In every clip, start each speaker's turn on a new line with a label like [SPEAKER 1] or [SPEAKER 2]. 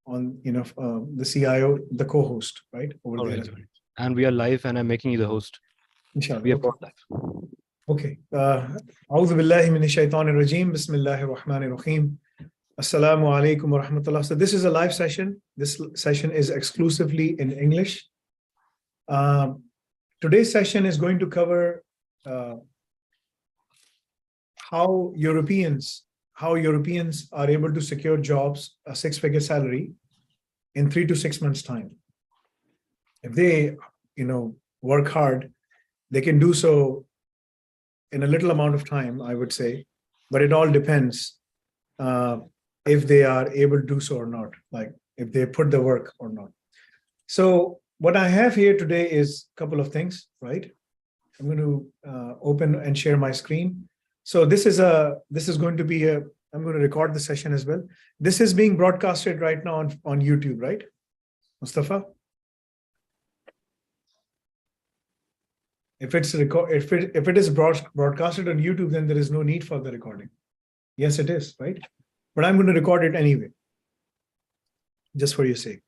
[SPEAKER 1] on, the CIO, the co-host, right? Over
[SPEAKER 2] All
[SPEAKER 1] there.
[SPEAKER 2] right. And we are live, and I'm making you the host.
[SPEAKER 1] Inshallah.
[SPEAKER 2] We are
[SPEAKER 1] Okay.
[SPEAKER 2] live.
[SPEAKER 1] Okay. A'udhu billahi minash shaitanir rajim. Bismillahir rahmanir rahim. Assalamu alaikum wa rahmatullah. So this is a live session. This session is exclusively in English. Today's session is going to cover how Europeans are able to secure jobs, a six-figure salary in 3 to 6 months' time. If they, work hard, they can do so in a little amount of time, I would say, but it all depends if they are able to do so or not, like if they put the work or not. So what I have here today is a couple of things, right? I'm going to open and share my screen. So this is going to be I'm going to record the session as well. This is being broadcasted right now on YouTube, right? Mustafa? If it is broadcasted on YouTube, then there is no need for the recording. Yes, it is, right? But I'm going to record it anyway, just for your sake.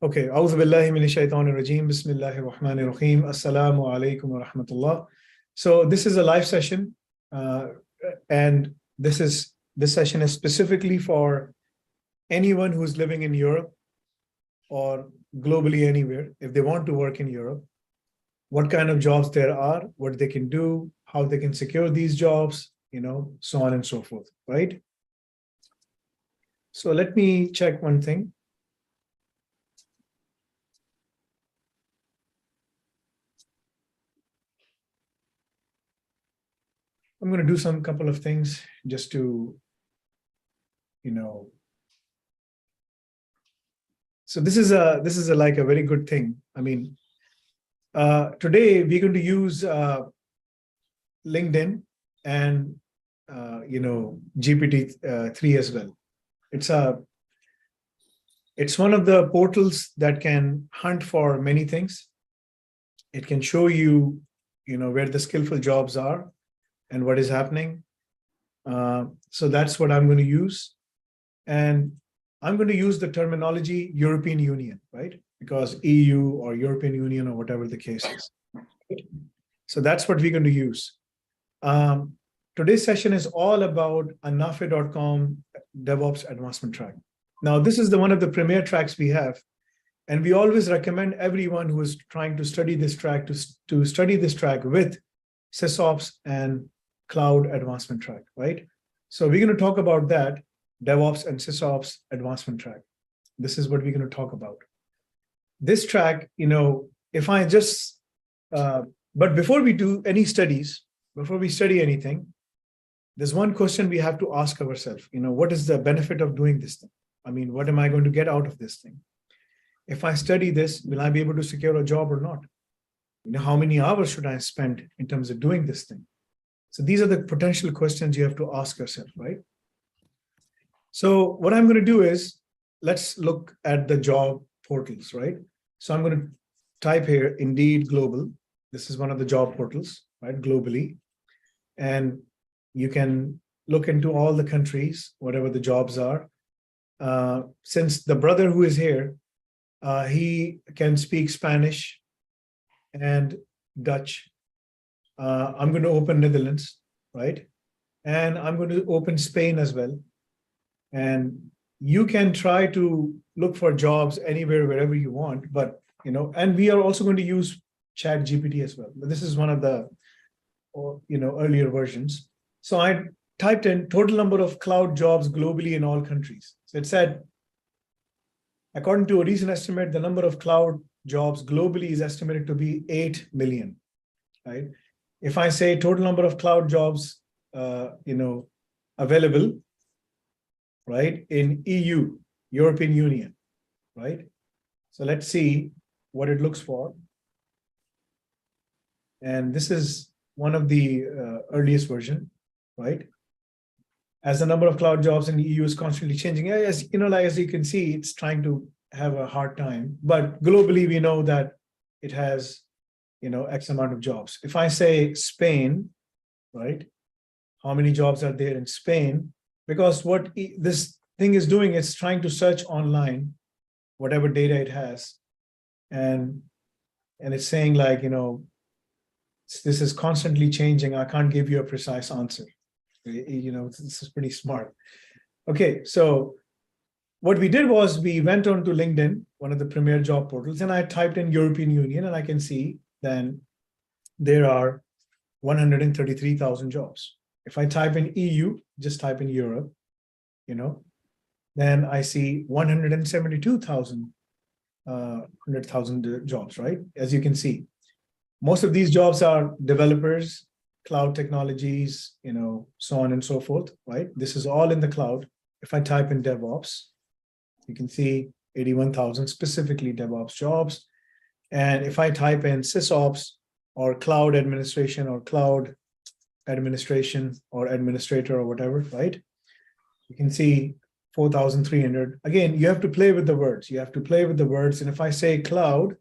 [SPEAKER 1] Okay. A'udhu billahi minash shaitanir rajim. Bismillahir rahmanir rahim. Assalamu alaikum wa rahmatullah. So this is a live session, and this session is specifically for anyone who's living in Europe or globally anywhere. If they want to work in Europe, what kind of jobs there are, what they can do, how they can secure these jobs, so on and so forth, right? So let me check one thing. I'm going to do some couple of things just to, so this is like a very good thing. I mean, today we're going to use LinkedIn and GPT-3 as well. It's one of the portals that can hunt for many things. It can show you, where the skillful jobs are and what is happening. So that's what I'm going to use. And I'm going to use the terminology European Union, right? Because EU or European Union or whatever the case is. So that's what we're going to use. Today's session is all about a nafe.com DevOps advancement track. Now, this is one of the premier tracks we have. And we always recommend everyone who is trying to study this track to study this track with Sysops and Cloud Advancement Track, right? So we're going to talk about that, DevOps and Sysops Advancement Track. This is what we're going to talk about. This track, if I just, but before we do any studies, before we study anything, there's one question we have to ask ourselves, what is the benefit of doing this thing? I mean, what am I going to get out of this thing? If I study this, will I be able to secure a job or not? How many hours should I spend in terms of doing this thing? So these are the potential questions you have to ask yourself, right? So what I'm going to do is, let's look at the job portals, right? So I'm going to type here, Indeed Global. This is one of the job portals, right, globally. And you can look into all the countries, whatever the jobs are. Since the brother who is here, he can speak Spanish and Dutch. I'm going to open Netherlands, right? And I'm going to open Spain as well. And you can try to look for jobs anywhere, wherever you want, but, and we are also going to use Chat GPT as well. But this is one of the, earlier versions. So I typed in total number of cloud jobs globally in all countries. So it said, according to a recent estimate, the number of cloud jobs globally is estimated to be 8 million, right? If I say total number of cloud jobs, available, right, in EU, European Union, right? So let's see what it looks for. And this is one of the earliest version, right? As the number of cloud jobs in the EU is constantly changing, as you can see, it's trying to have a hard time. But globally, we know that it has, X amount of jobs. If I say Spain, right? How many jobs are there in Spain? because what this thing is doing, it's trying to search online, whatever data it has. And it's saying like, this is constantly changing. I can't give you a precise answer. This is pretty smart. Okay, so what we did was we went on to LinkedIn, one of the premier job portals, and I typed in European Union, and I can see then there are 133,000 jobs. If I type in EU, just type in Europe, then I see 172,000 100,000 jobs, right? As you can see, most of these jobs are developers, cloud technologies, so on and so forth, right? This is all in the cloud. If I type in DevOps, you can see 81,000 specifically DevOps jobs. And if I type in Sysops or cloud administration or cloud administration or administrator or whatever, right? You can see 4,300. Again, you have to play with the words. You have to play with the words. And if I say cloud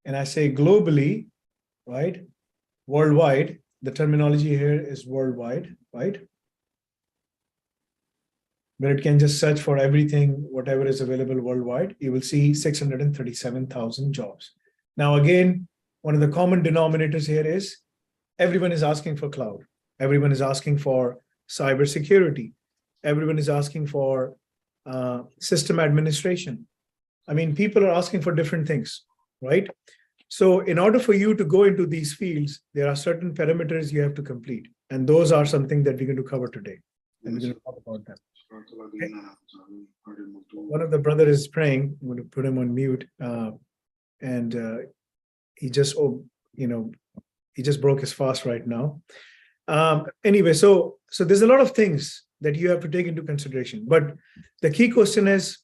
[SPEAKER 1] and I say globally, right? Worldwide, the terminology here is worldwide, right? But it can just search for everything, whatever is available worldwide. You will see 637,000 jobs. Now, again, one of the common denominators here is everyone is asking for cloud. Everyone is asking for cybersecurity. Everyone is asking for system administration. I mean, people are asking for different things, right? So in order for you to go into these fields, there are certain parameters you have to complete. And those are something that we're going to cover today. And we're going to talk about them. Okay. One of the brother is praying. I'm going to put him on mute. He just, he just broke his fast right now. Anyway, so there's a lot of things that you have to take into consideration. But the key question is,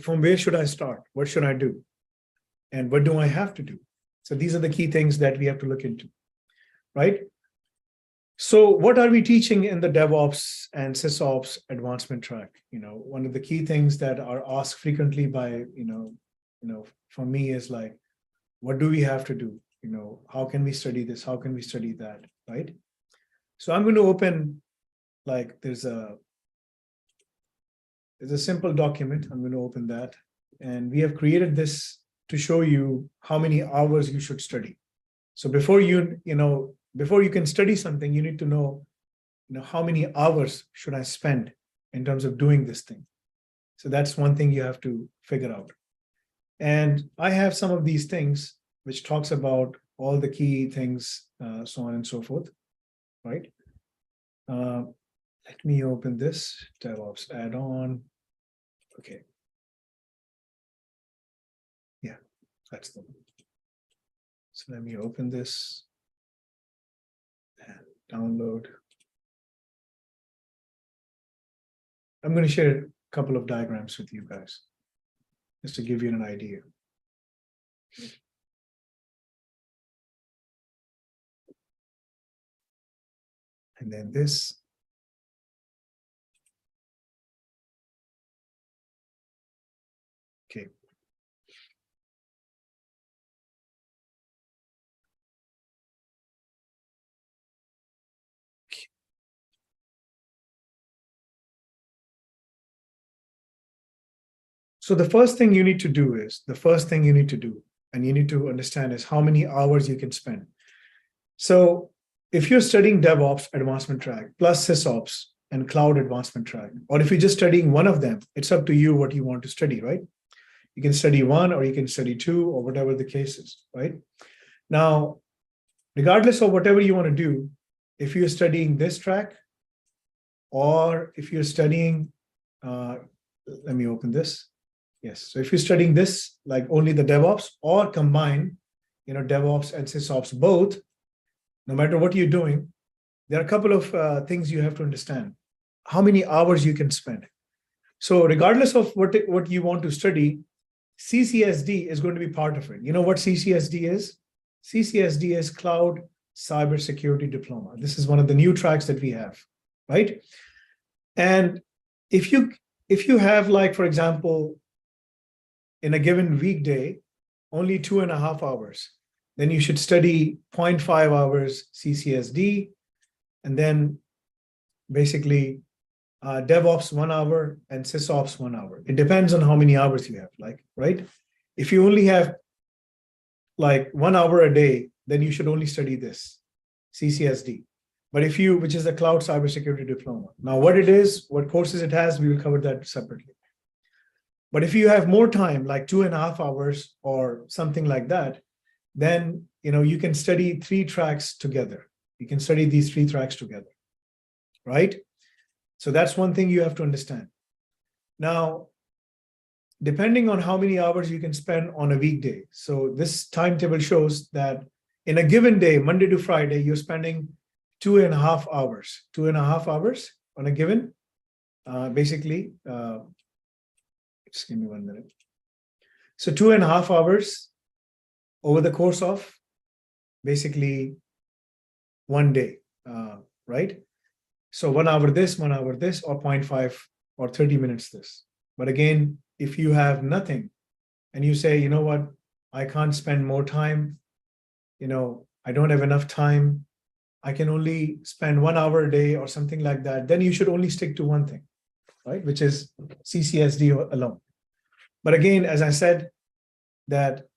[SPEAKER 1] from where should I start? What should I do? And what do I have to do? So these are the key things that we have to look into, right? So what are we teaching in the DevOps and Sysops advancement track? One of the key things that are asked frequently by, for me is like, what do we have to do? How can we study this? How can we study that, right? So I'm going to open, like there's a simple document. I'm going to open that. And we have created this to show you how many hours you should study. So before you can study something, you need to know, how many hours should I spend in terms of doing this thing. So that's one thing you have to figure out. And I have some of these things which talks about all the key things, so on and so forth, right? Let me open this DevOps add-on. Okay. Yeah, that's the one. So let me open this and download. I'm going to share a couple of diagrams with you guys, just to give you an idea. And then this. Okay. So the first thing you need to do, and you need to understand is how many hours you can spend. So if you're studying DevOps advancement track plus Sysops and cloud advancement track, or if you're just studying one of them, it's up to you what you want to study, right? You can study one or you can study two or whatever the case is, right? Now, regardless of whatever you want to do, if you're studying this track or if you're studying, let me open this. Yes, so if you're studying this, like only the DevOps or combine, DevOps and Sysops both, no matter what you're doing, there are a couple of things you have to understand. How many hours you can spend. So regardless of what you want to study, CCSD is going to be part of it. You know what CCSD is? CCSD is Cloud Cybersecurity Diploma. This is one of the new tracks that we have, right? And if you have, like, for example, in a given weekday, only 2.5 hours, then you should study 0.5 hours CCSD, and then basically DevOps 1 hour, and Sysops 1 hour. It depends on how many hours you have, like, right? If you only have like 1 hour a day, then you should only study this, CCSD. But if you, which is the Cloud Cybersecurity Diploma. Now, what it is, what courses it has, we will cover that separately. But if you have more time, like 2.5 hours or something like that, then you can study 3 tracks together. You can study these 3 tracks together, right? So that's one thing you have to understand. Now, depending on how many hours you can spend on a weekday. So this timetable shows that in a given day, Monday to Friday, you're spending 2.5 hours, 2.5 hours on a given, basically, just give me 1 minute. So 2.5 hours over the course of basically one day, right? So 1 hour this, 1 hour this, or 0.5 or 30 minutes this. But again, if you have nothing and you say, you know what, I can't spend more time, I don't have enough time, I can only spend 1 hour a day or something like that, then you should only stick to one thing, right? Which is CCSD alone. But again, as I said, that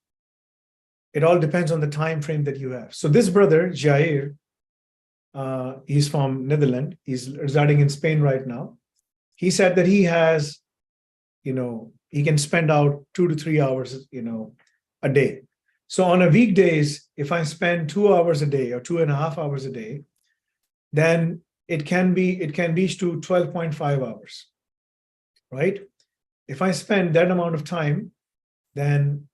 [SPEAKER 1] it all depends on the time frame that you have. So this brother, Jair, he's from Netherlands. He's residing in Spain right now. He said that he has, he can spend out 2 to 3 hours, a day. So on a weekdays, if I spend 2 hours a day or 2.5 hours a day, then it can reach to 12.5 hours, right? If I spend that amount of time, then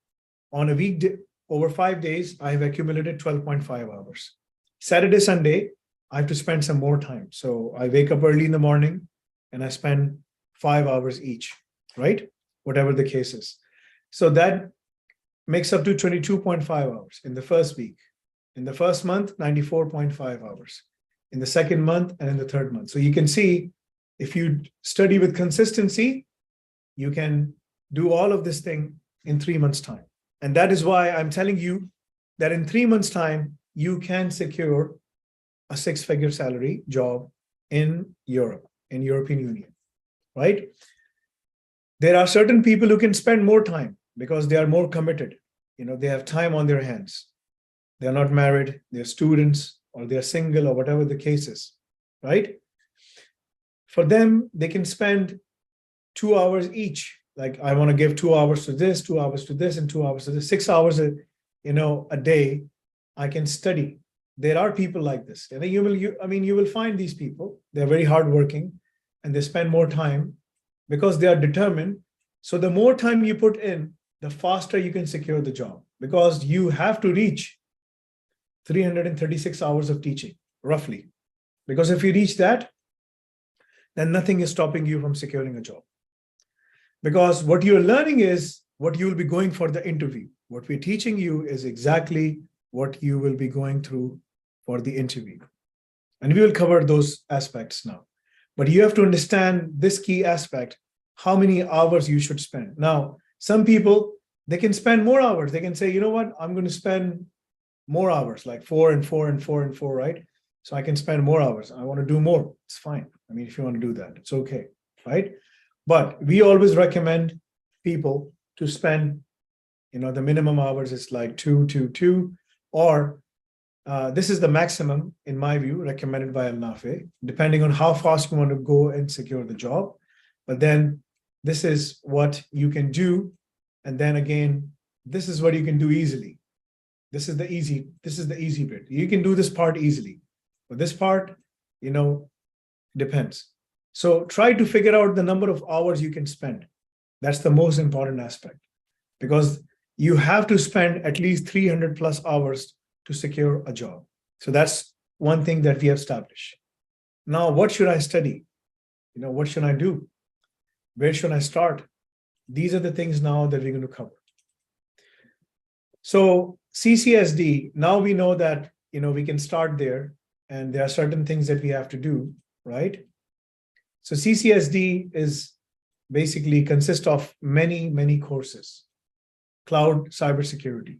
[SPEAKER 1] on a weekday, over 5 days, I have accumulated 12.5 hours. Saturday, Sunday, I have to spend some more time. So I wake up early in the morning and I spend 5 hours each, right? Whatever the case is. So that makes up to 22.5 hours in the first week. In the first month, 94.5 hours. In the second month and in the third month. So you can see, if you study with consistency, you can do all of this thing in 3 months' time. And that is why I'm telling you that in 3 months' time, you can secure a 6-figure salary job in Europe, in European Union, right? There are certain people who can spend more time because they are more committed. They have time on their hands. They're not married, they're students, or they're single, or whatever the case is, right? For them, they can spend 2 hours each. Like, I want to give 2 hours to this, 2 hours to this, and 2 hours to this. 6 hours a day, I can study. There are people like this. And you will find these people. They're very hardworking and they spend more time because they are determined. So the more time you put in, the faster you can secure the job, because you have to reach 336 hours of teaching, roughly. Because if you reach that, then nothing is stopping you from securing a job. Because what you're learning is what you will be going for the interview. What we're teaching you is exactly what you will be going through for the interview. And we will cover those aspects now. But you have to understand this key aspect, how many hours you should spend. Now, some people, they can spend more hours. They can say, you know what, I'm going to spend more hours, like 4 and 4 and 4 and 4, right? So I can spend more hours. I want to do more. It's fine. If you want to do that, it's okay, right? But we always recommend people to spend, the minimum hours is like 2, 2, 2, or this is the maximum, in my view, recommended by Al-Nafi, depending on how fast you want to go and secure the job. But then this is what you can do. And then again, this is what you can do easily. This is the easy bit. You can do this part easily. But this part, depends. So try to figure out the number of hours you can spend. That's the most important aspect, because you have to spend at least 300 plus hours to secure a job. So that's one thing that we have established. Now, what should I study? What should I do? Where should I start? These are the things now that we're going to cover. So CCSD, now we know that, we can start there, and there are certain things that we have to do, right? So CCSD is basically consists of many, many courses. Cloud cybersecurity.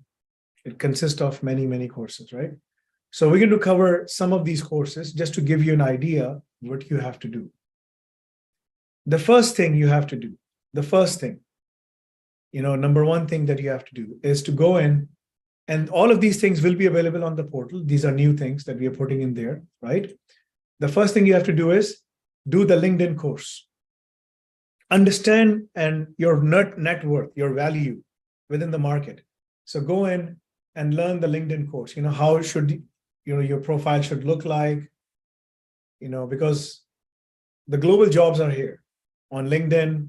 [SPEAKER 1] It consists of many, many courses, right? So we're going to cover some of these courses just to give you an idea what you have to do. the first thing you have to do, the first thing, number one thing that you have to do is to go in, and all of these things will be available on the portal. These are new things that we are putting in there, right? The first thing you have to do is do the LinkedIn course. Understand and your net worth, your value within the market. So go in and learn the LinkedIn course. How should your profile should look like, because the global jobs are here on LinkedIn,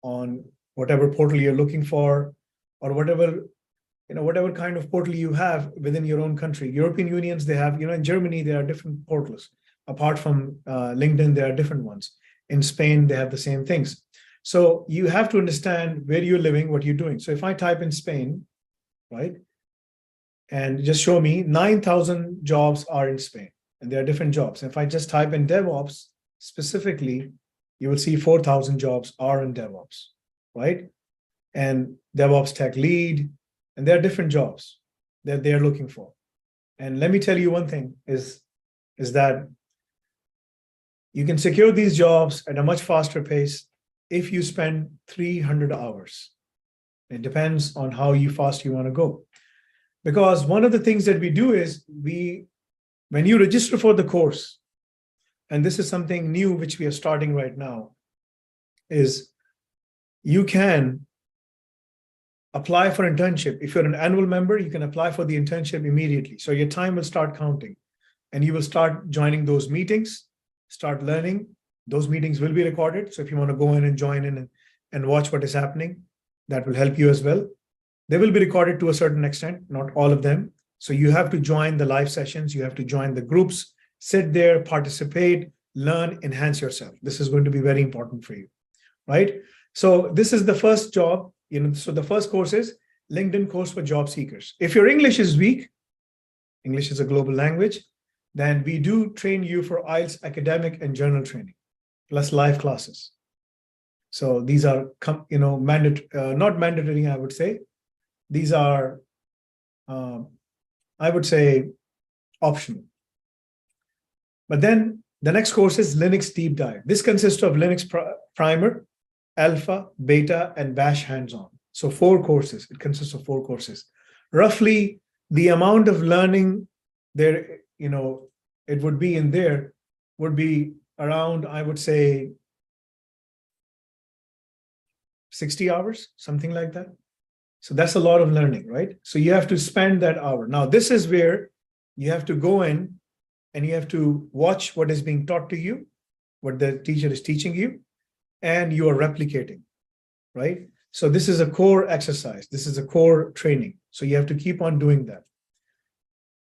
[SPEAKER 1] on whatever portal you're looking for, or whatever kind of portal you have within your own country. European unions, they have, in Germany, there are different portals. Apart from LinkedIn, there are different ones. In Spain, they have the same things. So you have to understand where you're living, what you're doing. So if I type in Spain, right, and just show me 9,000 jobs are in Spain, and there are different jobs. If I just type in DevOps specifically, you will see 4,000 jobs are in DevOps, right? And DevOps tech lead, and there are different jobs that they're looking for. And let me tell you one thing is that you can secure these jobs at a much faster pace if you spend 300 hours. It depends on how fast you want to go. Because one of the things that we do is when you register for the course, and this is something new which we are starting right now, is you can apply for internship. If you're an annual member, you can apply for the internship immediately. So your time will start counting, and you will start joining those meetings, start learning. Those meetings will be recorded. So if you want to go in and join in and watch what is happening, that will help you as well. They will be recorded to a certain extent, not all of them. So you have to join the live sessions. You have to join the groups, sit there, participate, learn, enhance yourself. This is going to be very important for you, right? So this is the first job. So the first course is LinkedIn course for job seekers. If your English is weak, English is a global language, then we do train you for IELTS academic and journal training, plus live classes. So these are, not mandatory, I would say. These are, I would say, optional. But then the next course is Linux Deep Dive. This consists of Linux Primer, Alpha, Beta, and Bash hands-on. So 4 courses. It consists of 4 courses. Roughly, the amount of learning there, it would be in there, would be around, I would say, 60 hours, something like that. So that's a lot of learning, right? So you have to spend that hour. Now, this is where you have to go in and you have to watch what is being taught to you, what the teacher is teaching you, and you are replicating, right? So this is a core exercise. This is a core training. So you have to keep on doing that.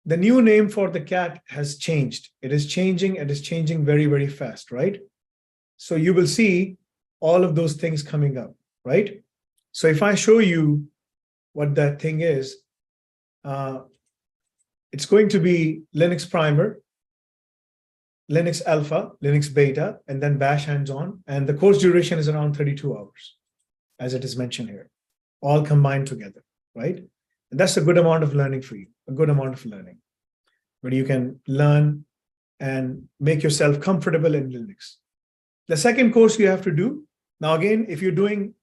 [SPEAKER 1] The new name for the CAT has changed. It is changing. It is changing very, very fast, right? So you will see all of those things coming up, right? So if I show you what that thing is, it's going to be Linux Primer, Linux Alpha, Linux Beta, and then Bash hands-on. And the course duration is around 32 hours, as it is mentioned here, all combined together, right? And that's a good amount of learning for you, a good amount of learning, where you can learn and make yourself comfortable in Linux. The second course you have to do, now again, if you're doing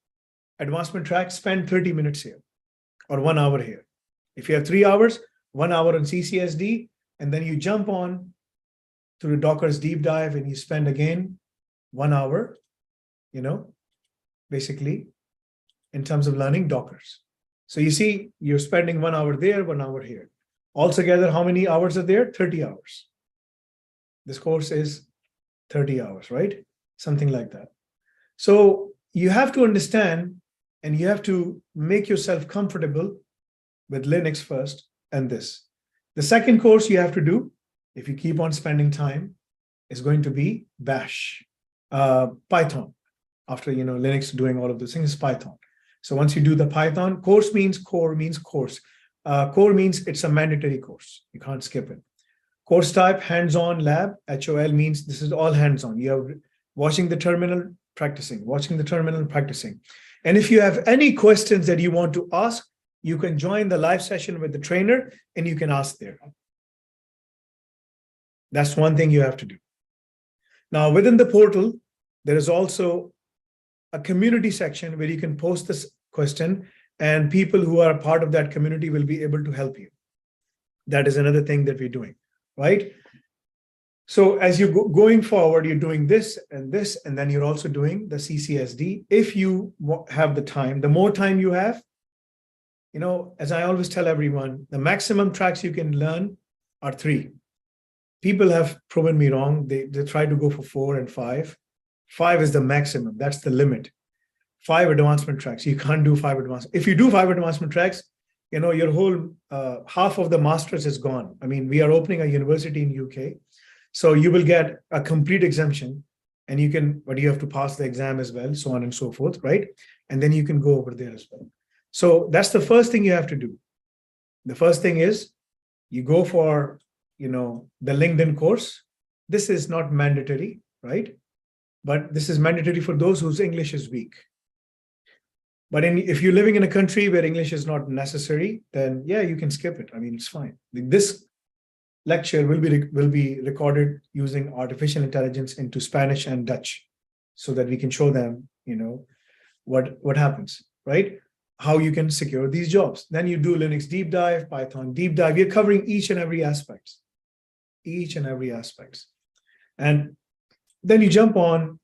[SPEAKER 1] advancement track, spend 30 minutes here or 1 hour here. If you have 3 hours, 1 hour on CCSD, and then you jump on to the Docker's deep dive and you spend again 1 hour, basically in terms of learning Dockers. So you see, you're spending 1 hour there, 1 hour here. Altogether, how many hours are there? 30 hours. This course is 30 hours, right? Something like that. So you have to understand and you have to make yourself comfortable with Linux first and this. The second course you have to do, if you keep on spending time, is going to be Bash, Python. After Linux doing all of those things, Python. So once you do the Python, core means course. Core means it's a mandatory course. You can't skip it. Course type, hands-on lab, HOL means this is all hands-on. You are watching the terminal, practicing, watching the terminal, practicing. And if you have any questions that you want to ask, you can join the live session with the trainer and you can ask there. That's one thing you have to do. Now, within the portal, there is also a community section where you can post this question, and people who are part of that community will be able to help you. That is another thing that we're doing, right? So as you going forward, you're doing this, and then you're also doing the CCSD. If you have the time, the more time you have, as I always tell everyone, the maximum tracks you can learn are 3. People have proven me wrong. They try to go for 4 and 5. 5 is the maximum. That's the limit. 5 advancement tracks. You can't do 5 advancement. If you do 5 advancement tracks, your whole half of the masters is gone. I mean, we are opening a university in UK. So you will get a complete exemption, but you have to pass the exam as well, so on and so forth, right? And then you can go over there as well. So that's the first thing you have to do. The first thing is you go for, the LinkedIn course. This is not mandatory, right? But this is mandatory for those whose English is weak. But if you're living in a country where English is not necessary, then yeah, you can skip it. I mean, it's fine. This lecture will be recorded using artificial intelligence into Spanish and Dutch, so that we can show them, what happens, right? How you can secure these jobs. Then you do Linux deep dive, Python deep dive. You're covering each and every aspect. And then you jump on,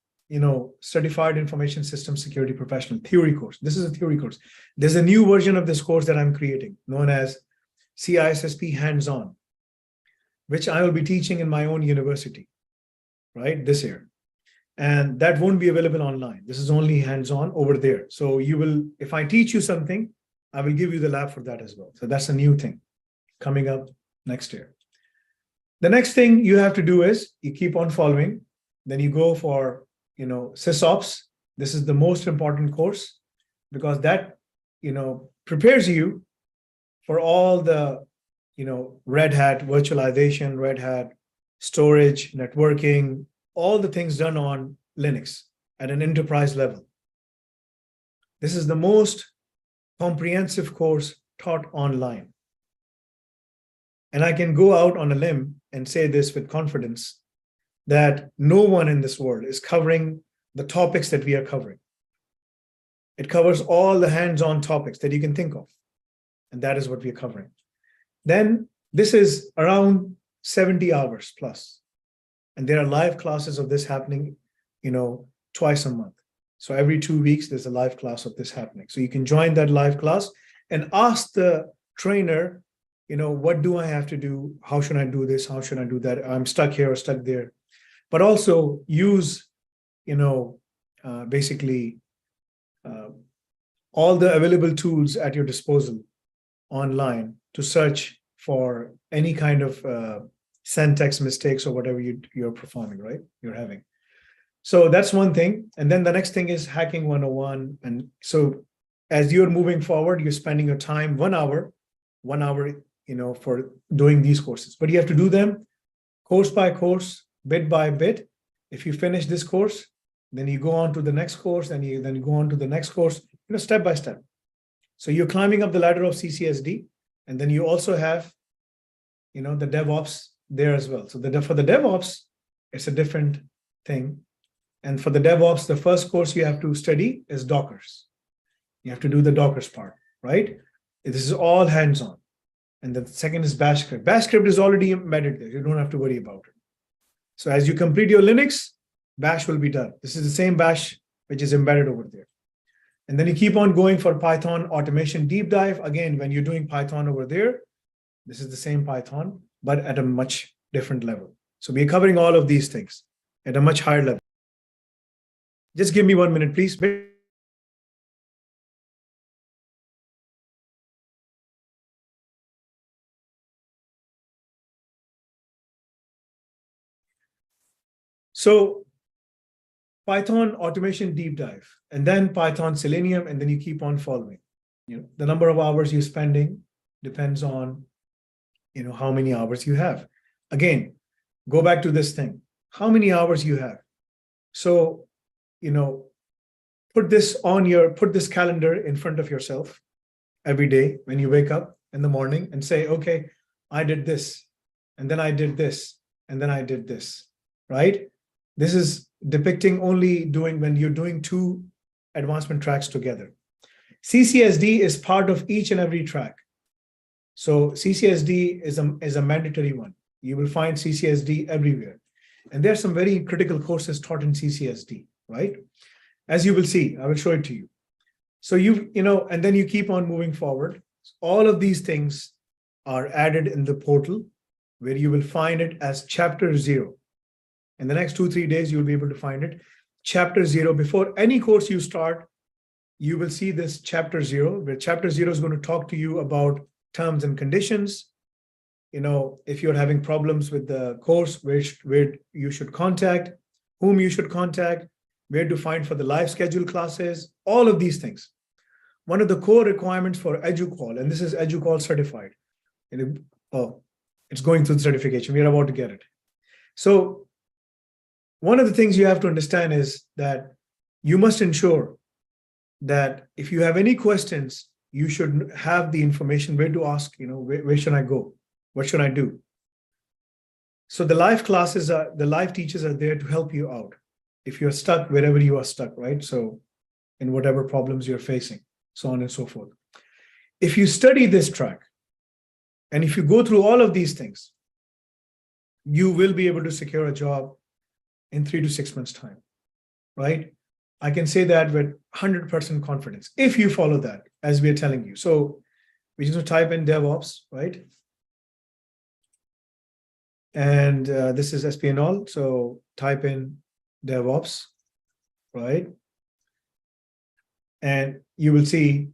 [SPEAKER 1] Certified Information System Security Professional theory course. This is a theory course. There's a new version of this course that I'm creating, known as CISSP Hands-On, which I will be teaching in my own university, right, this year. And that won't be available online. This is only hands-on over there. So if I teach you something, I will give you the lab for that as well. So that's a new thing coming up next year. The next thing you have to do is you keep on following. Then you go for, Sysops. This is the most important course, because that, prepares you for all the, Red Hat virtualization, Red Hat storage, networking, all the things done on Linux at an enterprise level. This is the most comprehensive course taught online. And I can go out on a limb and say this with confidence, that no one in this world is covering the topics that we are covering. It covers all the hands-on topics that you can think of. And that is what we are covering. Then this is around 70 hours plus. And there are live classes of this happening, twice a month. So every 2 weeks, there's a live class of this happening. So you can join that live class and ask the trainer, what do I have to do? How should I do this? How should I do that? I'm stuck here or stuck there. But also use, basically all the available tools at your disposal online to search for any kind of syntax mistakes or whatever you're performing, right? You're having. So that's one thing. And then the next thing is hacking 101. And so as you're moving forward, you're spending your time 1 hour, for doing these courses. But you have to do them course by course, bit by bit. If you finish this course, then you go on to the next course, and you go on to the next course, step by step. So you're climbing up the ladder of CCSD, and then you also have, the DevOps there as well. So for the DevOps, it's a different thing. And for the DevOps, the first course you have to study is Dockers. You have to do the Dockers part, right? This is all hands-on. And the second is Bash script. Bash script is already embedded there. You don't have to worry about it. So as you complete your Linux, Bash will be done. This is the same Bash which is embedded over there. And then you keep on going for Python automation deep dive. Again, when you're doing Python over there, this is the same Python, but at a much different level. So we're covering all of these things at a much higher level. Just give me 1 minute, please. So Python automation deep dive, and then Python Selenium, and then you keep on following. The number of hours you're spending depends on, how many hours you have. Again, go back to this thing. How many hours you have? So, put this calendar in front of yourself every day when you wake up in the morning and say, okay, I did this, and then I did this, and then I did this, right? This is depicting only when you're doing 2 advancement tracks together. CCSD is part of each and every track. So CCSD is a mandatory one. You will find CCSD everywhere. And there are some very critical courses taught in CCSD, right? As you will see, I will show it to you. So and then you keep on moving forward. All of these things are added in the portal where you will find it as chapter 0. In the next 2-3 days, you'll be able to find it. Chapter 0, before any course you start, you will see this chapter 0, where chapter 0 is going to talk to you about terms and conditions. If you're having problems with the course, where you should contact, whom you should contact, where to find for the live schedule classes, all of these things. One of the core requirements for EduCall, and this is EduCall certified. It's going through the certification. We are about to get it. So one of the things you have to understand is that you must ensure that if you have any questions, you should have the information where to ask, where should I go? What should I do? So the live teachers are there to help you out. If you're stuck, wherever you are stuck, right? So in whatever problems you're facing, so on and so forth. If you study this track, and if you go through all of these things, you will be able to secure a job in 3 to 6 months' time, right? I can say that with 100% confidence, if you follow that, as we are telling you. So we just type in DevOps, right? And this is SP&all. So type in DevOps, right? And you will see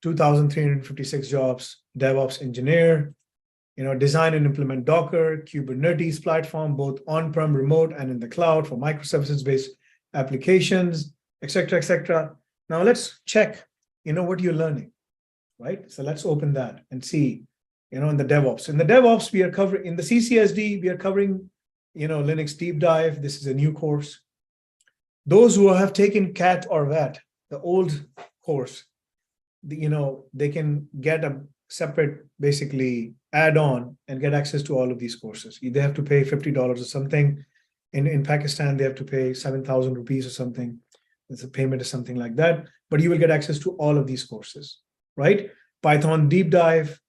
[SPEAKER 1] 2,356 jobs, DevOps engineer, design and implement Docker, Kubernetes platform, both on-prem, remote, and in the cloud for microservices-based applications, etc., etc. Now let's check, what you're learning, right? So let's open that and see, in the DevOps. In the DevOps, we are covering, in the CCSD, we are covering, Linux deep dive. This is a new course. Those who have taken CAT or VAT, the old course, they can get a separate, basically, add-on and get access to all of these courses. They have to pay $50 or something. In Pakistan, they have to pay 7,000 rupees or something. It's a payment or something like that. But you will get access to all of these courses, right? Python deep dive.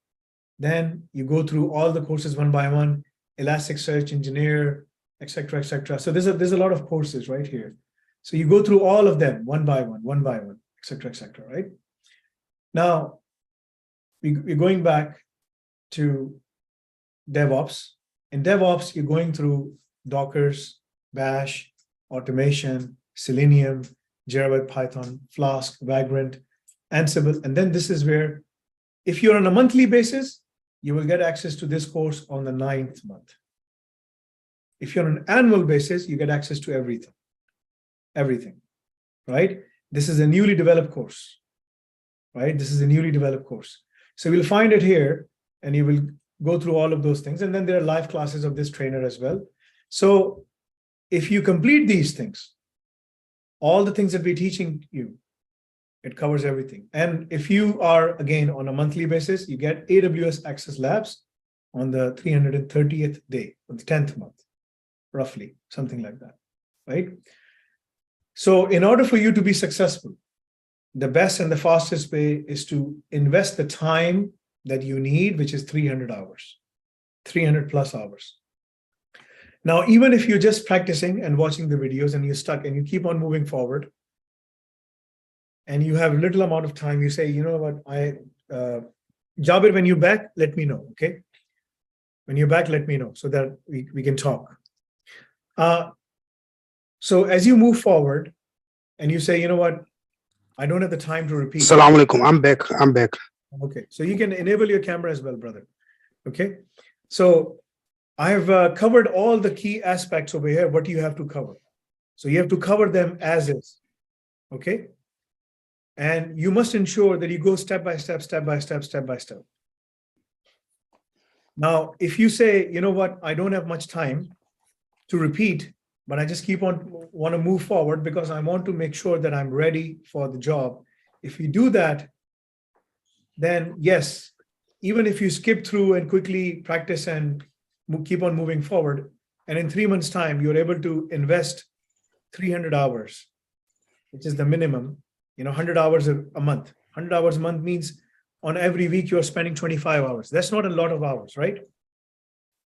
[SPEAKER 1] Then you go through all the courses one by one. Elasticsearch engineer, etc., etc. So there's a lot of courses right here. So you go through all of them one by one, etc., etc. Right? Now we're going back to DevOps. In DevOps, you're going through Dockers, Bash, automation, Selenium, Jira with Python, Flask, Vagrant, Ansible. And then this is where, if you're on a monthly basis, you will get access to this course on the 9th month. If you're on an annual basis, you get access to everything, right? This is a newly developed course, right? This is a newly developed course. So you'll find it here, and you will go through all of those things. And then there are live classes of this trainer as well. So if you complete these things, all the things that we're teaching you, it covers everything. And if you are, again, on a monthly basis, you get AWS Access Labs on the 330th day, on the 10th month, roughly, something like that, right? So in order for you to be successful, the best and the fastest way is to invest the time that you need, which is 300 hours, 300 plus hours. Now, even if you're just practicing and watching the videos and you're stuck and you keep on moving forward, and you have little amount of time, you say, you know what, Jabir, when you're back, let me know, okay? When you're back, let me know so that we can talk. So as you move forward and you say, you know what, I don't have the time to repeat.
[SPEAKER 3] Assalamu alaikum. I'm back.
[SPEAKER 1] Okay, so you can enable your camera as well, brother. Okay, so I have covered all the key aspects over here, what you have to cover. So you have to cover them as is, okay? And you must ensure that you go step by step. Now, if you say, you know what, I don't have much time to repeat, but I just want to move forward because I want to make sure that I'm ready for the job. If you do that, then yes, even if you skip through and quickly practice and keep on moving forward, and in 3 months' time, you're able to invest 300 hours, which is the minimum, 100 hours a month. 100 hours a month means on every week you're spending 25 hours. That's not a lot of hours, right?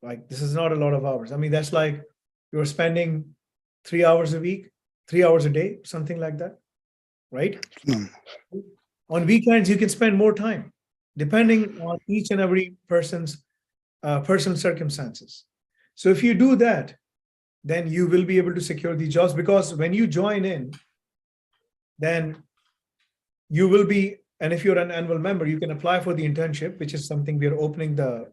[SPEAKER 1] Like this is not a lot of hours. I mean, that's like you're spending 3 hours a week, 3 hours a day, something like that, right?
[SPEAKER 3] Hmm.
[SPEAKER 1] On weekends, you can spend more time, depending on each and every person's personal circumstances. So if you do that, then you will be able to secure these jobs, because when you join in, then you will be, and if you're an annual member, you can apply for the internship, which is something we are opening the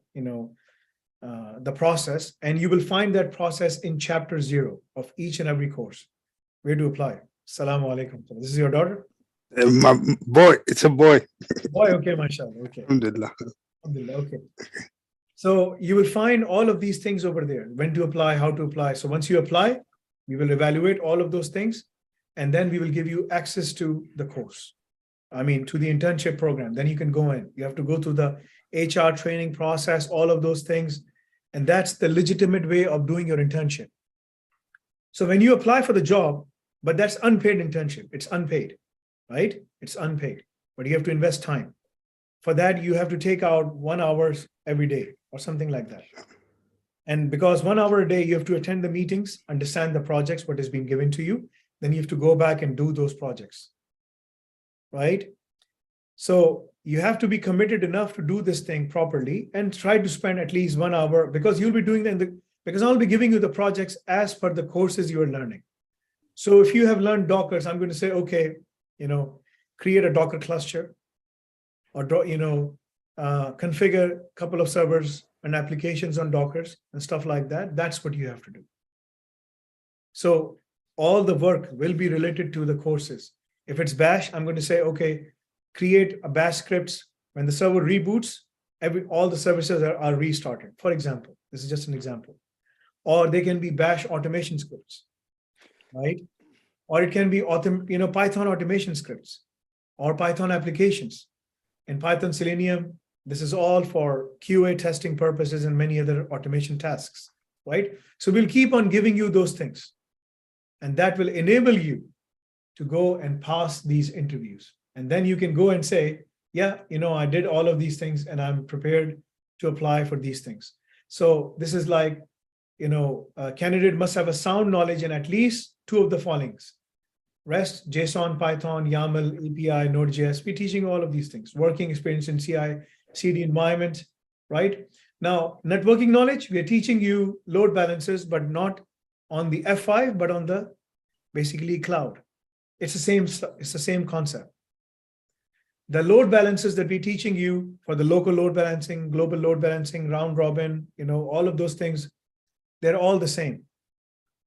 [SPEAKER 1] process, and you will find that process in chapter 0 of each and every course. Where to apply? Assalamu alaikum. This is your daughter?
[SPEAKER 3] My boy, it's a boy.
[SPEAKER 1] Boy, okay, mashallah. Okay.
[SPEAKER 3] Alhamdulillah.
[SPEAKER 1] Alhamdulillah, okay. So you will find all of these things over there, when to apply, how to apply. So once you apply, we will evaluate all of those things, and then we will give you access to the course. I mean, to the internship program. Then you can go in. You have to go through the HR training process, all of those things. And that's the legitimate way of doing your internship. So when you apply for the job, but that's unpaid internship, it's unpaid, right? It's unpaid, but you have to invest time. For that, you have to take out 1 hour every day or something like that. And because 1 hour a day, you have to attend the meetings, understand the projects, what is being given to you. Then you have to go back and do those projects, right? So you have to be committed enough to do this thing properly and try to spend at least 1 hour, because you'll be doing them, because I'll be giving you the projects as per the courses you are learning. So if you have learned Docker, I'm going to say, okay, create a Docker cluster, or configure a couple of servers and applications on Dockers and stuff like that. That's what you have to do. So all the work will be related to the courses. If it's Bash, I'm going to say, okay, create a Bash scripts. When the server reboots, all the services are restarted. For example, this is just an example. Or they can be Bash automation scripts, right? Or it can be Python automation scripts or Python applications. In Python Selenium, this is all for QA testing purposes and many other automation tasks, right? So we'll keep on giving you those things. And that will enable you to go and pass these interviews. And then you can go and say, yeah, I did all of these things and I'm prepared to apply for these things. So this is like, a candidate must have a sound knowledge in at least 2 of the followings: REST, JSON, Python, YAML, API, Node.js. We're teaching all of these things. Working experience in CI/CD environment, right? Now, networking knowledge, we are teaching you load balancers, but not on the F5, but on the basically cloud. It's the same concept. The load balancers that we're teaching you for the local load balancing, global load balancing, round robin, all of those things, they're all the same.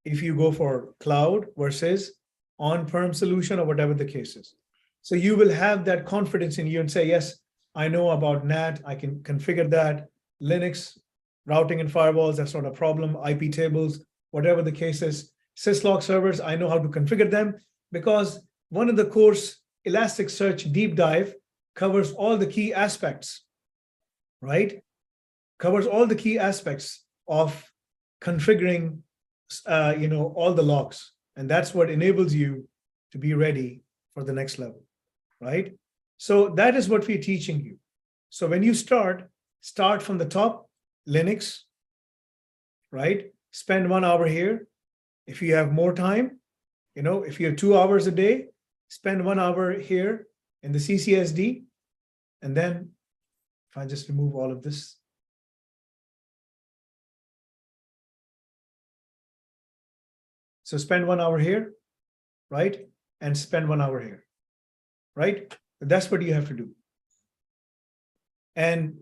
[SPEAKER 1] If you go for cloud versus on-prem solution or whatever the case is. So you will have that confidence in you and say, yes, I know about NAT, I can configure that. Linux, routing and firewalls, that's not a problem. IP tables, whatever the case is. syslog servers, I know how to configure them, because one of the course, Elasticsearch Deep Dive, covers all the key aspects, right? Covers all the key aspects of configuring, all the logs. And that's what enables you to be ready for the next level, right? So that is what we're teaching you. So when you start from the top, Linux, right? Spend 1 hour here. If you have more time, if you have 2 hours a day, spend 1 hour here in the CCSD. And then if I just remove all of this. So spend 1 hour here, right? And spend 1 hour here, right? That's what you have to do. And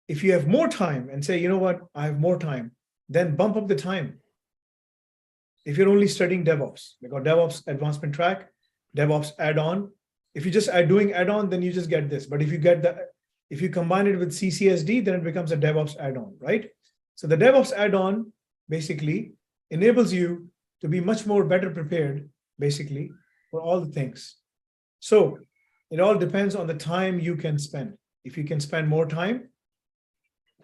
[SPEAKER 1] if you have more time and say, you know what, I have more time, then bump up the time. If you're only studying DevOps, because DevOps advancement track, DevOps add-on. If you just are doing add-on, then you just get this. But if you combine it with CCSD, then it becomes a DevOps add-on, right? So the DevOps add-on basically enables you to be much more better prepared, basically, for all the things. So it all depends on the time you can spend. If you can spend more time,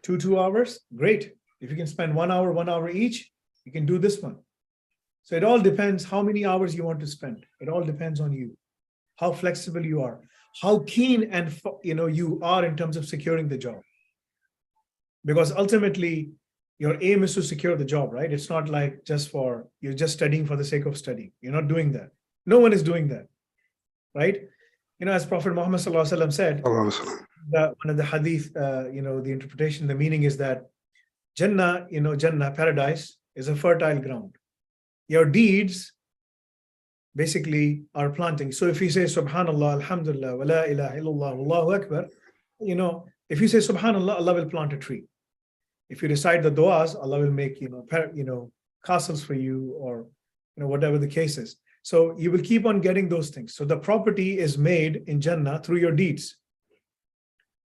[SPEAKER 1] 2 hours, great. If you can spend 1 hour each, you can do this one. So it all depends how many hours you want to spend. It all depends on you. how flexible you are, how keen and you are in terms of securing the job. Because ultimately, your aim is to secure the job, right? It's not like you're just studying for the sake of studying. You're not doing that. No one is doing that, right? As Prophet Muhammad ﷺ said, one of the hadith, the interpretation, the meaning is that Jannah, Jannah, paradise, is a fertile ground. Your deeds basically are planting. So if you say Subhanallah, Alhamdulillah, wa la ilaha illallah, Allahu Akbar, if you say Subhanallah, Allah will plant a tree. If you recite the du'as, Allah will make, castles for you, or, whatever the case is. So you will keep on getting those things. So the property is made in Jannah through your deeds.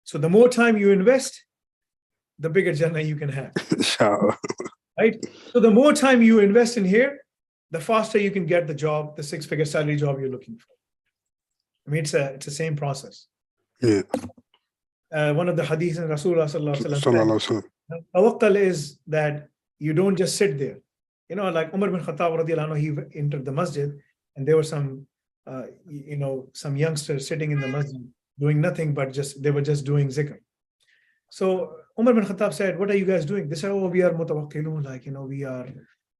[SPEAKER 1] So the more time you invest, the bigger Jannah you can have. Right? So the more time you invest in here, the faster you can get the job, the 6-figure salary job you're looking for. I mean, it's the same process.
[SPEAKER 3] Yeah.
[SPEAKER 1] One of the hadiths in Rasulullah sallallahu alaihi wasallam said, tawakkal is that you don't just sit there. Like Umar bin Khattab radiallahu anhu, he entered the masjid, and there were some youngsters sitting in the masjid doing nothing but they were just doing zikr. So Umar bin Khattab said, "What are you guys doing?" They said, "Oh, we are mutawakkilun,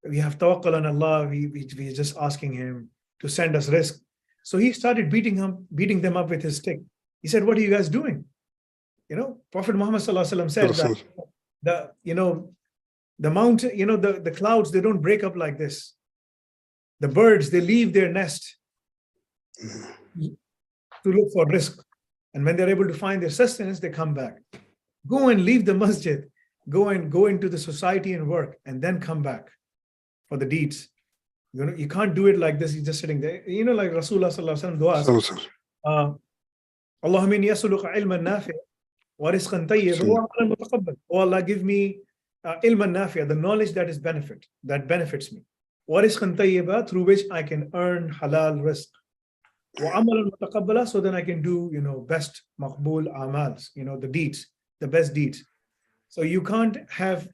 [SPEAKER 1] we have tawakkul on Allah. We are just asking Him to send us rizq." So he started beating them up with his stick. He said, "What are you guys doing?" Prophet Muhammad sallallahu alaihi wasallam said that the mountain, the clouds, they don't break up like this. The birds, they leave their nest to look for rizq. And when they're able to find their sustenance, they come back. Go and leave the masjid. Go into the society and work, and then come back for the deeds. You can't do it like this. You're just sitting there. Like Rasulullah sallallahu alaihi wasallam, Allahumma inni as'aluka ilman nafi' wa rizqan tayyib wa amalan mutaqabbal. Oh Allah, give me ilman nafi', the knowledge that benefits me. Wa rizqan tayyiba, through which I can earn halal rizq. Wa amalan mutaqabbala, so then I can do, best maqbool amals, the deeds, the best deeds. So you can't have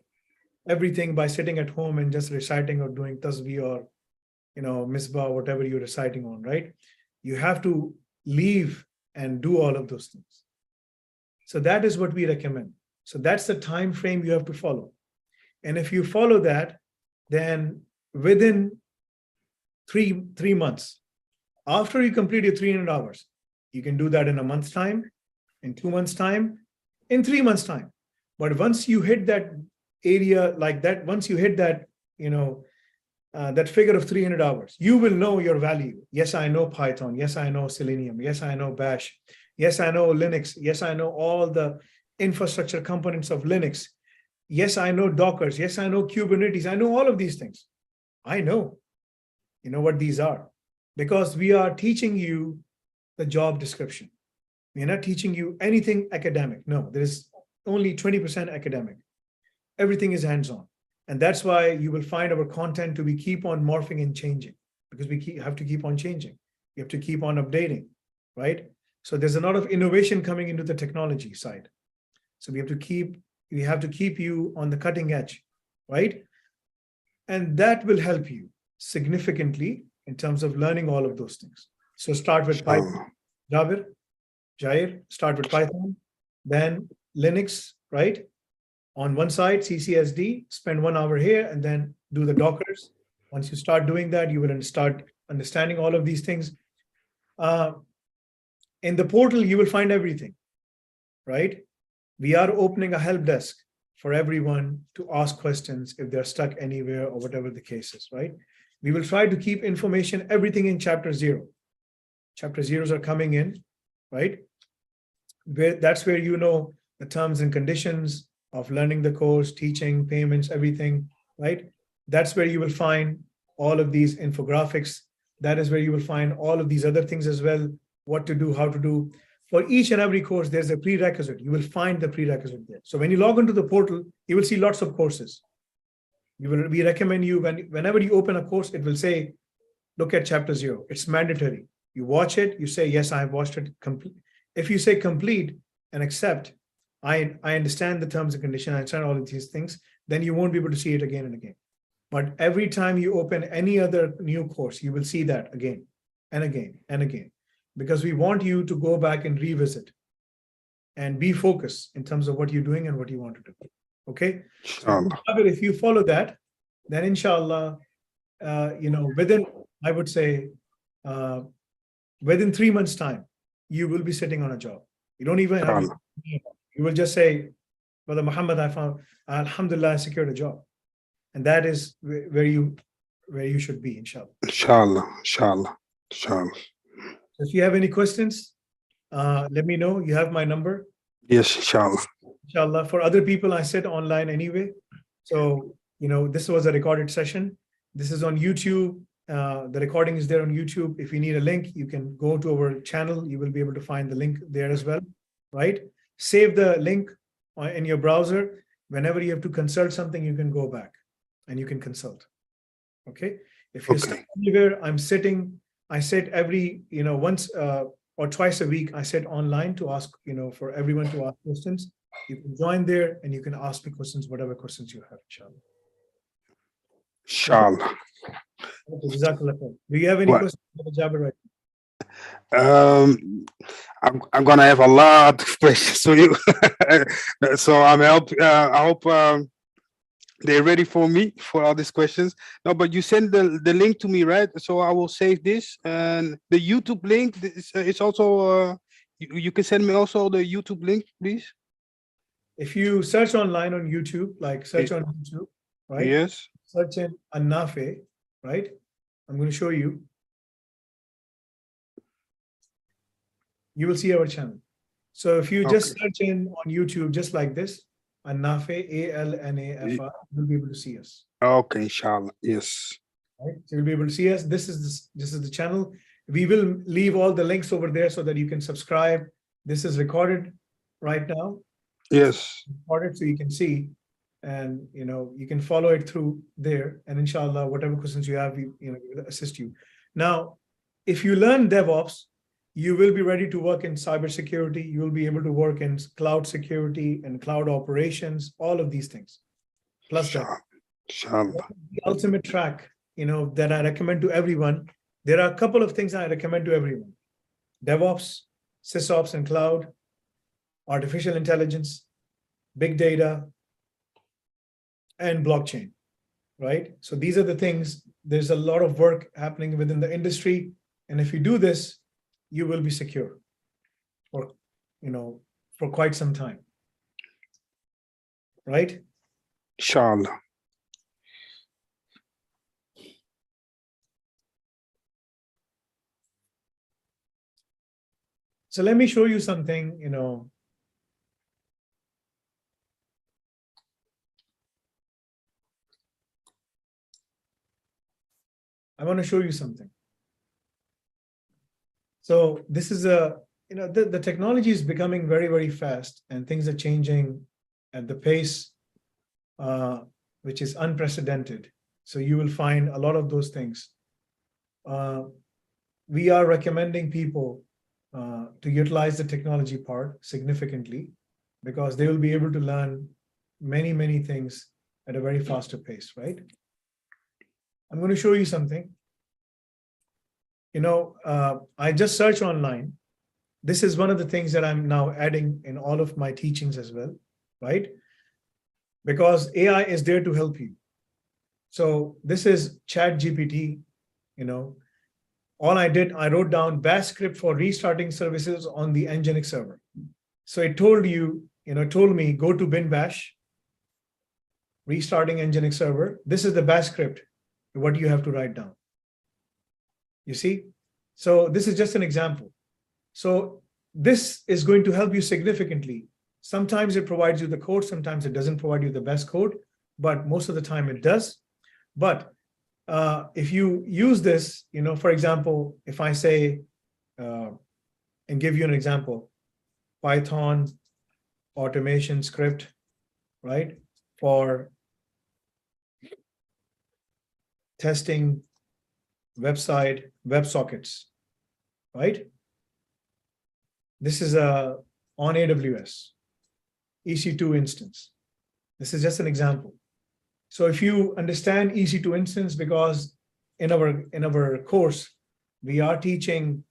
[SPEAKER 1] everything by sitting at home and just reciting or doing tasbih or, misbah, whatever you're reciting on, right? You have to leave and do all of those things. So that is what we recommend. So that's the time frame you have to follow. And if you follow that, then within three months, after you complete your 300 hours, you can do that in a month's time, in 2 months' time, in 3 months' time. But once you hit that area like that, once you hit that, that figure of 300 hours, you will know your value. Yes, I know Python. Yes, I know Selenium. Yes, I know Bash. Yes, I know Linux. Yes, I know all the infrastructure components of Linux. Yes, I know Dockers. Yes, I know Kubernetes. I know all of these things. I know. You know what these are. Because we are teaching you the job description. We are not teaching you anything academic. No, there is only 20% academic. Everything is hands-on. And that's why you will find our content to be keep on morphing and changing, because we have to keep on changing. You have to keep on updating, right? So there's a lot of innovation coming into the technology side. So we have to keep you on the cutting edge, right? And that will help you significantly in terms of learning all of those things. So start with Python, Jair, start with Python, then Linux, right? On one side, CCSD, spend 1 hour here, and then do the Dockers. Once you start doing that, you will start understanding all of these things. In the portal, you will find everything, right? We are opening a help desk for everyone to ask questions if they're stuck anywhere or whatever the case is, right? We will try to keep information, everything in chapter 0. Chapter 0s are coming in, right? That's where the terms and conditions of learning the course, teaching, payments, everything, right? That's where you will find all of these infographics. That is where you will find all of these other things as well, what to do, how to do. For each and every course, there's a prerequisite. You will find the prerequisite there. So when you log into the portal, you will see lots of courses. We recommend you, whenever you open a course, it will say, look at chapter 0. It's mandatory. You watch it, you say, yes, I have watched it complete. If you say complete and accept, I understand the terms and conditions, I understand all of these things, then you won't be able to see it again and again. But every time you open any other new course, you will see that again and again and again. because we want you to go back and revisit and be focused in terms of what you're doing and what you want to do. Okay. So
[SPEAKER 3] Inshallah.
[SPEAKER 1] if you follow that, then inshallah, within, I would say, within 3 months' time, you will be sitting on a job. You don't even have,
[SPEAKER 3] Inshallah.
[SPEAKER 1] you will just say, Brother Muhammad, I found, alhamdulillah, I secured a job. And that is where you should be, inshallah.
[SPEAKER 3] Inshallah. Inshallah. Inshallah.
[SPEAKER 1] If you have any questions, let me know. You have my number.
[SPEAKER 3] Yes, inshallah.
[SPEAKER 1] Inshallah. For other people, I sit online anyway. So, this was a recorded session. This is on YouTube. The recording is there on YouTube. If you need a link, you can go to our channel. You will be able to find the link there as well, right? Save the link in your browser. Whenever you have to consult something, you can go back and you can consult. Okay. If you're stuck anywhere, I sit every, once or twice a week, I sit online to ask, for everyone to ask questions. You can join there and you can ask me questions, whatever questions you have, inshallah.
[SPEAKER 3] Inshallah.
[SPEAKER 1] Okay, Jazakallah khair. Do you have any questions for Jabir right
[SPEAKER 3] now? I'm gonna have a lot of questions for you. So I hope they're ready for me for all these questions. No, but you send the link to me, right? So I will save this, and the YouTube link is also you can send me also the YouTube link, please.
[SPEAKER 1] If you search online on YouTube, like search on YouTube, right?
[SPEAKER 3] Yes.
[SPEAKER 1] Search in An-Nafi, right? I'm going to show you. You will see our channel. So if you just search in on YouTube, just like this, An-Nafi, ALNAFI, you'll be able to see us.
[SPEAKER 3] Okay, inshallah. Yes.
[SPEAKER 1] Right? So you'll be able to see us. This is the channel. We will leave all the links over there so that you can subscribe. This is recorded right now.
[SPEAKER 3] Yes.
[SPEAKER 1] Recorded so you can see, and you can follow it through there. And inshallah, whatever questions you have, we will assist you. Now, if you learn DevOps, you will be ready to work in cybersecurity. You will be able to work in cloud security and cloud operations, all of these things. Plus that. The ultimate track, that I recommend to everyone. There are a couple of things I recommend to everyone. DevOps, Sysops and cloud, artificial intelligence, big data, and blockchain, right? So these are the things. There's a lot of work happening within the industry. And if you do this, you will be secure for quite some time, right?
[SPEAKER 3] Inshallah.
[SPEAKER 1] So let me show you something, I want to show you something. So this is the technology is becoming very, very fast, and things are changing at the pace which is unprecedented. So you will find a lot of those things. We are recommending people to utilize the technology part significantly, because they will be able to learn many, many things at a very faster pace, right? I'm going to show you something. I just searched online. This is one of the things that I'm now adding in all of my teachings as well, right? Because AI is there to help you. So this is ChatGPT, all I did, I wrote down bash script for restarting services on the Nginx server. So it told me, go to bin bash, restarting Nginx server. This is the bash script, what you have to write down. You see? So this is just an example. So this is going to help you significantly. Sometimes it provides you the code, sometimes it doesn't provide you the best code, but most of the time it does. But if you use this, for example, if I say, and give you an example, Python automation script, right, for testing website WebSockets, right? This is on AWS EC2 instance. This is just an example. So if you understand EC2 instance, because in our course we are teaching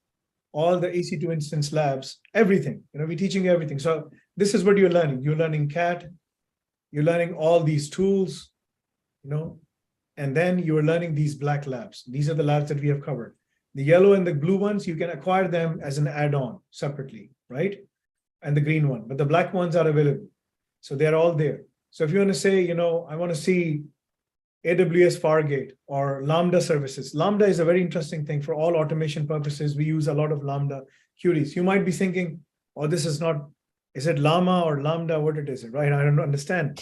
[SPEAKER 1] all the EC2 instance labs, everything. We're teaching you everything. So this is what you're learning. You're learning CAT, you're learning all these tools, and then you're learning these black labs. These are the labs that we have covered. The yellow and the blue ones, you can acquire them as an add-on separately, right? And the green one, but the black ones are available. So they're all there. So if you want to say, I want to see AWS Fargate or Lambda services. Lambda is a very interesting thing for all automation purposes. We use a lot of Lambda queries. You might be thinking, oh, this is not, is it Llama or Lambda? What it is, right? I don't understand.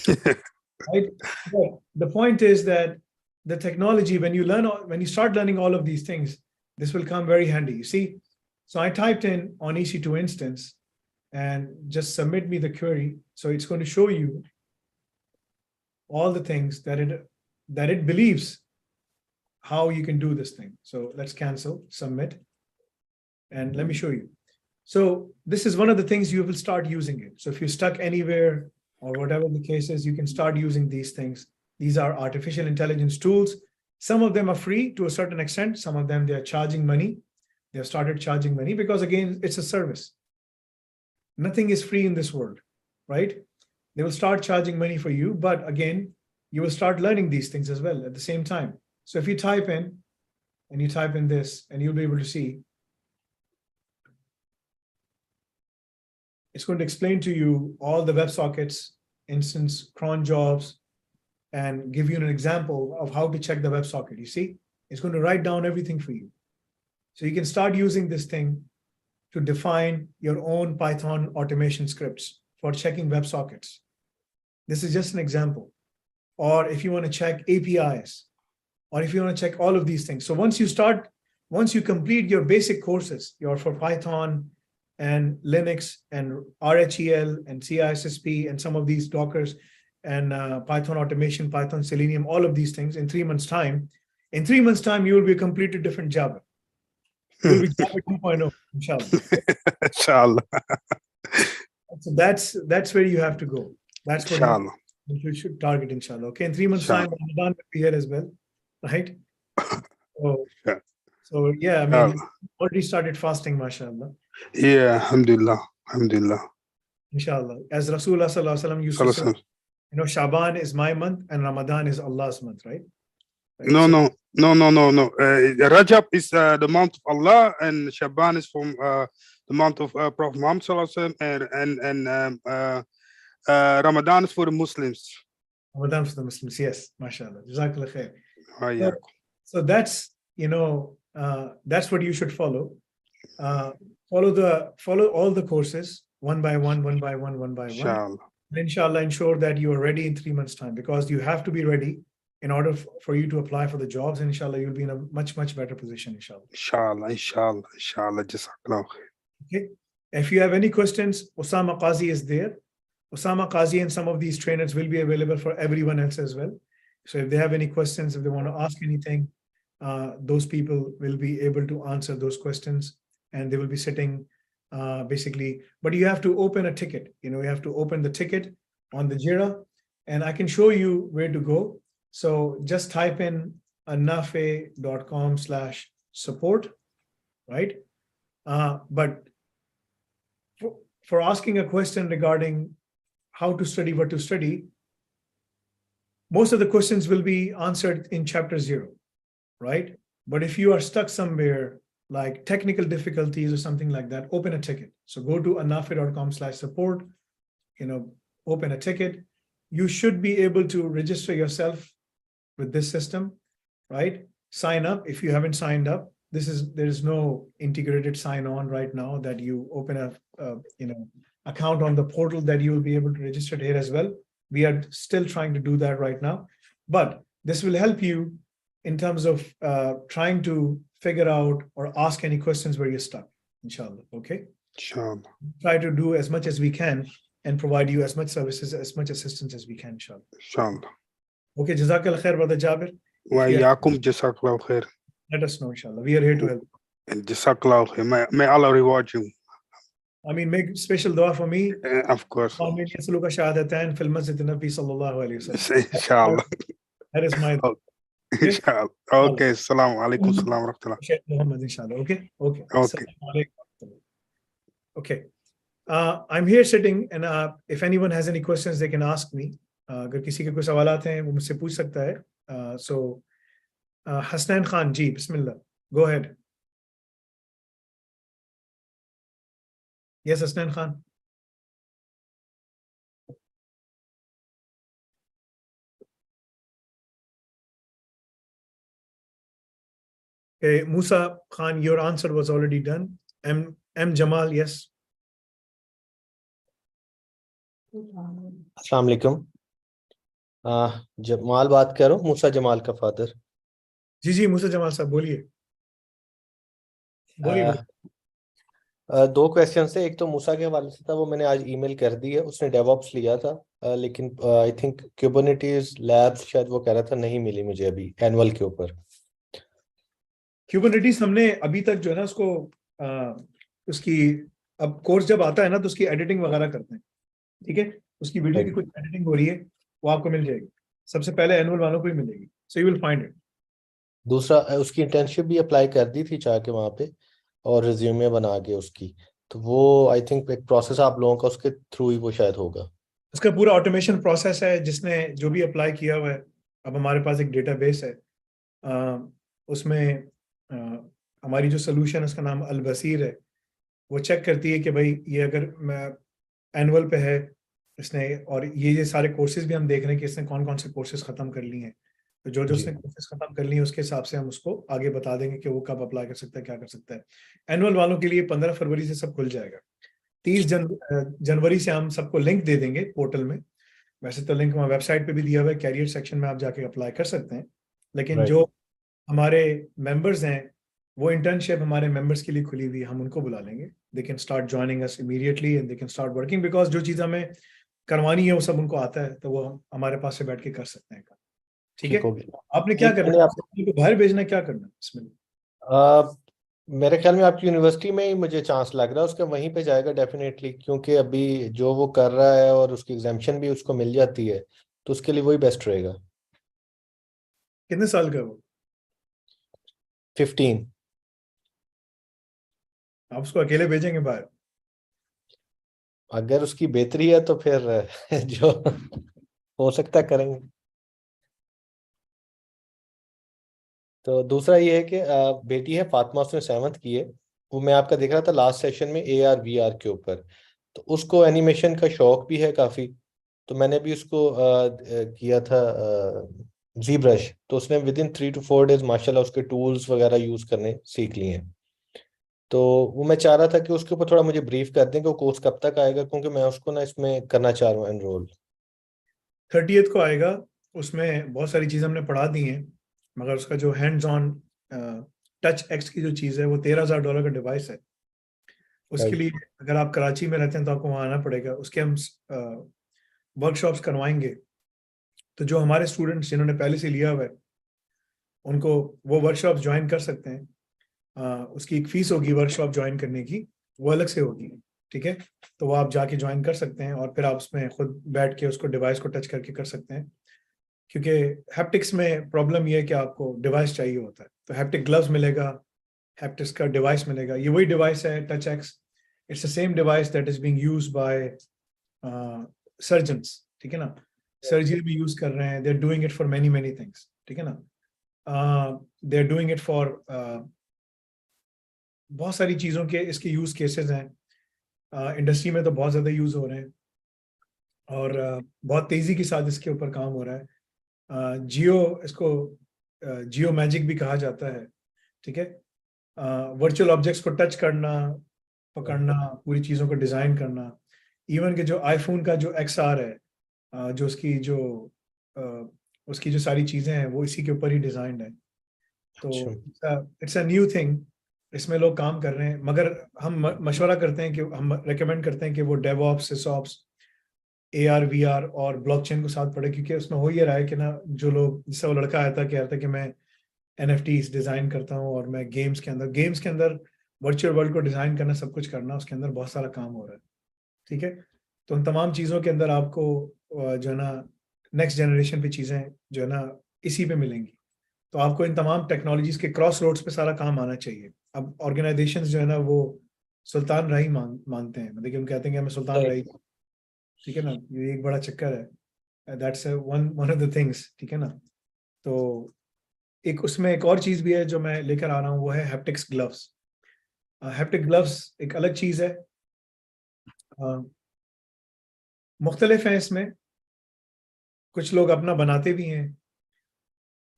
[SPEAKER 1] Right? But the point is that the technology, when you start learning all of these things, this will come very handy. You see, so I typed in on EC2 instance and just submit me the query. So it's going to show you all the things that it believes how you can do this thing. So let's cancel, submit, and let me show you. So this is one of the things you will start using it. So if you're stuck anywhere or whatever the case is, you can start using these things. These are artificial intelligence tools. Some of them are free to a certain extent. Some of them, they are charging money. They have started charging money because, again, it's a service. Nothing is free in this world, right? They will start charging money for you, but again, you will start learning these things as well at the same time. So if you type in, and you type in this, and you'll be able to see, it's going to explain to you all the WebSockets, instance, cron jobs, and give you an example of how to check the WebSocket. You see, it's going to write down everything for you. So you can start using this thing to define your own Python automation scripts for checking WebSockets. This is just an example. Or if you want to check APIs, or if you want to check all of these things. So once you complete your basic courses, for Python and Linux and RHEL and CISSP and some of these Dockers and Python automation, Python Selenium, all of these things in 3 months' time, you will be a completely different Java. You will be Java 2.0, inshallah.
[SPEAKER 3] Inshallah.
[SPEAKER 1] So that's where you have to go. That's what you should target, inshallah. Okay, in 3 months' time, Ramadan will be here as well, right? So yeah, I mean, already started fasting, mashallah.
[SPEAKER 3] Yeah, alhamdulillah, alhamdulillah.
[SPEAKER 1] Inshallah. As Rasulullah sallallahu alaihi wasallam used to say, Shaban is my month and Ramadan is Allah's month, right?
[SPEAKER 3] No. Rajab is the month of Allah, and Shaban is from the month of Prophet Muhammad sallallahu alaihi wasallam, and Ramadan is for the Muslims.
[SPEAKER 1] Ramadan for the Muslims, yes, mashallah. Jazakallah khair. So that's that's what you should follow. Follow all the courses one by one. Inshallah, ensure that you are ready in 3 months' time, because you have to be ready in order for you to apply for the jobs. And inshallah, you'll be in a much, much better position, inshallah.
[SPEAKER 3] Inshallah. Jazakallah khair.
[SPEAKER 1] Okay. If you have any questions, Osama Qazi is there. Osama Qazi and some of these trainers will be available for everyone else as well. So if they have any questions, if they want to ask anything, those people will be able to answer those questions, and they will be sitting basically, but you have to open a ticket. You have to open the ticket on the Jira, and I can show you where to go. So just type in anafe.com/support, right? But for asking a question regarding how to study, what to study, most of the questions will be answered in chapter 0, right? But if you are stuck somewhere like technical difficulties or something like that, open a ticket. So go to anafe.com/support, open a ticket. You should be able to register yourself with this system, right? Sign up if you haven't signed up. There is no integrated sign-on right now that you open a account on the portal that you will be able to register here as well. We are still trying to do that right now, but this will help you in terms of trying to figure out or ask any questions where you're stuck, inshallah. Okay.
[SPEAKER 3] Inshallah.
[SPEAKER 1] Try to do as much as we can and provide you as much services, as much assistance as we can, inshallah.
[SPEAKER 3] Inshallah.
[SPEAKER 1] Okay, Jazakallah khair, Brother Jabir.
[SPEAKER 3] Wa iyaakum, jazakallah khair.
[SPEAKER 1] Let us know, inshallah. We are here to help.
[SPEAKER 3] And jazakallah khair. May Allah reward you.
[SPEAKER 1] I mean, make special dua for me.
[SPEAKER 3] Of course.
[SPEAKER 1] Inshallah. That is my dua.
[SPEAKER 3] Inshallah. Okay. Assalamu alaikum. Assalamu alaikum.
[SPEAKER 1] Muhammad, inshallah. Okay.
[SPEAKER 3] Okay.
[SPEAKER 1] Okay. I'm here sitting, and if anyone has any questions, they can ask me. अगर किसी के कोई सवालात हैं, वो मुझसे पूछ सकता है. So, Hasnain Khan, ji, Bismillah. Go ahead. Yes, Hasnain Khan. Okay, Musa Khan, your answer was already done. M. Jamal, yes.
[SPEAKER 4] अस्सलाम वालेकुम। जमाल बात कर रहा हूँ, मूसा जमाल का फादर।
[SPEAKER 1] जी, Musa Jamal साहब, बोलिए. बोलिए.
[SPEAKER 4] दो क्वेश्चन थे, एक तो मूसा के हवाले से था, वो मैंने आज ईमेल कर दी है। उसने डेवऑप्स लिया था, लेकिन आई थिंक क्यूबरनेटीज लैब्स शायद वो कह रहा था नहीं मिली मुझे अभी एनुअल के ऊपर।
[SPEAKER 1] Kubernetes हमने अभी तक जो है ना उसको उसकी अब कोर्स जब आता है ना तो उसकी एडिटिंग वगैरह करते हैं. ठीक है, उसकी वीडियो की कुछ एडिटिंग हो रही है, वो आपको मिल जाएगी. सबसे पहले एनुअल वालों को ही मिलेगी. So you will find it.
[SPEAKER 4] दूसरा, उसकी इंटर्नशिप भी अप्लाई कर दी थी चाह के वहाँ पे, और रिज्यूमे बना के उसकी, तो वो आई थिंक एक प्रोसेस आप लोगों का उसके थ्रू ही वो शायद होगा।
[SPEAKER 1] उसका पूरा ऑटोमेशन प्रोसेस है. जिसने जो भी अप्लाई किया हुआ है, अब हमारे पास एक डेटाबेस है. उसमें हमारी जो सोल्यूशन है उसका नाम अल बसीर है. वो चेक करती है कि भाई ये अगर एनुअल पे है इसने, और ये सारे कोर्सेज भी हम देख रहे हैं कि इसने कौन कौन से कोर्सेज खत्म कर लिए हैं. तो जो
[SPEAKER 4] जी।
[SPEAKER 1] उसने कोर्सेज खत्म कर लिए हैं उसके हिसाब से हम उसको आगे बता देंगे कि वो कब अप्लाई कर सकता है, क्या कर सकता है. एनुअल वालों के लिए 15 फरवरी से सब खुल जाएगा. 30 जनवरी से हम सबको लिंक दे देंगे पोर्टल में. वैसे तो लिंक हमारे वेबसाइट पे भी दिया हुआ है, कैरियर सेक्शन में आप जाके अप्लाई कर सकते हैं. लेकिन
[SPEAKER 4] Right.
[SPEAKER 1] जो हमारे मेंबर्स हैं, वो इंटर्नशिप हमारे मेंबर्स के लिए खुली हुई है, हम उनको बुला लेंगे. They can start joining us immediately and they can start working, because जो चीज़ हमें करवानी है वो सब उनको आता है, तो वो हमारे पास से बैठ के कर सकते हैं. ठीक है.
[SPEAKER 4] ठीक हो गया।
[SPEAKER 1] आपने क्या
[SPEAKER 4] एक
[SPEAKER 1] करना
[SPEAKER 4] मैंने
[SPEAKER 1] है,
[SPEAKER 4] आपसे
[SPEAKER 1] आपको बाहर भेजना है, क्या करना है इसमें?
[SPEAKER 4] मेरे ख्याल में आपकी यूनिवर्सिटी में ही मुझे चांस लग रहा है उसके, वहीं पे जाएगा डेफिनेटली, क्योंकि अभी जो वो कर रहा है और उसकी एग्जाम्पशन भी उसको मिल जाती है, तो उसके लिए वही बेस्ट रहेगा।
[SPEAKER 1] कितने साल का है वो?
[SPEAKER 4] 15।
[SPEAKER 1] आप उसको अकेले भेजेंगे बाहर?
[SPEAKER 4] अगर उसकी बेहतरी है तो फिर जो हो सकता है करेंगे। तो दूसरा ये है कि बेटी है फातिमा, उसने 7th की है। वो मैं आपका देख रहा था लास्ट सेशन में AR VR के ऊपर, तो उसको एनिमेशन का शौक भी है काफी। तो मैंने भी उसको किया था जी ब्रश, तो उसने विद इन 3 to 4 days माशाल्लाह उसके टूल्स वगैरह यूज करने सीख लिए हैं। तो वो मैं चाह रहा था कि उसके ऊपर थोड़ा मुझे ब्रीफ कर दें कि वो कोर्स कब तक आएगा, क्योंकि मैं उसको ना इसमें करना चाह रहा हूँ एनरोल।
[SPEAKER 1] 30th को आएगा. उसमें बहुत सारी चीज़ हमने पढ़ा दी हैं, मगर उसका जो हैंड्स ऑन टच एक्स की जो चीज़ है वो $13,000 का डिवाइस है. उसके लिए अगर आप कराची में रहते हैं तो आपको वहाँ आना पड़ेगा. उसके हम वर्कशॉप्स करवाएंगे. तो जो हमारे स्टूडेंट्स जिन्होंने पहले से लिया हुआ है उनको वो वर्कशॉप्स ज्वाइन कर सकते हैं. उसकी एक फीस होगी वर्कशॉप ज्वाइन करने की, वो अलग से होगी. ठीक है, तो वो आप जाके ज्वाइन कर सकते हैं और फिर आप उसमें खुद बैठ के उसको डिवाइस को टच करके कर सकते हैं. क्योंकि हैप्टिक्स में प्रॉब्लम ये है कि आपको डिवाइस चाहिए होता है, तो हैप्टिक ग्लव्स मिलेगा, हैप्टिक्स का डिवाइस मिलेगा. ये वही डिवाइस है touch X. It's the same device that is being used by surgeons. ठीक है ना, सर्जरी भी यूज कर रहे हैं. They are doing it for many many things. ठीक है ना, they are doing it for बहुत सारी चीज़ों के इसके यूज केसेस हैं. इंडस्ट्री में तो बहुत ज़्यादा यूज हो रहे हैं और बहुत तेज़ी के साथ इसके ऊपर काम हो रहा है. इसको जियो मैजिक भी कहा जाता है. ठीक है, वर्चुअल ऑब्जेक्ट्स को टच करना, पकड़ना, पूरी चीज़ों को डिज़ाइन करना. इवन के जो आईफोन का जो XR है, जो उसकी जो सारी चीज़ें हैं वो इसी के ऊपर ही डिज़ाइंड है. तो इट्स अ न्यू थिंग. इसमें लोग काम कर रहे हैं, मगर हम मशवरा करते हैं कि हम रेकमेंड करते हैं कि वो डेवऑप्स, सिसॉप्स, AR VR और ब्लॉकचेन को साथ पढ़े. क्योंकि उसमें हो ये रहा है कि ना, जो लोग, जैसे वो लड़का आया था कह रहा था कि मैं NFTs डिज़ाइन करता हूँ और मैं गेम्स के अंदर वर्चुअल वर्ल्ड को डिज़ाइन करना, सब कुछ करना, उसके अंदर बहुत सारा काम हो रहा है. ठीक है, तो उन तमाम चीज़ों के अंदर आपको जो है ना नेक्स्ट जनरेशन पे चीज़ें जो है ना इसी पे मिलेंगी. तो आपको इन तमाम टेक्नोलॉजीज के क्रॉस रोड्स पे सारा काम आना चाहिए. अब ऑर्गेनाइजेशंस जो है ना वो सुल्तान रही मांगते हैं, मतलब कि हम कहते हैं कि हमें सुल्तान रही, ठीक है ना, ये एक बड़ा चक्कर है, that's one of the things, ठीक है ना। तो एक उसमें एक और चीज भी है जो मैं लेकर आ रहा हूँ, वो है हैप्टिक्स ग्लव्स। हैप्टिक ग्लव्स एक अलग चीज है, मुख्तलिफ है इसमें, कुछ लोग अपना बनाते भी हैं,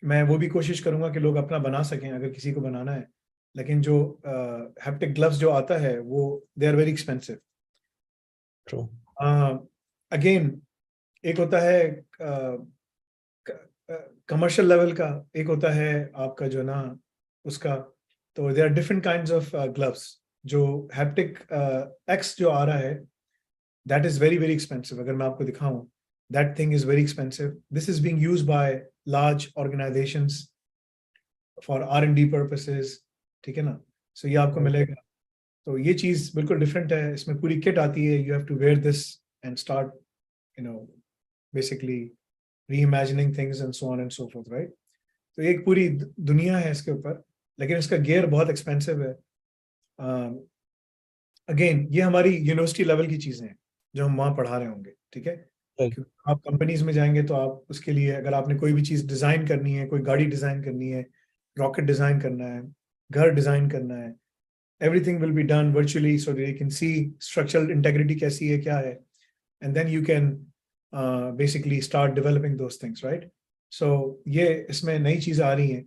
[SPEAKER 1] मैं वो भी कोशिश करूंगा कि लोग अपना बना सकें अगर किसी को बनाना है, लेकिन जो हैप्टिक ग्लव्स जो आता है वो they are very expensive.
[SPEAKER 4] True.
[SPEAKER 1] Again एक होता है कमर्शियल लेवल का, एक होता है आपका जो ना उसका, तो there are different kinds of gloves. जो हैप्टिक एक्स जो आ रहा है, that is very very expensive. अगर मैं आपको दिखाऊं, that thing is very expensive. This is being used by large organizations for R&D purposes, ठीक है ना। सो ये आपको मिलेगा। तो ये चीज बिल्कुल डिफरेंट है, इसमें पूरी किट आती है, you have to wear this and start you know basically reimagining things and so on and so forth, right. तो एक पूरी दुनिया है इसके ऊपर, लेकिन इसका गियर बहुत एक्सपेंसिव है। अगेन ये हमारी यूनिवर्सिटी लेवल की चीजें हैं जो हम वहाँ पढ़ा रहे होंगे, ठीक है। क्योंकि आप कंपनीज में जाएंगे तो आप उसके लिए, अगर आपने कोई भी चीज डिजाइन करनी है, कोई गाड़ी डिजाइन करनी है, रॉकेट डिजाइन करना है, घर डिजाइन करना है, everything will be done virtually so that you can see structural integrity कैसी है, क्या है, and then you can basically start developing those things, right? So ये इसमें नई चीज़ आ रही हैं।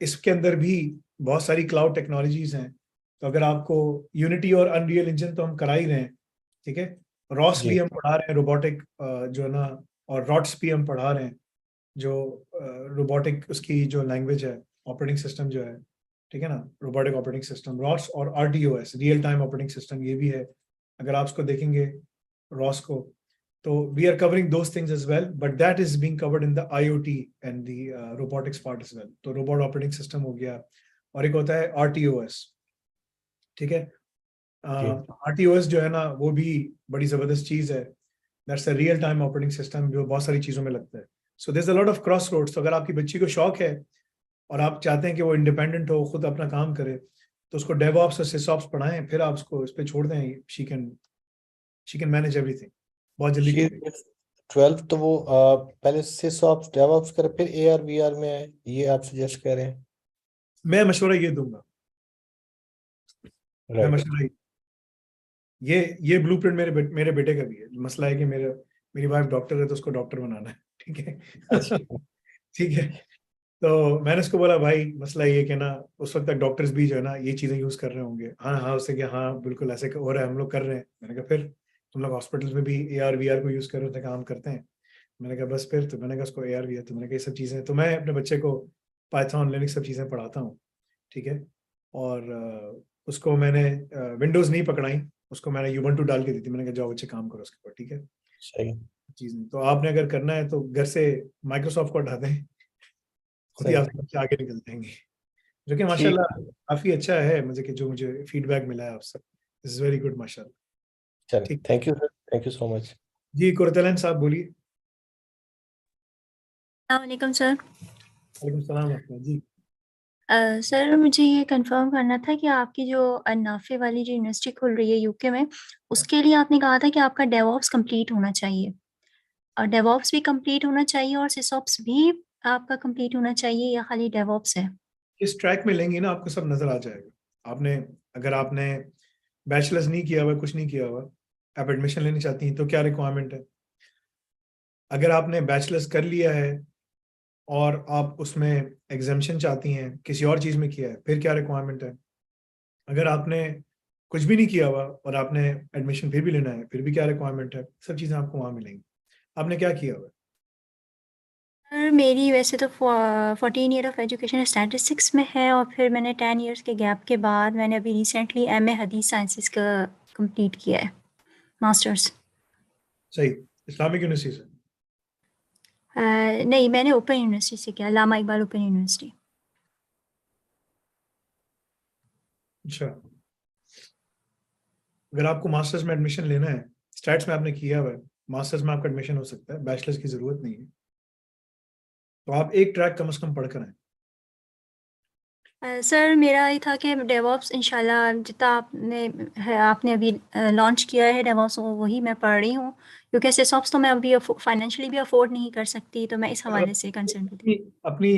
[SPEAKER 1] इसके अंदर भी बहुत सारी क्लाउड टेक्नोलॉजीज हैं। तो अगर आपको यूनिटी और अनरियल इंजन तो हम करा ही रहे हैं, ठीक है, रॉस भी हम पढ़ा रहे हैं, रोबोटिक जो है ना, और रॉट्स भी हम पढ़ा रहे हैं, जो रोबोटिक उसकी जो लैंग्वेज है, ऑपरेटिंग सिस्टम जो है, ठीक है ना, रोबोटिक ऑपरेटिंग सिस्टम रॉस, और RTOS real time operating system ये भी है। अगर आप उसको देखेंगे रॉस को, तो we are covering those things as well, but that is being covered in the IoT and the robotics part as well. तो रोबोट ऑपरेटिंग सिस्टम हो गया, और एक होता है RTOS, ठीक है। RTOS जो है ना, वो भी बड़ी जबरदस्त चीज है, that's a real time operating system जो बहुत सारी चीजों में लगता है। So there is a lot of crossroads. तो अगर आपकी बच्ची को शौक है और आप चाहते हैं कि वो इंडिपेंडेंट हो, खुद अपना काम करे, तो उसको डेवऑप्स और सिसऑप्स पढ़ाएं, फिर आप उसको इस पे छोड़ दें, शी कैन मैनेज एवरीथिंग, बहुत जल्दी कर लेगी।
[SPEAKER 4] 12 तो वो पहले सिसऑप्स डेवऑप्स करे फिर AR/VR में है, ये आप सजेस्ट कर रहे हैं?
[SPEAKER 1] मैं मशवरा ये दूंगा, मैं
[SPEAKER 4] राइट।
[SPEAKER 1] मशवरा ये ब्लूप्रिंट मेरे बेटे का भी है। मसला है कि मेरी वाइफ डॉक्टर है, तो उसको डॉक्टर बनाना है, ठीक है।
[SPEAKER 4] अच्छा।
[SPEAKER 1] ठीक है। तो मैंने उसको बोला, भाई मसला ये कि ना, उस वक्त तक डॉक्टर्स भी जो है ना ये चीजें यूज कर रहे होंगे। हाँ हाँ, उससे कि हाँ बिल्कुल ऐसे हो रहा है, हम लोग कर रहे हैं। मैंने कहा फिर तुम लोग हॉस्पिटल्स में भी AR/VR को यूज कर रहे थे, काम करते हैं। मैंने कहा बस फिर, तो मैंने कहा उसको AR/VR, तो मैंने कहा ये सब चीजें, तो मैं अपने बच्चे को पाइथन लिनक्स सब चीजें पढ़ाता हूँ, ठीक है। और उसको मैंने विंडोज नहीं पकड़ाई, उसको मैंने Ubuntu डाल के दी थी। मैंने कहा जाओ बच्चे काम करो उसके ऊपर, ठीक है।
[SPEAKER 4] सही
[SPEAKER 1] चीज नहीं, तो आपने अगर करना है तो घर से माइक्रोसॉफ्ट को हटा दें, खुद ही
[SPEAKER 4] सही।
[SPEAKER 1] आप आगे निकल जाएंगे, जो कि
[SPEAKER 4] ठीक।
[SPEAKER 1] माशाल्लाह काफी अच्छा है। मुझे कि जो मुझे फीडबैक मिला है आपसे, दिस इज वेरी गुड माशाल्लाह।
[SPEAKER 4] चलिए,
[SPEAKER 1] ठीक,
[SPEAKER 4] thank you sir, thank you so much.
[SPEAKER 1] जी कुरतलन साहब बोलिए।
[SPEAKER 5] वालेकुम सर।
[SPEAKER 1] वालेकुम सलाम अहमद जी।
[SPEAKER 5] सर मुझे ये कंफर्म करना था कि आपकी जो नाफे वाली जो यूनिवर्सिटी खुल रही है यूके में, उसके लिए आपने कहा था कि आपका डेवऑप्स कंप्लीट होना चाहिए, और डेवऑप्स भी कंप्लीट होना चाहिए और सिसऑप्स भी आपका कंप्लीट होना चाहिए, या खाली डेवऑप्स है?
[SPEAKER 1] इस ट्रैक में लेंगे ना, आपको सब नजर आ जाएगा। अगर आपने बैचलर्स नहीं किया हुआ, कुछ नहीं किया हुआ, आप एडमिशन लेनी चाहती हैं, तो क्या रिक्वायरमेंट है। अगर आपने बैचलर्स कर लिया है और आप उसमें एग्जामेशन चाहती हैं, किसी और चीज में किया है, फिर क्या रिक्वायरमेंट है। अगर आपने कुछ भी नहीं किया हुआ और आपने एडमिशन फिर भी लेना है, फिर भी क्या रिक्वायरमेंट है। सब चीजें आपको वहां मिलेंगी। आपने क्या किया हुआ है।
[SPEAKER 5] सर मेरी वैसे तो 14 ईयर ऑफ एजुकेशन स्टैटिस्टिक्स में है, और फिर मैंने 10 ईयर्स के गैप के बाद मैंने अभी रिसेंटली MA हदीस साइंसेस का कंप्लीट किया है, मास्टर्स।
[SPEAKER 1] सही, इस्लामिक यूनिवर्सिटी से।
[SPEAKER 5] नहीं, मैंने ओपन यूनिवर्सिटी से किया, लामा इकबाल ओपन यूनिवर्सिटी।
[SPEAKER 1] अच्छा, अगर आपको मास्टर्स में एडमिशन लेना है, स्टैट्स में आपने किया हुआ है, मास्टर्स में आपका एडमिशन हो सकता है, बैचलर्स की जरूरत नहीं है। तो आप एक ट्रैक कम से कम पढ़कर आए,
[SPEAKER 5] सर मेरा ये था कि डेवऑप्स इंशाल्लाह जितना आपने अभी लॉन्च किया है डेवऑप्स वही मैं पढ़ रही हूँ, क्योंकि सिसॉप्स तो मैं अभी फाइनेंशियली भी अफोर्ड नहीं कर सकती, तो मैं इस हवाले से कंसर्न थी।
[SPEAKER 1] अपनी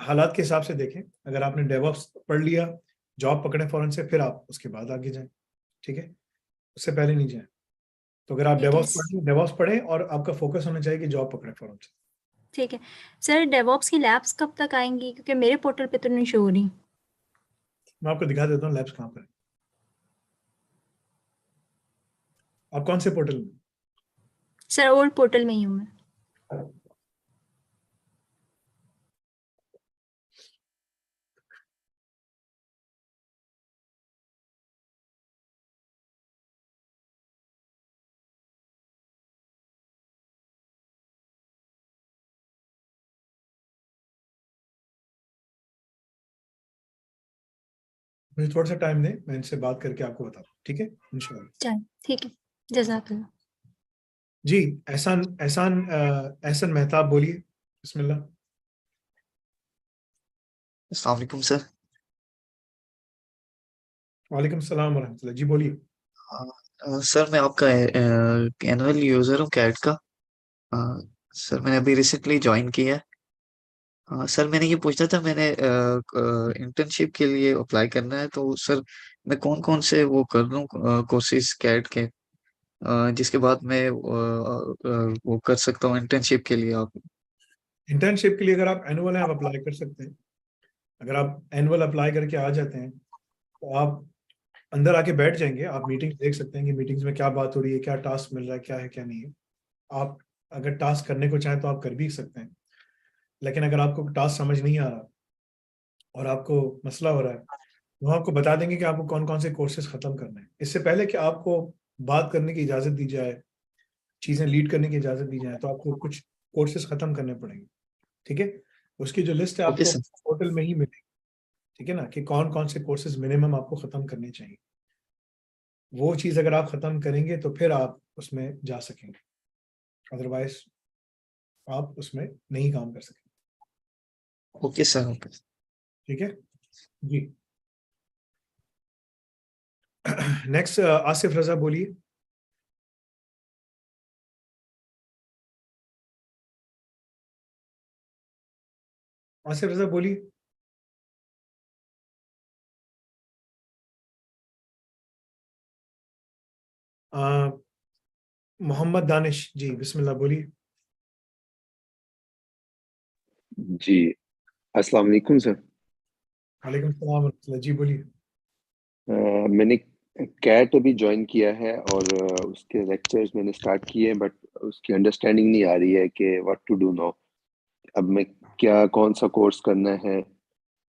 [SPEAKER 1] हालात के हिसाब से देखें, अगर आपने डेवऑप्स पढ़ लिया, जॉब पकड़े फौरन से, फिर आप उसके बाद आगे जाएं, ठीक है, उससे पहले नहीं जाएं। तो अगर आप
[SPEAKER 5] ठीक है
[SPEAKER 1] डेवऑप्स पढ़ें और आपका फोकस होना चाहिए कि जॉब पकड़े फौरन से।
[SPEAKER 5] ठीक है सर, डेवऑप्स की लैब्स कब तक आएंगी, क्योंकि मेरे पोर्टल पे तो नहीं शो हो रही।
[SPEAKER 1] मैं आपको दिखा देता हूँ लैब्स कहाँ पर है। आप कौन से पोर्टल में?
[SPEAKER 5] सर ओल्ड पोर्टल में ही हूँ मैं।
[SPEAKER 1] मुझे थोड़ा सा टाइम दें, मैं इनसे बात करके आपको बताऊँ, ठीक है, इंशाल्लाह।
[SPEAKER 5] चल ठीक है, जज़ाकल्लाह।
[SPEAKER 1] जी, एहसान मेहताब बोलिए, बिस्मिल्लाह।
[SPEAKER 6] अस्सलाम वालेकुम सर।
[SPEAKER 1] वालेकुम सलाम वरहमतुल्लाह, जी बोलिए।
[SPEAKER 6] सर मैं आपका एनुअल यूजर हूँ कैट का। अ, सर मैंने अभी रिसेंटली ज्वाइन किया है। सर मैंने ये पूछना था, मैंने इंटर्नशिप के लिए अप्लाई करना है, तो सर मैं कौन कौन से वो कर लूँ कोर्सेज कैट के, जिसके बाद मैं वो कर सकता हूँ इंटर्नशिप के लिए। आप
[SPEAKER 1] इंटर्नशिप के लिए अगर आप एनुअल हैं, आप अप्लाई कर सकते हैं। अगर आप एनुअल अप्लाई करके आ जाते हैं, तो आप अंदर आके बैठ जाएंगे, आप मीटिंग देख सकते हैं कि मीटिंग्स में क्या बात हो रही है, क्या टास्क मिल रहा है, क्या है क्या नहीं है। आप अगर टास्क करने को चाहें तो आप कर भी सकते हैं, लेकिन अगर आपको टास्क समझ नहीं आ रहा और आपको मसला हो रहा है, तो हम आपको बता देंगे कि आपको कौन कौन से कोर्सेज खत्म करने हैं। इससे पहले कि आपको बात करने की इजाजत दी जाए, चीजें लीड करने की इजाजत दी जाए, तो आपको कुछ कोर्सेज खत्म करने पड़ेंगे, ठीक है। उसकी जो लिस्ट है
[SPEAKER 6] ओके
[SPEAKER 1] आपको
[SPEAKER 6] सर।
[SPEAKER 1] पोर्टल में ही मिलेगी, ठीक है ना, कि कौन कौन से कोर्सेज मिनिमम आपको खत्म करने चाहिए। वो चीज अगर आप खत्म करेंगे तो फिर आप उसमें जा सकेंगे, अदरवाइज आप उसमें नहीं काम कर सकेंगे,
[SPEAKER 6] ओके सर। ओके।
[SPEAKER 1] ठीक है जी। नेक्स्ट आसिफ रजा बोलिए। आसिफ रजा बोलिए। मोहम्मद दानिश जी, बिस्मिल्लाह बोलिए।
[SPEAKER 7] जी, अस्सलाम वालेकुम सर।
[SPEAKER 1] वालेकुम सलाम वरहमतुल्लाह, जी बोलिए।
[SPEAKER 7] मैंने कैट अभी ज्वाइन किया है और उसके लेक्चर्स मैंने स्टार्ट किए हैं, बट उसकी अंडरस्टैंडिंग नहीं आ रही है कि व्हाट टू डू नाउ। अब मैं क्या कौन सा कोर्स करना है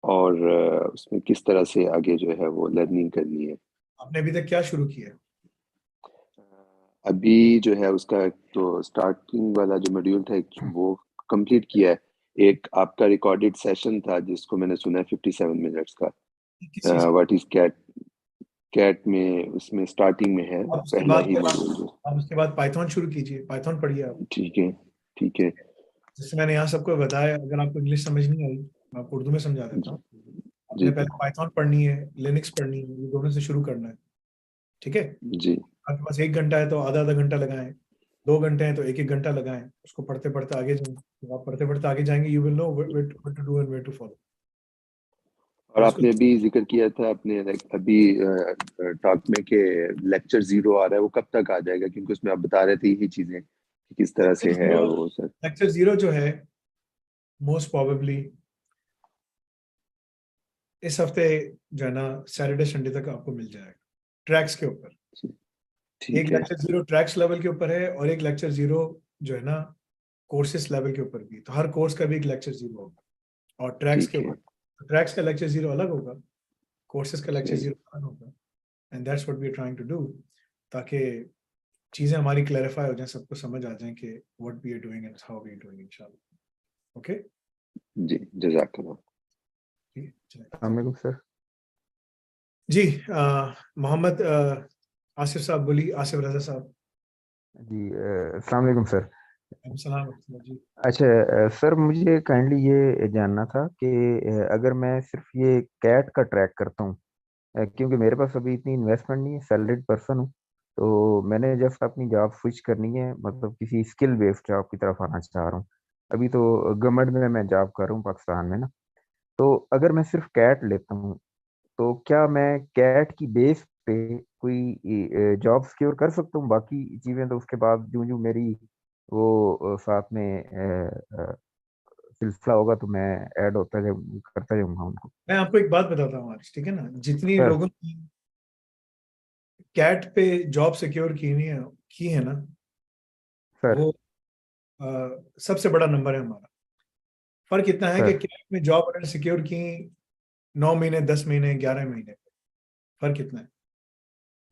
[SPEAKER 7] और उसमें किस तरह से आगे जो है वो लर्निंग करनी है।
[SPEAKER 1] आपने अभी तक क्या शुरू किया है?
[SPEAKER 7] अभी जो है उसका तो स्टार्टिंग वाला जो मॉड्यूल था वो कंप्लीट किया है। एक आपका रिकॉर्डेड सेशन था जिसको मैंने सुना है 57 मिनट्स का।
[SPEAKER 1] किस चीज
[SPEAKER 7] व्हाट इज कैट, कैट में उसमें स्टार्टिंग में है
[SPEAKER 1] आप उसके
[SPEAKER 7] पहला
[SPEAKER 1] बाद
[SPEAKER 7] ही
[SPEAKER 1] फिर
[SPEAKER 7] मॉड्यूल जो।
[SPEAKER 1] आप उसके बाद पाइथन शुरू कीजिए, पाइथन पढ़िए आप।
[SPEAKER 7] ठीक है, ठीक है।
[SPEAKER 1] जैसे मैंने यहाँ सबको बताया, अगर आपको इंग्लिश समझ नहीं आई, मैं आपको उर्दू में समझा देता
[SPEAKER 7] जी
[SPEAKER 1] हूँ।
[SPEAKER 7] जी
[SPEAKER 1] आपने पहले पाइथन पढ़नी है, लिनक्स पढ़नी है, ये दोनों से शुरू करना है, ठीक है।
[SPEAKER 7] जी
[SPEAKER 1] आपके पास 1 घंटा है तो आधा आधा घंटा लगाएं, 2 घंटे हैं तो एक एक घंटा लगाएं, उसको पढ़ते पढ़ते आगे जाएं। जब आप पढ़ते पढ़ते आगे जाएंगे, you will know what to do and where to follow.
[SPEAKER 7] और
[SPEAKER 1] उसको
[SPEAKER 7] आपने अभी जिक्र किया था अपने अभी टॉक में कि लेक्चर 0 आ रहा है, वो कब तक आ जाएगा? क्योंकि उसमें आप बता रहे थे यही चीजें कि किस तरह से है वो सर।
[SPEAKER 1] लेक्चर 0 जो है, मोस्ट प्रोबेबली इस हफ्ते जो है ना, सैटरडे संडे तक आपको मिल जाएगा, ट्रैक्स के ऊपर। एक
[SPEAKER 7] ठीक है,
[SPEAKER 1] लेक्चर 0 ट्रैक्स लेवल के ऊपर है, और एक लेक्चर 0 जो है ना कोर्सेस लेवल के ऊपर भी। तो हर कोर्स का भी एक लेक्चर 0 होगा, और ट्रैक्स के
[SPEAKER 7] ठीक है,
[SPEAKER 1] ऊपर, ट्रैक्स का लेक्चर 0 अलग होगा, कोर्सेज का लेक्चर
[SPEAKER 7] सही।
[SPEAKER 1] 0 अलग होगा। And that's what we are trying to do, ताकि चीजें हमारी क्लैरिफाई हो जाए, सबको समझ आ जाए कि what we are doing and how we are doing, इंशाल्लाह। ओके
[SPEAKER 7] जी, जज़ाकल्लाह।
[SPEAKER 8] अस्सलाम सर।
[SPEAKER 1] जी। मोहम्मद आसिफ साहब बोलिए, आसिफ रजा साहब।
[SPEAKER 8] जी अस्सलाम वालेकुम सर।
[SPEAKER 1] सलाम जी।
[SPEAKER 8] अच्छा सर, मुझे काइंडली ये जानना था कि अगर मैं सिर्फ ये कैट का ट्रैक करता हूँ, क्योंकि मेरे पास अभी इतनी इन्वेस्टमेंट नहीं है, सैलरीड पर्सन हूँ, तो मैंने जस्ट अपनी जॉब स्विच करनी है, मतलब किसी स्किल बेस्ड जॉब की तरफ आना चाह रहा हूँ। अभी तो गवर्नमेंट में मैं जॉब कर रहा हूँ पाकिस्तान में ना। तो अगर मैं सिर्फ कैट लेता हूँ, तो क्या मैं कैट की बेस पे कोई जॉब सिक्योर कर सकता हूँ? बाकी चीजें तो उसके बाद जो जो मेरी वो साथ में सिलसिला होगा तो मैं ऐड होता करता जाऊंगा उनको।
[SPEAKER 1] मैं आपको एक बात बताता हूँ आज, ठीक है ना, जितनी
[SPEAKER 8] सर।
[SPEAKER 1] लोगों ने कैट पे जॉब सिक्योर की है ना,
[SPEAKER 8] सर।
[SPEAKER 1] वो सबसे बड़ा नंबर है हमारा। फर्क इतना है कि
[SPEAKER 8] सर।
[SPEAKER 1] कैट में जॉब उन्होंने सिक्योर की 9 महीने, 10 महीने, 11 महीने, फर्क इतना है।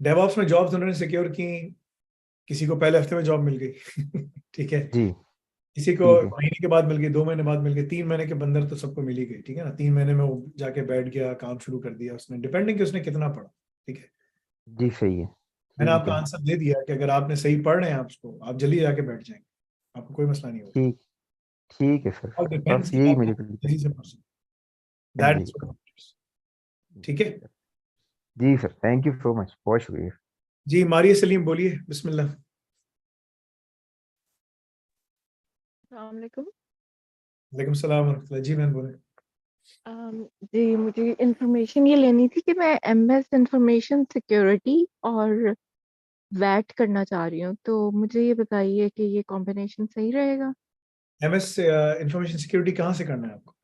[SPEAKER 1] डेवऑप्स में जॉब्स उन्होंने सिक्योर की, किसी को पहले हफ्ते में जॉब मिल गई ठीक है,
[SPEAKER 8] जी।
[SPEAKER 1] किसी को
[SPEAKER 8] ठीक है।
[SPEAKER 1] महीने के बाद मिल गई, 2 महीने बाद मिल गई, 3 महीने के बंदर तो सबको मिल ही गई, ठीक है ना। 3 महीने में वो जाके बैठ गया, काम शुरू कर दिया उसने, डिपेंडिंग कि उसने कितना पढ़ा, ठीक है।
[SPEAKER 8] जी सही है।
[SPEAKER 1] मैंने
[SPEAKER 8] ठीक
[SPEAKER 1] आपका
[SPEAKER 8] है।
[SPEAKER 1] आंसर दे दिया कि अगर आपने सही पढ़ रहे हैं आप उसको, आप जल्दी जाके बैठ जाएंगे, आपको कोई मसला नहीं होगा।
[SPEAKER 8] ठीक। ठीक है सर।
[SPEAKER 1] और
[SPEAKER 8] बस
[SPEAKER 1] डिपेंड्स कि
[SPEAKER 8] यही
[SPEAKER 1] आप
[SPEAKER 8] मुझे
[SPEAKER 1] जल्दी से पढ़ सकते,
[SPEAKER 8] हाँ
[SPEAKER 1] दैट
[SPEAKER 8] जी।
[SPEAKER 1] इज व्हाट मैटर्स, ठीक है।
[SPEAKER 8] जी sir, thank you so much, बहुत शुक्रिया।
[SPEAKER 1] जी मारिए सलीम, बोलिए, बिस्मिल्लाह।
[SPEAKER 9] अस्सलाम वालेकुम।
[SPEAKER 1] वालेकुम सलाम व रहमतुल्लाह। जी मैम बोले।
[SPEAKER 9] जी मुझे इंफॉर्मेशन ये लेनी थी कि मैं एमएस इंफॉर्मेशन सिक्योरिटी और वैट करना चाह रही हूँ, तो मुझे ये बताइए कि ये कॉम्बिनेशन सही रहेगा।
[SPEAKER 1] एमएस इंफॉर्मेशन सिक्योरिटी कहाँ से करना है आपको?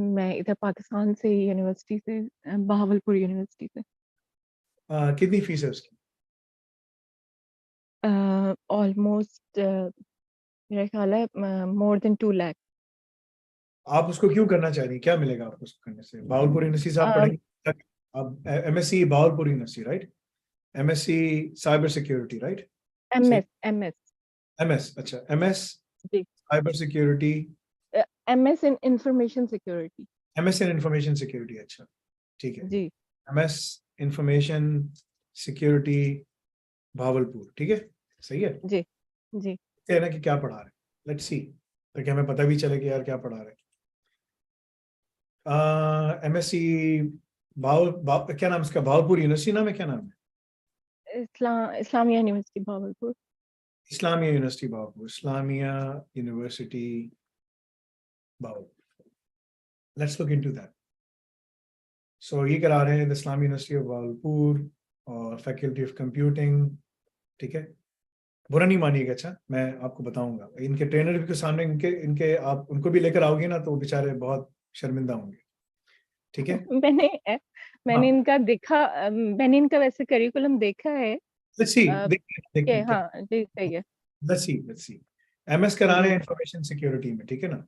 [SPEAKER 9] मैं इधर पाकिस्तान से यूनिवर्सिटी से, बहावलपुर यूनिवर्सिटी से।
[SPEAKER 1] कितनी फीस है उसकी?
[SPEAKER 9] ऑलमोस्ट मेरा ख्याल है मोर देन 2 लाख।
[SPEAKER 1] आप उसको क्यों करना चाह रही हैं, क्या मिलेगा आपको उसको करने से? बहावलपुर यूनिवर्सिटी से आप पढ़ेंगे, आप MSc Bahawalpur university, right? MSc cyber security, right? सही।
[SPEAKER 9] एमएस एमएस
[SPEAKER 1] एमएस, अच्छा, एमएस
[SPEAKER 9] जी,
[SPEAKER 1] cyber security,
[SPEAKER 9] MS in information security.
[SPEAKER 1] MS in information security, अच्छा, ठीक है।
[SPEAKER 9] जी
[SPEAKER 1] एमएस इंफॉर्मेशन सिक्योरिटी भावलपुर, ठीक है, सही है।
[SPEAKER 9] जी जी।
[SPEAKER 1] कहना कि क्या पढ़ा रहे हैं, लेट्स सी, ताकि हमें पता भी चले कि यार क्या पढ़ा रहे हैं। एमएससी क्या नाम इसका, भावलपुर यूनिवर्सिटी नाम है, क्या नाम है?
[SPEAKER 9] Islamia University Bahawalpur.
[SPEAKER 1] Islamia University Bahawalpur, Islamia University Bahawalpur, let's look into that. सो ये करा रहे हैं the Islami University of Bahawalpur और फैकल्टी ऑफ कंप्यूटिंग, ठीक है। बुरा नहीं मानिएगा, अच्छा, मैं आपको बताऊंगा, इनके ट्रेनर के सामने इनके इनके आप उनको भी लेकर आओगे ना तो वो बेचारे बहुत शर्मिंदा होंगे, ठीक है।
[SPEAKER 9] मैंने
[SPEAKER 1] हाँ,
[SPEAKER 9] मैंने इनका देखा, मैंने इनका वैसे करिकुलम देखा है।
[SPEAKER 1] लेट्स सी,
[SPEAKER 9] अ,
[SPEAKER 1] देखिए
[SPEAKER 9] के
[SPEAKER 1] देखिए क्या,
[SPEAKER 9] हाँ जी सही है।
[SPEAKER 1] लेट्स सी एमएस करा रहे
[SPEAKER 9] जी
[SPEAKER 1] हैं इंफॉर्मेशन सिक्योरिटी में, ठीक है ना।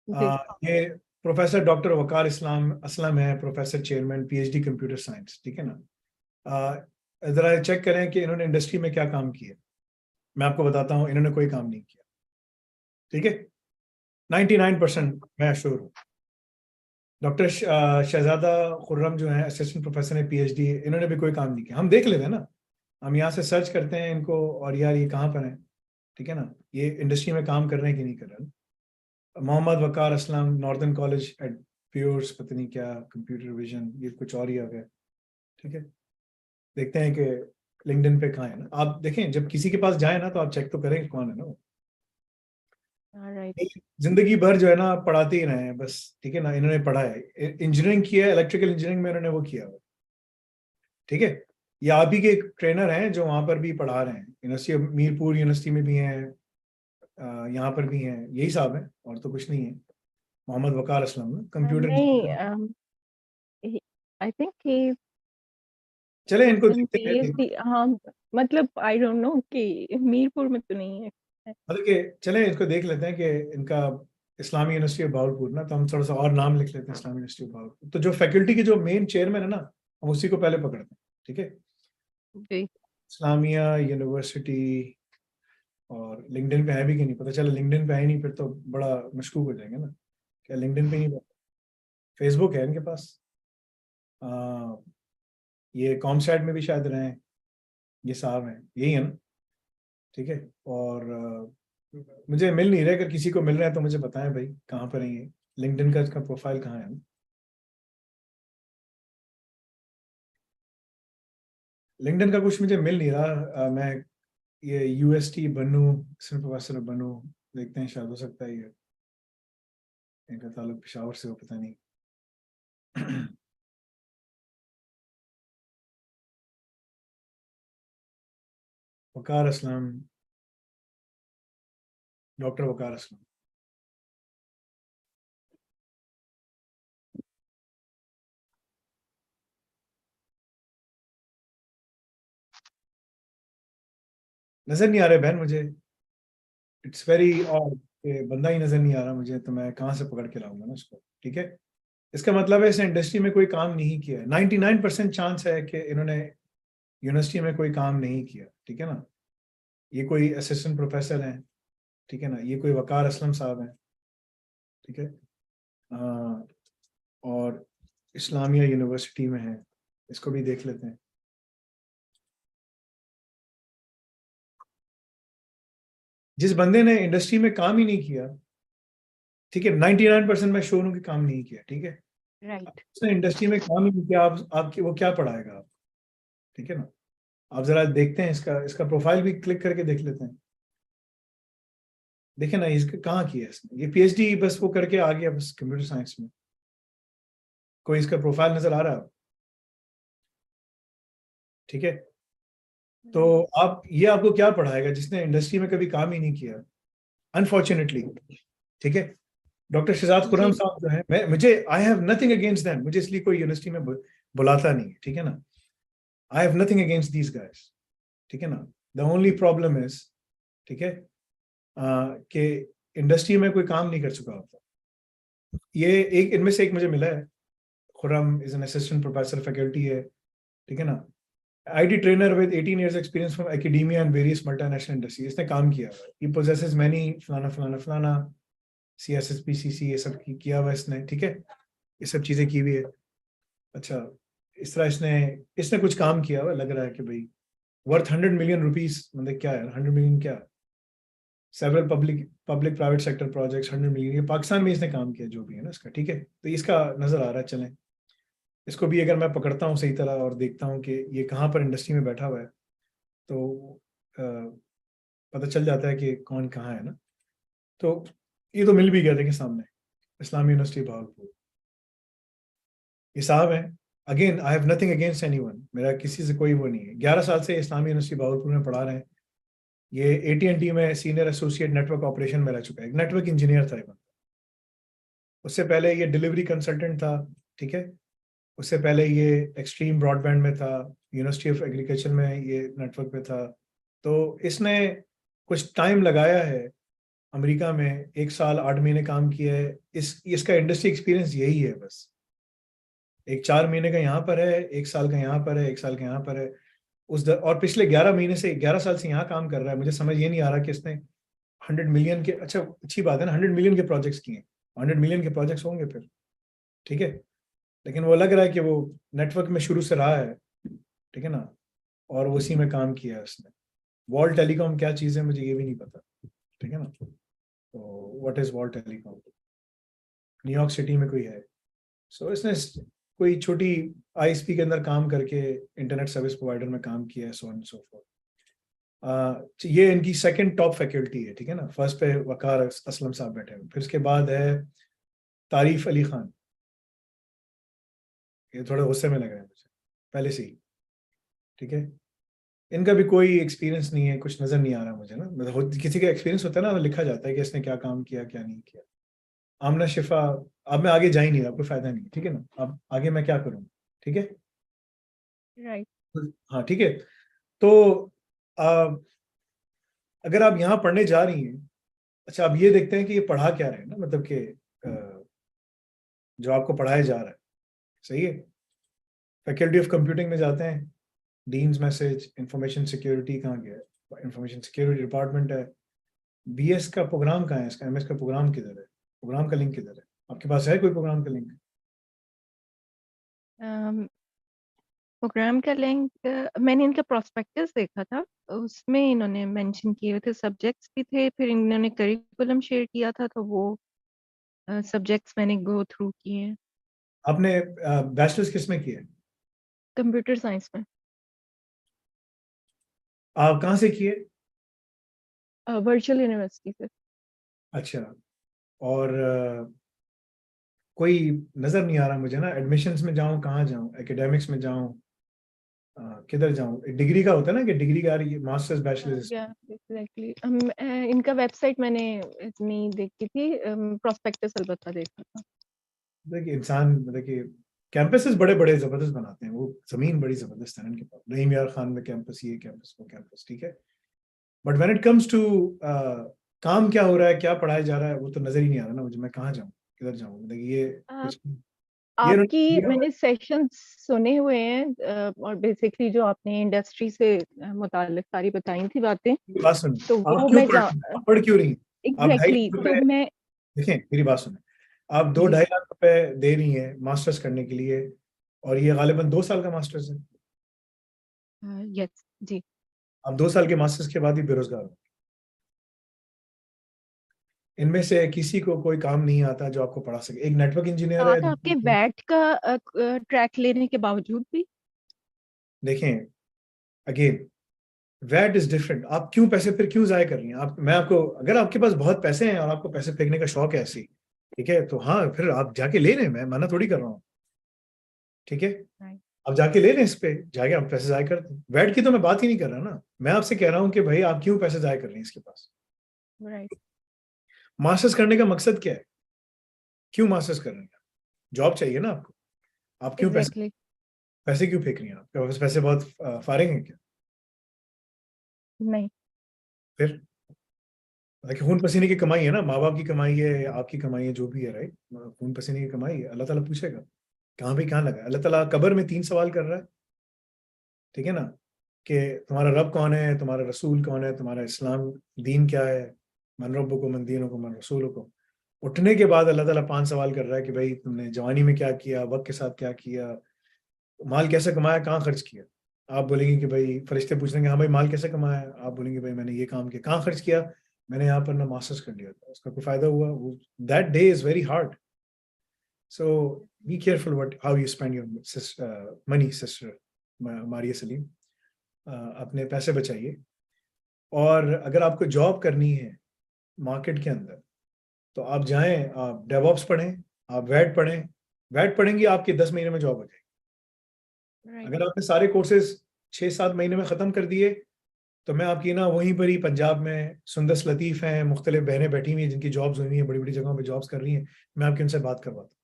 [SPEAKER 9] जी
[SPEAKER 1] ये प्रोफेसर डॉक्टर वकार इस्लाम असलम है, professor chairman, PhD computer science, ठीक है ना। जरा चेक करें कि इन्होंने इंडस्ट्री में क्या काम किया। मैं आपको बताता हूँ, इन्होंने कोई काम नहीं किया, ठीक है, 99% मैं श्योर हूँ। डॉक्टर शहजादा खुर्रम जो है असिस्टेंट प्रोफेसर है, पीएचडी, इन्होंने भी कोई काम नहीं किया। हम देख लेते हैं ना, हम यहाँ से सर्च करते हैं इनको, और यार ये कहाँ पर है, ठीक है ना, ये इंडस्ट्री में काम कर रहे हैं कि नहीं कर रहे हैं। मोहम्मद वकार असलम, नॉर्दर्न कॉलेज एट प्योर्स, पता नहीं क्या, कंप्यूटर विजन, ये कुछ और ही आ गया, ठीक है। देखते हैं कि लिंक्डइन पे कहाँ है ना, आप देखें, जब किसी के पास जाए ना तो आप चेक तो करें कि कौन है ना वो।
[SPEAKER 9] राइट।
[SPEAKER 1] जिंदगी भर जो है ना पढ़ाते ही रहे हैं बस, ठीक है ना। इन्होंने पढ़ा है, इंजीनियरिंग किया है, इलेक्ट्रिकल इंजीनियरिंग में इन्होंने वो किया हुआ, ठीक है। ये आप ही के एक ट्रेनर हैं जो वहां पर भी पढ़ा रहे हैं, यूनिवर्सिटी ऑफ मीरपुर यूनिवर्सिटी में भी हैं, यहाँ पर भी हैं, यही साहब हैं, और तो कुछ नहीं है। मोहम्मद वकार असलम ना कंप्यूटर इंजीनियर।
[SPEAKER 9] नहीं, आई थिंक ही
[SPEAKER 1] चले
[SPEAKER 9] इज
[SPEAKER 1] इनको
[SPEAKER 9] इन
[SPEAKER 1] देखते हैं,
[SPEAKER 9] पीएचडी। हाँ मतलब आई डोंट नो कि मीरपुर में तो नहीं है।
[SPEAKER 1] मतलब कि चले इसको देख लेते हैं कि इनका इस्लामी यूनिवर्सिटी ऑफ भावलपुर ना, तो हम थोड़ा सा और नाम लिख लेते हैं, इस्लामी यूनिवर्सिटी ऑफ भावलपुर, तो जो फैकल्टी के जो मेन चेयरमैन है ना, हम उसी को पहले पकड़ते हैं, ठीक है।
[SPEAKER 9] जी
[SPEAKER 1] इस्लामिया यूनिवर्सिटी, और लिंक्डइन पे है भी कि नहीं पता चला, लिंक्डइन पे है ही नहीं, फिर तो बड़ा मशकूक हो जाएंगे ना, क्या लिंक्डइन पे नहीं पता। फेसबुक है इनके पास, ये कॉमसैट में भी शायद रहे हैं, ये साहब हैं, यही है ना, ठीक है। और मुझे मिल नहीं रहा, अगर किसी को मिल रहा है तो मुझे बताएं भाई कहाँ पर है ये, लिंक्डइन का इसका प्रोफाइल कहाँ है। लिंक्डइन का कुछ मुझे मिल नहीं रहा। मैं ये यूएसटी बनू, प्रोफेसर बनू, देखते हैं शायद हो सकता है ये इनका ताल्लुक पेशावर से हो, पता नहीं। वकार असलम, डॉक्टर वकार असलम। नजर नहीं आ रहे बहन मुझे, इट्स वेरी ऑड, बंदा ही नजर नहीं आ रहा मुझे, तो मैं कहाँ से पकड़ के लाऊंगा ना उसको। ठीक है, इसका मतलब है इस इंडस्ट्री में कोई काम नहीं किया है। 99% चांस है कि इन्होंने यूनिवर्सिटी में कोई काम नहीं किया। ठीक है ना, ये कोई असिस्टेंट प्रोफेसर हैं, ठीक है ना, ये कोई वकार असलम साहब हैं, ठीक है, और इस्लामिया यूनिवर्सिटी में है, इसको भी देख लेते हैं। जिस बंदे ने इंडस्ट्री में काम ही नहीं किया, ठीक है, 99% मैं श्योर हूं कि काम नहीं किया। ठीक है,
[SPEAKER 9] राइट।
[SPEAKER 1] उसने इंडस्ट्री में काम ही नहीं किया, आप आपकी वो क्या पढ़ाएगा आप। ठीक है ना, आप जरा देखते हैं इसका इसका प्रोफाइल भी क्लिक करके देख लेते हैं। देखे ना इसका कहाँ किया इसने, ये पीएचडी बस वो करके आ गया बस कंप्यूटर साइंस में। कोई इसका प्रोफाइल नजर आ रहा है? ठीक है, तो आप ये आपको क्या पढ़ाएगा जिसने इंडस्ट्री में कभी काम ही नहीं किया, अनफॉर्चुनेटली। ठीक है, डॉक्टर शहजाद खुर्रम
[SPEAKER 9] जी।
[SPEAKER 1] साहब जो है, मैं मुझे I have nothing against them, मुझे इसलिए कोई यूनिवर्सिटी में बुलाता नहीं है। ठीक है ना, I have nothing against these guys. ठीक है ना, द ओनली प्रॉब्लम इज, ठीक है, कि इंडस्ट्री में कोई काम नहीं कर चुका होता। ये एक इनमें से एक मुझे मिला है, Khurram is an assistant professor faculty है। ठीक है ना, IT trainer with 18 years experience from academia and various multinational industry, इसने काम किया हुआ है। ही पोजेसेस मैनी फलाना फलाना फलाना, CSSPCC ये सब किया हुआ इसने। ठीक है, ये सब चीजें की हुई है। अच्छा, इस तरह इसने इसने कुछ काम किया हुआ लग रहा है कि भाई वर्थ 100 million रुपीस, मतलब क्या है 100 million, क्या several public private sector projects 100 million, ये पाकिस्तान में इसने काम किया जो भी है ना इसका। ठीक है, तो इसका नजर आ रहा है। चलें, इसको भी अगर मैं पकड़ता हूँ सही तरह और देखता हूँ कि ये कहाँ पर इंडस्ट्री में बैठा हुआ है, तो पता चल जाता है कि कौन कहाँ है ना। तो ये तो मिल भी गया, देखिए सामने, इस्लामी यूनिवर्सिटी भावलपुर, ये साहब हैं। Again I have nothing against anyone, मेरा किसी से कोई वो नहीं है। 11 साल से इस्लामी यूनिवर्सिटी भावलपुर में पढ़ा रहे हैं। ये AT&T में सीनियर एसोसिएट नेटवर्क ऑपरेशन में रह चुका है, एक नेटवर्क इंजीनियर था ये बंदा। उससे पहले ये डिलीवरी कंसल्टेंट था। ठीक है, उससे पहले ये एक्सट्रीम ब्रॉडबैंड में था, यूनिवर्सिटी ऑफ एग्रीकल्चर में ये नेटवर्क पे था। तो इसने कुछ टाइम लगाया है अमेरिका में, 1 साल 8 महीने काम किया है। इसका इंडस्ट्री एक्सपीरियंस यही है बस, एक 4 महीने का यहाँ पर है, 1 साल का यहाँ पर है, 1 साल का यहाँ पर है। और पिछले 11 महीने से 11 साल से यहाँ काम कर रहा है। मुझे समझ ये नहीं आ रहा कि इसने 100 मिलियन के, अच्छा अच्छी बात है ना, 100 मिलियन के प्रोजेक्ट्स किए, 100 मिलियन के प्रोजेक्ट्स होंगे फिर। ठीक है, लेकिन वो लग रहा है कि वो नेटवर्क में शुरू से रहा है। ठीक है ना, और उसी में काम किया है उसने। वॉल टेलीकॉम क्या चीज़ है मुझे ये भी नहीं पता। ठीक है ना, तो what is wall telecom, New York city में कोई है। सो इसने कोई छोटी ISP के अंदर काम करके इंटरनेट सर्विस प्रोवाइडर में काम किया है, सो एंड सो फोर्थ। ये इनकी सेकंड टॉप फैकल्टी है। ठीक है ना, फर्स्ट पे वकार असलम साहब बैठे हैं, फिर उसके बाद है तारीफ अली खान। ये थोड़े गुस्से में लग रहे हैं मुझे पहले से ही। ठीक है, इनका भी कोई एक्सपीरियंस नहीं है, कुछ नजर नहीं आ रहा मुझे ना, मतलब किसी का एक्सपीरियंस होता है ना, लिखा जाता है कि इसने क्या काम किया क्या नहीं किया। आमना शिफा, अब मैं आगे जा ही नहीं रहा, कोई फायदा नहीं। ठीक है ना, अब आगे मैं क्या करूँ। ठीक है,
[SPEAKER 9] राइट।
[SPEAKER 1] हाँ ठीक है। तो आ, अगर आप यहाँ पढ़ने जा रही हैं, अच्छा अब ये देखते हैं कि ये पढ़ा क्या रहे हैं ना, मतलब कि जो आपको पढ़ाया जा रहा है सही है। फैकल्टी ऑफ कंप्यूटिंग में जाते हैं, डीन्स मैसेज, इंफॉर्मेशन सिक्योरिटी कहाँ गया है, इंफॉर्मेशन सिक्योरिटी डिपार्टमेंट है। BS का प्रोग्राम कहाँ है इसका, MS का प्रोग्राम किधर है, प्रोग्राम का लिंक किधर है, आपके पास है कोई प्रोग्राम का लिंक?
[SPEAKER 9] प्रोग्राम का लिंक मैंने इनका प्रोस्पेक्टस देखा था, उसमें इन्होंने मेंशन किए हुए थे, सब्जेक्ट्स भी थे, फिर इन्होंने करिकुलम शेयर किया था, तो वो सब्जेक्ट्स मैंने गो थ्रू किए हैं।
[SPEAKER 1] आपने बैचलर्स किस में किया है?
[SPEAKER 9] कंप्यूटर साइंस में।
[SPEAKER 1] आप कहाँ से किए?
[SPEAKER 9] वर्चुअल यूनिवर्सिटी से।
[SPEAKER 1] अच्छा, और कोई नजर नहीं आ रहा मुझे ना, एडमिशन्स में जाऊं, कहाँ जाऊं, एकेडमिक्स में जाऊं, किधर जाऊं? डिग्री का होता है ना कि डिग्री का ये मास्टर्स बैचलर्स।
[SPEAKER 9] या एग्जैक्टली इनका वेबसाइट मैंने इतनी देखी थी, प्रोस्पेक्टस अलबत्ता देखा था।
[SPEAKER 1] देखिए इंसान, देखिए कैंपसेस बड़े बड़े जबरदस्त बनाते हैं, वो जमीन बड़ी जबरदस्त है इनके पास, रहीम यार खान में कैंपस, ये कैंपस, वो कैंपस, ठीक है। But when it comes to काम क्या हो रहा है, क्या पढ़ाया जा रहा है, वो तो नजर ही नहीं आ रहा ना मुझे, मैं कहाँ जाऊँ, किधर जाऊँ? देखिए ये
[SPEAKER 9] आ,
[SPEAKER 1] कुछ
[SPEAKER 9] आपकी
[SPEAKER 1] ये
[SPEAKER 9] मैंने सेशन सुने हुए हैं, और बेसिकली जो आपने इंडस्ट्री से मुताल्लिक सारी बताई थी बातें,
[SPEAKER 1] बात सुनो,
[SPEAKER 9] तो
[SPEAKER 1] आप
[SPEAKER 9] वो
[SPEAKER 1] क्यों
[SPEAKER 9] मैं
[SPEAKER 1] पढ़ रहे हैं? आप पढ़ क्यों रही हैं? आप 2.5 लाख
[SPEAKER 9] एग्जैक्टली तो
[SPEAKER 1] रुपए,
[SPEAKER 9] मैं
[SPEAKER 1] देखें मेरी बात सुने, आप दो
[SPEAKER 9] जी
[SPEAKER 1] 2.5 लाख रुपए दे रही हैं मास्टर्स करने के लिए, और ये गालिबन 2 साल का मास्टर्स है।
[SPEAKER 9] यस जी।
[SPEAKER 1] आप 2 साल के मास्टर्स के बाद ही बेरोजगार हो। इनमें से किसी को कोई काम नहीं आता जो आपको पढ़ा सके। एक नेटवर्क इंजीनियर है,
[SPEAKER 9] साथ आपके बैट का ट्रैक लेने के बावजूद भी।
[SPEAKER 1] देखें अगेन, वैट इज डिफरेंट। आप क्यों पैसे फिर क्यों जाया कर रही हैं? आप, मैं आपको, अगर आपके पास बहुत पैसे हैं और आपको पैसे फेंकने का शौक है ऐसी, ठीक है, तो हाँ फिर आप जाके ले लें, मैं मना थोड़ी कर रहा हूँ, ठीक है।
[SPEAKER 9] Right.
[SPEAKER 1] आप जाके ले लें, इस पे जाके आप पैसे जाया करते हैं। वैट की तो मैं बात ही नहीं कर रहा ना, मैं आपसे कह रहा हूँ कि भाई आप क्यों पैसे जाया कर रही हैं इसके पास?
[SPEAKER 9] Right.
[SPEAKER 1] मास्टर्स करने का मकसद क्या है? क्यों मास्टर्स कर रहे हैं? जॉब चाहिए ना आपको, आप क्यों पैसे
[SPEAKER 9] Exactly.
[SPEAKER 1] पैसे क्यों फेंक रही हैं? आपके पास पैसे बहुत फारिग हैं क्या?
[SPEAKER 9] नहीं।
[SPEAKER 1] फिर देखिए, खून पसीने की कमाई है ना, माँ बाप की कमाई है, आपकी कमाई है, जो भी है, राइट, खून पसीने की कमाई है। अल्लाह ताला पूछेगा कहाँ पे कहाँ लगा। अल्लाह ताला कब्र में 3 सवाल कर रहा है, ठीक है ना, कि तुम्हारा रब कौन है, तुम्हारा रसूल कौन है, तुम्हारा इस्लाम दीन क्या है, मन रब्बो को, मन दीनों को, मन रसूलों को। उठने के बाद अल्लाह ताला 5 सवाल कर रहा है कि भाई तुमने जवानी में क्या किया, वक्त के साथ क्या किया, माल कैसे कमाया, कहाँ खर्च किया। आप बोलेंगे कि भाई, फरिश्ते पूछेंगे हाँ भाई माल कैसे कमाया, आप बोलेंगे भाई मैंने ये काम किया। कहाँ खर्च किया? मैंने यहाँ पर ना मास्टर्स कर लिया था, उसका कोई फायदा हुआ? वो that day is very hard. So be careful what how you spend your money sister Maria Salim. अपने पैसे बचाइए, और अगर आपको जॉब करनी है मार्केट के अंदर, तो आप जाएं, आप डेवऑप्स पढ़ें, आप वैट पढ़ें। वैट पढ़ेंगे आपकी 10 महीने में जॉब हो जाएगी।
[SPEAKER 9] Right.
[SPEAKER 1] अगर आपने सारे कोर्सेज 6-7 महीने में ख़त्म कर दिए, तो मैं आपकी ना वहीं पर ही पंजाब में सुंदस लतीफ़ हैं, मुख्तलिफ बहनें बैठी हुई हैं जिनकी जॉब्स हुई हैं, बड़ी बड़ी जगहों पे जॉब्स कर रही हैं, मैं आपकी उनसे बात करवाता हूँ,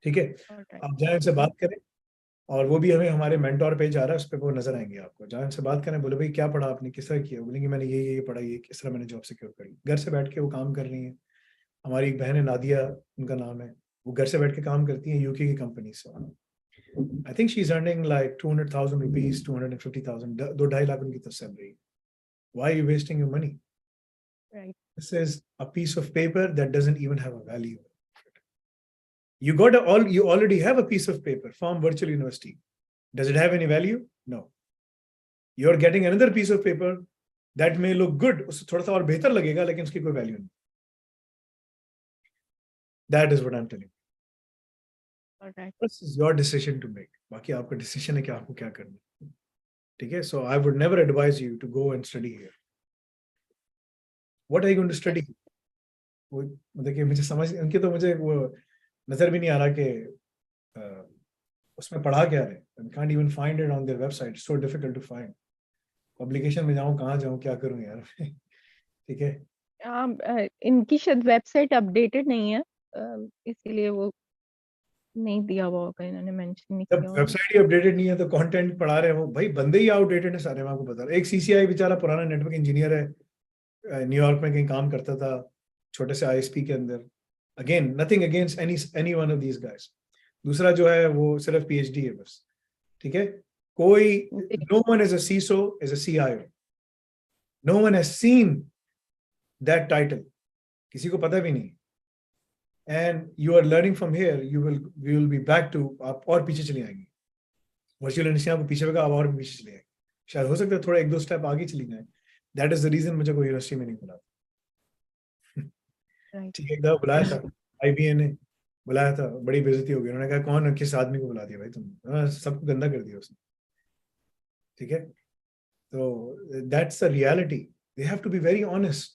[SPEAKER 1] ठीक है।
[SPEAKER 9] All right.
[SPEAKER 1] आप जाएं, उनसे बात करें, और वो भी हमें हमारे मेंटोर पेज आ रहा है, उस पर वो नजर आएंगे आपको। जाएं, उनसे बात करें, बोले भाई क्या पढ़ा आपने, किस तरह किया, बोलेंगे मैंने ये पढ़ा, ये किस तरह मैंने जॉब सिक्योर करी। घर से बैठ के वो काम कर रही हैं। हमारी एक बहन है नादिया, उनका नाम है, वो घर से बैठ के काम करती हैं यूके की कंपनी से। I think she is earning like 200,000 rupees, 250,000, 2-2.5 lakh उनकी तो salary. Why are you wasting your money?
[SPEAKER 9] Right.
[SPEAKER 1] This is a piece of paper that doesn't even have a value. You already have a piece of paper from virtual university. Does it have any value? No. You're getting another piece of paper that may look good, उससे थोड़ा सा और बेहतर लगेगा, लेकिन उसकी कोई value नहीं। That is what I'm telling you.
[SPEAKER 9] All right.
[SPEAKER 1] This is your decision to make. बाकी आपका डिसीजन है कि आपको क्या करना है, ठीक है। So I would never advise you to go and study here. What are you going to study? वो देखिए, मुझे समझ उनकी तो मुझे वो नजर भी नहीं आ रहा कि उसमें पढ़ा क्या है। I can't even find it on their website. It's so difficult to find. Publication में जाऊँ, कहाँ जाऊँ, क्या करूँ यार, ठीक है।
[SPEAKER 9] इनकी शायद वेबसाइट अपडेटेड नहीं है, इसीलिए वो नहीं दिया हुआ होगा, इन्होंने मेंशन नहीं
[SPEAKER 1] जब
[SPEAKER 9] किया होगा।
[SPEAKER 1] वेबसाइट ही अपडेटेड नहीं है तो कंटेंट पढ़ा रहे हो भाई, बंदे ही आउटडेटेड है सारे। मैं आपको बता रहा हूँ, एक सीसीआई बेचारा पुराना नेटवर्क इंजीनियर है, न्यूयॉर्क में कहीं काम करता था, छोटे से आईएसपी के अंदर। Again nothing against any one of these guys. दूसरा जो है वो सिर्फ पीएचडी है बस, ठीक है। कोई, no one is a CISO, is a CIO. No one has seen that title, किसी को पता भी नहीं। And you are learning from here, we will be back to, आप और पीछे चले आएंगे। वर्चुअल इंडस्ट्री आपको पीछे होगा, आप और भी पीछे चले गए, शायद हो सकता है थोड़ा 1-2 स्टेप आगे चली जाए। दैट इज द रीजन मुझे कोई यूनिवर्सिटी में नहीं बुलाता।
[SPEAKER 9] राइट।
[SPEAKER 1] ठीक है, एक दफा बुलाया था IBA ने, बुलाया था, बड़ी बेइज्जती हो गई। उन्होंने कहा कौन किस आदमी को बुला दिया भाई तुमने, सबको गंदा कर दिया उसने। ठीक है, तो that's the reality, they have to be very honest,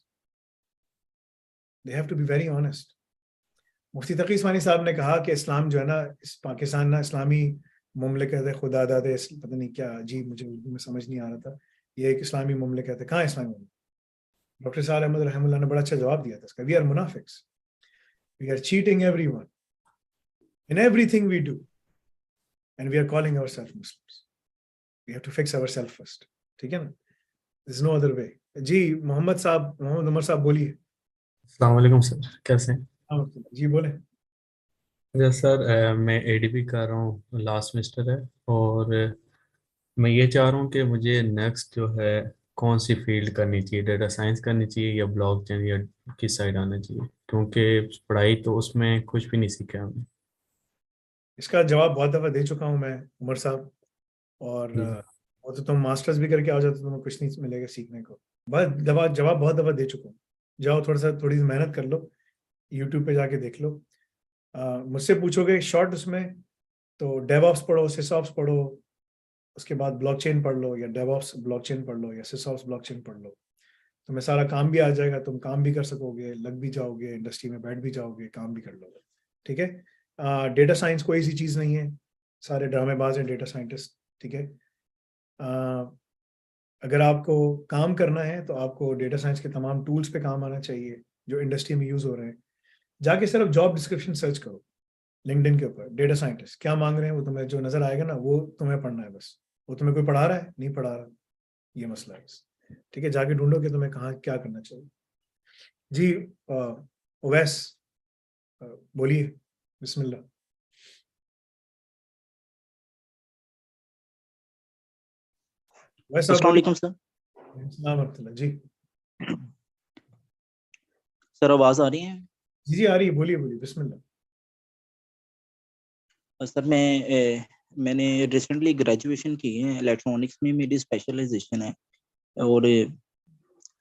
[SPEAKER 1] they have to be very honest. Mufti Taqi Usmani साहब ने कहा कि इस्लाम जो है ना, इस पाकिस्तान ना इस्लामी मुमलिकत है, खुदा दादे पता नहीं क्या, जी मुझे उर्दू में समझ नहीं आ रहा था, ये एक इस्लामी मुमलिकत है। कहाँ इस्लामी मुमलिकत? डॉक्टर साल अहमद रहमुल्लाह ने बड़ा अच्छा जवाब दिया था इसका, वी आर मुनाफिक्स, we are cheating everyone in everything we do, and we are calling ourselves Muslims. We have to fix ourselves first. ठीक है ना? There's no other way. जी मोहम्मद साहब, मोहम्मद उमर साहब बोलिए।
[SPEAKER 10] अस्सलाम वालेकुम सर, कैसे हैं?
[SPEAKER 1] जी बोले।
[SPEAKER 10] अच्छा सर, मैं एडीपी कर रहा हूँ, लास्ट सेमेस्टर है, और मैं ये चाह रहा हूँ कि मुझे नेक्स्ट जो है कौन सी फील्ड करनी चाहिए, डेटा साइंस करनी चाहिए या ब्लॉकचेन, या किस साइड आना चाहिए, क्योंकि पढ़ाई तो उसमें कुछ भी नहीं सीखा हमने।
[SPEAKER 1] इसका जवाब बहुत दफा दे चुका हूँ मैं उमर साहब, और वो तो तुम मास्टर्स भी करके आ जाओ तो तुम्हें कुछ नहीं मिलेगा सीखने को। जवाब बहुत दफा दे चुका हूँ। जाओ थोड़ी सी मेहनत कर लो, यूट्यूब पे जाके देख लो। मुझसे पूछोगे शॉर्ट उसमें, तो डेवऑप्स पढ़ो, सिसऑप्स पढ़ो, उसके बाद ब्लॉकचेन पढ़ लो, या डेवऑप्स ब्लॉकचेन पढ़ लो, या सिसऑप्स ब्लॉकचेन पढ़ लो। तुम्हें सारा काम भी आ जाएगा, तुम काम भी कर सकोगे, लग भी जाओगे, इंडस्ट्री में बैठ भी जाओगे, काम भी कर लोगे। ठीक है, डेटा साइंस कोई ऐसी चीज़ नहीं है, सारे ड्रामेबाज हैं डेटा साइंटिस्ट। ठीक है, अगर आपको काम करना है तो आपको डेटा साइंस के तमाम टूल्स पे काम आना चाहिए जो इंडस्ट्री में यूज़ हो रहे हैं। जाके सिर्फ जॉब डिस्क्रिप्शन सर्च करो लिंक्डइन के ऊपर, डेटा साइंटिस्ट क्या मांग रहे हैं, वो तुम्हें जो नजर आएगा ना, वो तुम्हें पढ़ना है बस। वो तुम्हें कोई पढ़ा रहा है? नहीं पढ़ा रहा, ये मसला है। ठीक है, जाके ढूंढो कि तुम्हें कहाँ क्या करना चाहिए। जी ओवैस बोलिए, बिस्मिल्लाह। वैसे
[SPEAKER 11] अस्सलाम वालेकुम सर।
[SPEAKER 1] जी
[SPEAKER 11] सर आवाज आ रही है?
[SPEAKER 1] जी आ रही है, बोलिए बोलिए, बिस्मिल्लाह।
[SPEAKER 11] सर मैंने रिसेंटली ग्रेजुएशन की है, इलेक्ट्रॉनिक्स में मेरी स्पेशलाइजेशन है, और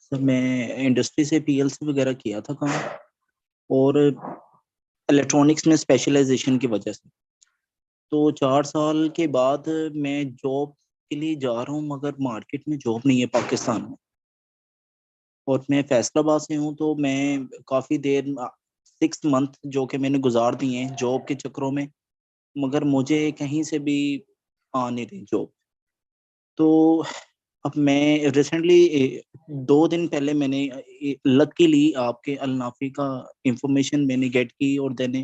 [SPEAKER 11] सर मैं इंडस्ट्री से PLC वगैरह किया था काम, और इलेक्ट्रॉनिक्स में स्पेशलाइजेशन की वजह से तो 4 साल के बाद मैं जॉब के लिए जा रहा हूँ, मगर मार्केट में जॉब नहीं है पाकिस्तान में, और मैं फैसलाबाद से हूँ। तो मैं काफ़ी देर 6 मंथ जो कि मैंने गुजार दिए हैं जॉब के चक्करों में, मगर मुझे कहीं से भी आ नहीं रही जॉब। तो अब मैं रिसेंटली 2 दिन पहले मैंने लकीली आपके अलनाफी का इंफॉर्मेशन मैंने गेट की, और देन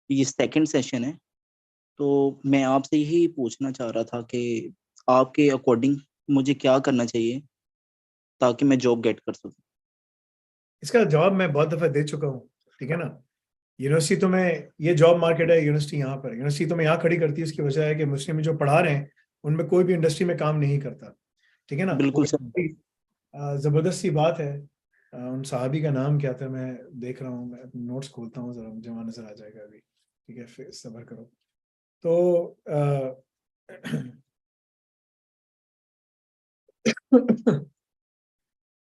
[SPEAKER 11] ये सेकंड सेशन है। तो मैं आपसे यही पूछना चाह रहा था कि आपके अकॉर्डिंग मुझे क्या करना चाहिए ताकि मैं जॉब गेट कर सकूं।
[SPEAKER 1] इसका जवाब मैं बहुत दफा दे चुका हूँ। ठीक है ना, यूनिवर्सिटी तुम्हें, ये जॉब मार्केट है, यूनिवर्सिटी यहाँ पर, यूनिवर्सिटी तुम्हें यहाँ खड़ी करती है, उसकी वजह है कि मुस्लिम में जो पढ़ा रहे हैं उनमें कोई भी इंडस्ट्री में काम नहीं करता। ठीक है ना,
[SPEAKER 11] बिल्कुल सर।
[SPEAKER 1] जबरदस्त सी बात है। उन साहबी का नाम क्या था, मैं देख रहा हूँ, मैं नोट्स खोलता हूँ जरा, मुझे वहाँ नजर आ जाएगा अभी। ठीक है, फिर सब्र करो। तो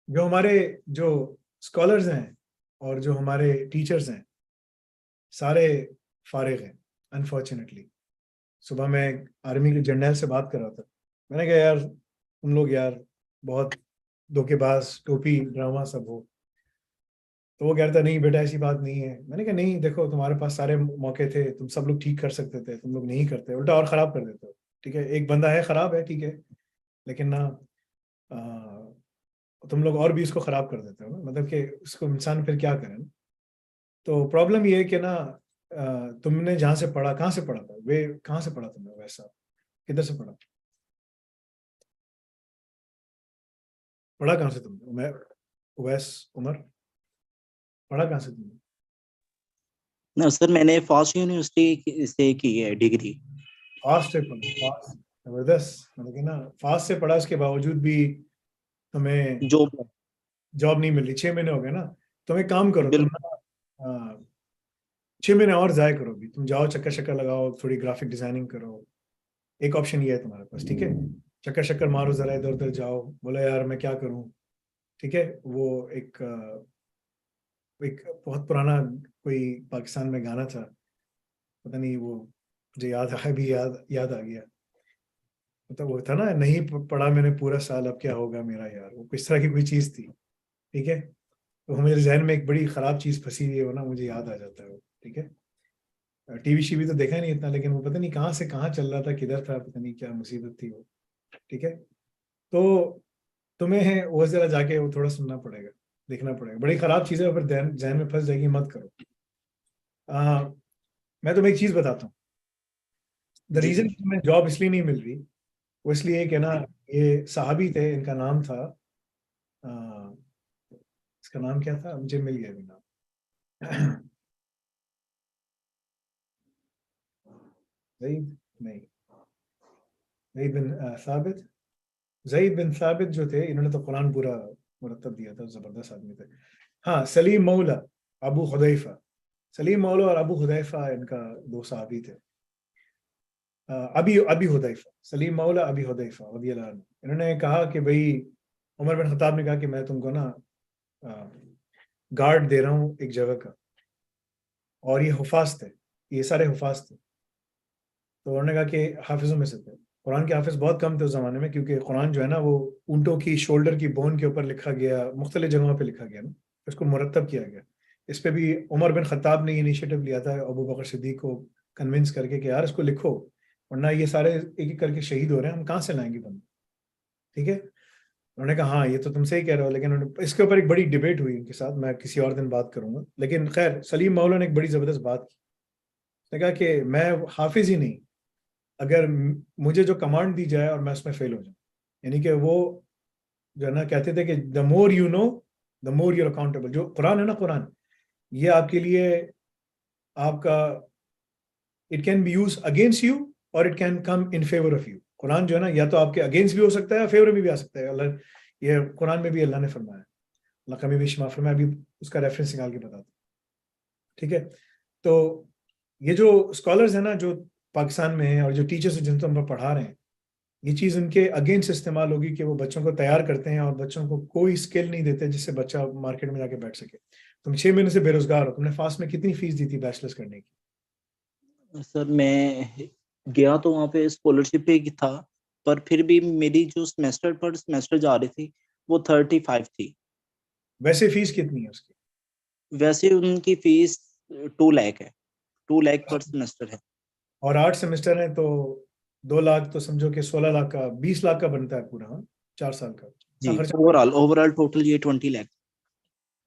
[SPEAKER 1] जो हमारे जो स्कॉलर्स हैं और जो हमारे टीचर्स हैं, सारे फारिग हैं अनफॉर्चुनेटली। सुबह मैं आर्मी के जनरल से बात कर रहा था, मैंने कहा यार तुम लोग यार बहुत धोखेबाज, टोपी ड्रामा सब हो। तो वो कह रहा था नहीं बेटा ऐसी बात नहीं है। मैंने कहा नहीं, देखो तुम्हारे पास सारे मौके थे, तुम सब लोग ठीक कर सकते थे, तुम लोग नहीं करते, उल्टा और ख़राब कर देते हो। ठीक है, एक बंदा है ख़राब है, ठीक है, लेकिन ना तुम लोग और भी इसको ख़राब कर देते हो ना, मतलब कि उसको इंसान फिर क्या करे ना। तो प्रॉब्लम ये है कि ना तुमने जहाँ से पढ़ा, कहाँ से पढ़ा था, वे कहाँ से पढ़ा तुमने, वैसा किधर से पढ़ा, पढ़ा कहाँ से तुमने, उवैस उमर, पढ़ा कहाँ से तुमने?
[SPEAKER 11] ना सर, मैंने फास्ट यूनिवर्सिटी से की है डिग्री।
[SPEAKER 1] फास्ट से पढ़ा, फास्ट, जबरदस्त। मतलब कि ना फास्ट से पढ़ा, उसके बावजूद भी तुम्हें जॉब नहीं मिल रही। 6 महीने हो गए ना, तुम एक काम करो, तुम ना 6 महीने और जाया करो भी, तुम जाओ चक्कर शक्कर लगाओ, थोड़ी ग्राफिक डिजाइनिंग करो, एक ऑप्शन ये है तुम्हारे पास, ठीक है, चक्कर शक्कर मारो जरा, इधर उधर जाओ, बोलो यार मैं क्या करूं, ठीक है। वो एक बहुत पुराना कोई पाकिस्तान में गाना था, पता नहीं वो मुझे याद है, भी याद आ गया, मतलब वो था ना, नहीं पढ़ा मैंने पूरा साल, अब क्या होगा मेरा यार, वो किस तरह की कोई चीज थी, ठीक है। तो मेरे जहन में एक बड़ी खराब चीज फंसी हुई है वो ना, मुझे याद आ जाता है वो, ठीक है। टीवी शीवी तो देखा नहीं इतना, लेकिन वो पता नहीं कहाँ से कहाँ चल रहा था, किधर था, पता नहीं क्या मुसीबत थी वो, ठीक है। तो तुम्हें वो जरा जाके वो थोड़ा सुनना पड़ेगा, देखना पड़ेगा, बड़ी खराब चीज है, फिर जहन में फंस जाएगी, मत करो। मैं तुम्हें एक चीज बताता हूँ, द
[SPEAKER 6] जी
[SPEAKER 1] रीजन
[SPEAKER 6] सर।
[SPEAKER 1] तुम्हें जॉब इसलिए नहीं मिल रही, वो इसलिए कि ना, ये सहाबी थे, इनका नाम था, अ, इसका नाम क्या था, मुझे मिल गया अभी नाम। जईद नहीं, जईद बिन साबित, जईद बिन साबित जो थे, इन्होंने तो कुरान पूरा मुरत्तब दिया था, जबरदस्त आदमी थे। हाँ, सलीम मौला अबू हुदैफा, सलीम मौला और अबू हुदैफा इनका दो सहाबी थे। अबी अबी हुदैफा, सलीम मौला अबी हुदैफा रदियल्लाहु अन्हु, इन्होंने कहा कि भाई, उमर बिन खत्ताब ने कहा कि मैं तुमको ना गार्ड दे रहा हूँ एक जगह का, और ये हुफाज थे, ये सारे हुफाज थे। तो उन्होंने कहा कि हाफिजों में से थे, कुरान के हाफिज बहुत कम थे उस जमाने में, क्योंकि कुरान जो है ना वो ऊँटों की शोल्डर की बोन के ऊपर लिखा गया, मुख्तलिफ जगहों पे लिखा गया ना, इसको मुरतब किया गया। इस पे भी उमर बिन खत्ताब ने इनिशिएटिव लिया था अबू बकर सिद्दीक को कन्विंस करके कि यार इसको लिखो, वरना ये सारे एक एक करके शहीद हो रहे हैं, हम कहाँ से लाएंगे बंदे, ठीक है। उन्होंने कहा हाँ ये तो तुम सही कह रहे हो, लेकिन इसके ऊपर एक बड़ी डिबेट हुई इनके साथ, मैं किसी और दिन बात करूंगा। लेकिन खैर, सलीम मौला ने एक बड़ी जबरदस्त बात की, उसने कहा कि मैं हाफिज ही नहीं, अगर मुझे जो कमांड दी जाए और मैं उसमें फेल हो जाऊं, यानी कि वो जो है ना कहते थे कि the more you know the more you're accountable, जो कुरान है ना, कुरान ये आपके लिए, आपका, it can be use against you और it can come in favour of you. कुरान जो है ना, या तो आपके अगेंस्ट भी हो सकता है, फेवर में भी आ सकता है। अल्लाह, ये कुरान में भी अल्लाह ने फरमाया, अल्लाह कमी भी क्षमा फरमाया, अभी उसका रेफरेंस निकाल के बताता हूं, ठीक है। तो ये जो स्कॉलर्स हैं ना, जो पाकिस्तान में हैं, और जो टीचर्स हैं जिनको हम पढ़ा रहे हैं, ये चीज़ उनके अगेंस्ट इस्तेमाल होगी कि वो बच्चों को तैयार करते हैं और बच्चों को कोई स्किल नहीं देते जिससे बच्चा मार्केट में जाके बैठ सके। तुम 6 महीने से बेरोजगार हो, तुमने फास्ट में कितनी फीस दी थी बैचलर्स करने की?
[SPEAKER 11] सर मैं गया तो वहाँ पे स्कॉलरशिप पे ही था, पर फिर भी मेरी जो सेमेस्टर पर सेमेस्टर जा रही थी वो 35 थी।
[SPEAKER 1] वैसे फीस कितनी है उसकी?
[SPEAKER 11] वैसे उनकी फीस 2 लाख है, 2 लाख पर सेमेस्टर है।
[SPEAKER 1] और 8 सेमेस्टर है तो 2 लाख, तो समझो कि 16 लाख का, 20 लाख का बनता है पूरा, हाँ, 4 साल का
[SPEAKER 11] जी,
[SPEAKER 1] खर्चा।
[SPEAKER 11] ओवरऑल टोटल ये 20 लाख।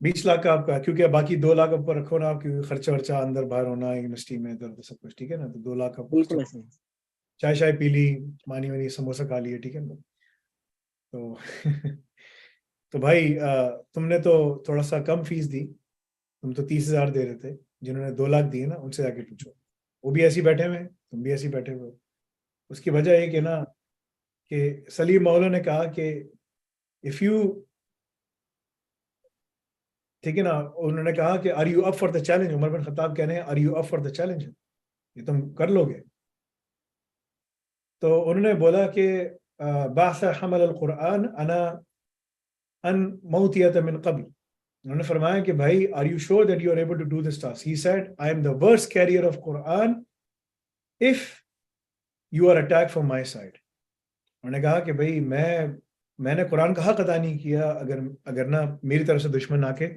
[SPEAKER 1] 20 लाख का आपका, क्योंकि बाकी 2 लाख ऊपर रखो ना, क्योंकि खर्चा वर्चा अंदर बाहर होना यूनिवर्सिटी में, इधर उधर सब कुछ, ठीक है ना, तो 2 लाख का
[SPEAKER 11] बिल्कुल
[SPEAKER 1] खर्चा।
[SPEAKER 11] ऐसे ही।
[SPEAKER 1] चाय शाय पी ली, मानी वानी समोसा खा लिए, ठीक है ना, तो तो भाई तुमने तो थोड़ा सा कम फीस दी, तुम तो 30,000 दे रहे थे, जिन्होंने 2 लाख दिए ना उनसे जाके पूछो, वो भी ऐसे ही बैठे हुए हैं, तुम भी ऐसे ही बैठे हुए हो। उसकी वजह एक है ना कि सलीम मौला ने कहा कि इफ यू, ठीक है ना, उन्होंने कहा कि are you up for the challenge, Umar bin Khattab कह रहे हैं are you up for the challenge, ये तुम कर लोगे? तो उन्होंने बोला कि बास हमल अल कुरान अना अन मौतियत मिन कबल, उन्होंने फरमाया कि भाई are you sure that you are able to do this task, he said I am the worst carrier of Quran if you are attack from my side. उन्होंने कहा कि भाई मैंने कुरान का हक अदा नहीं किया अगर अगर ना मेरी तरफ से दुश्मन आके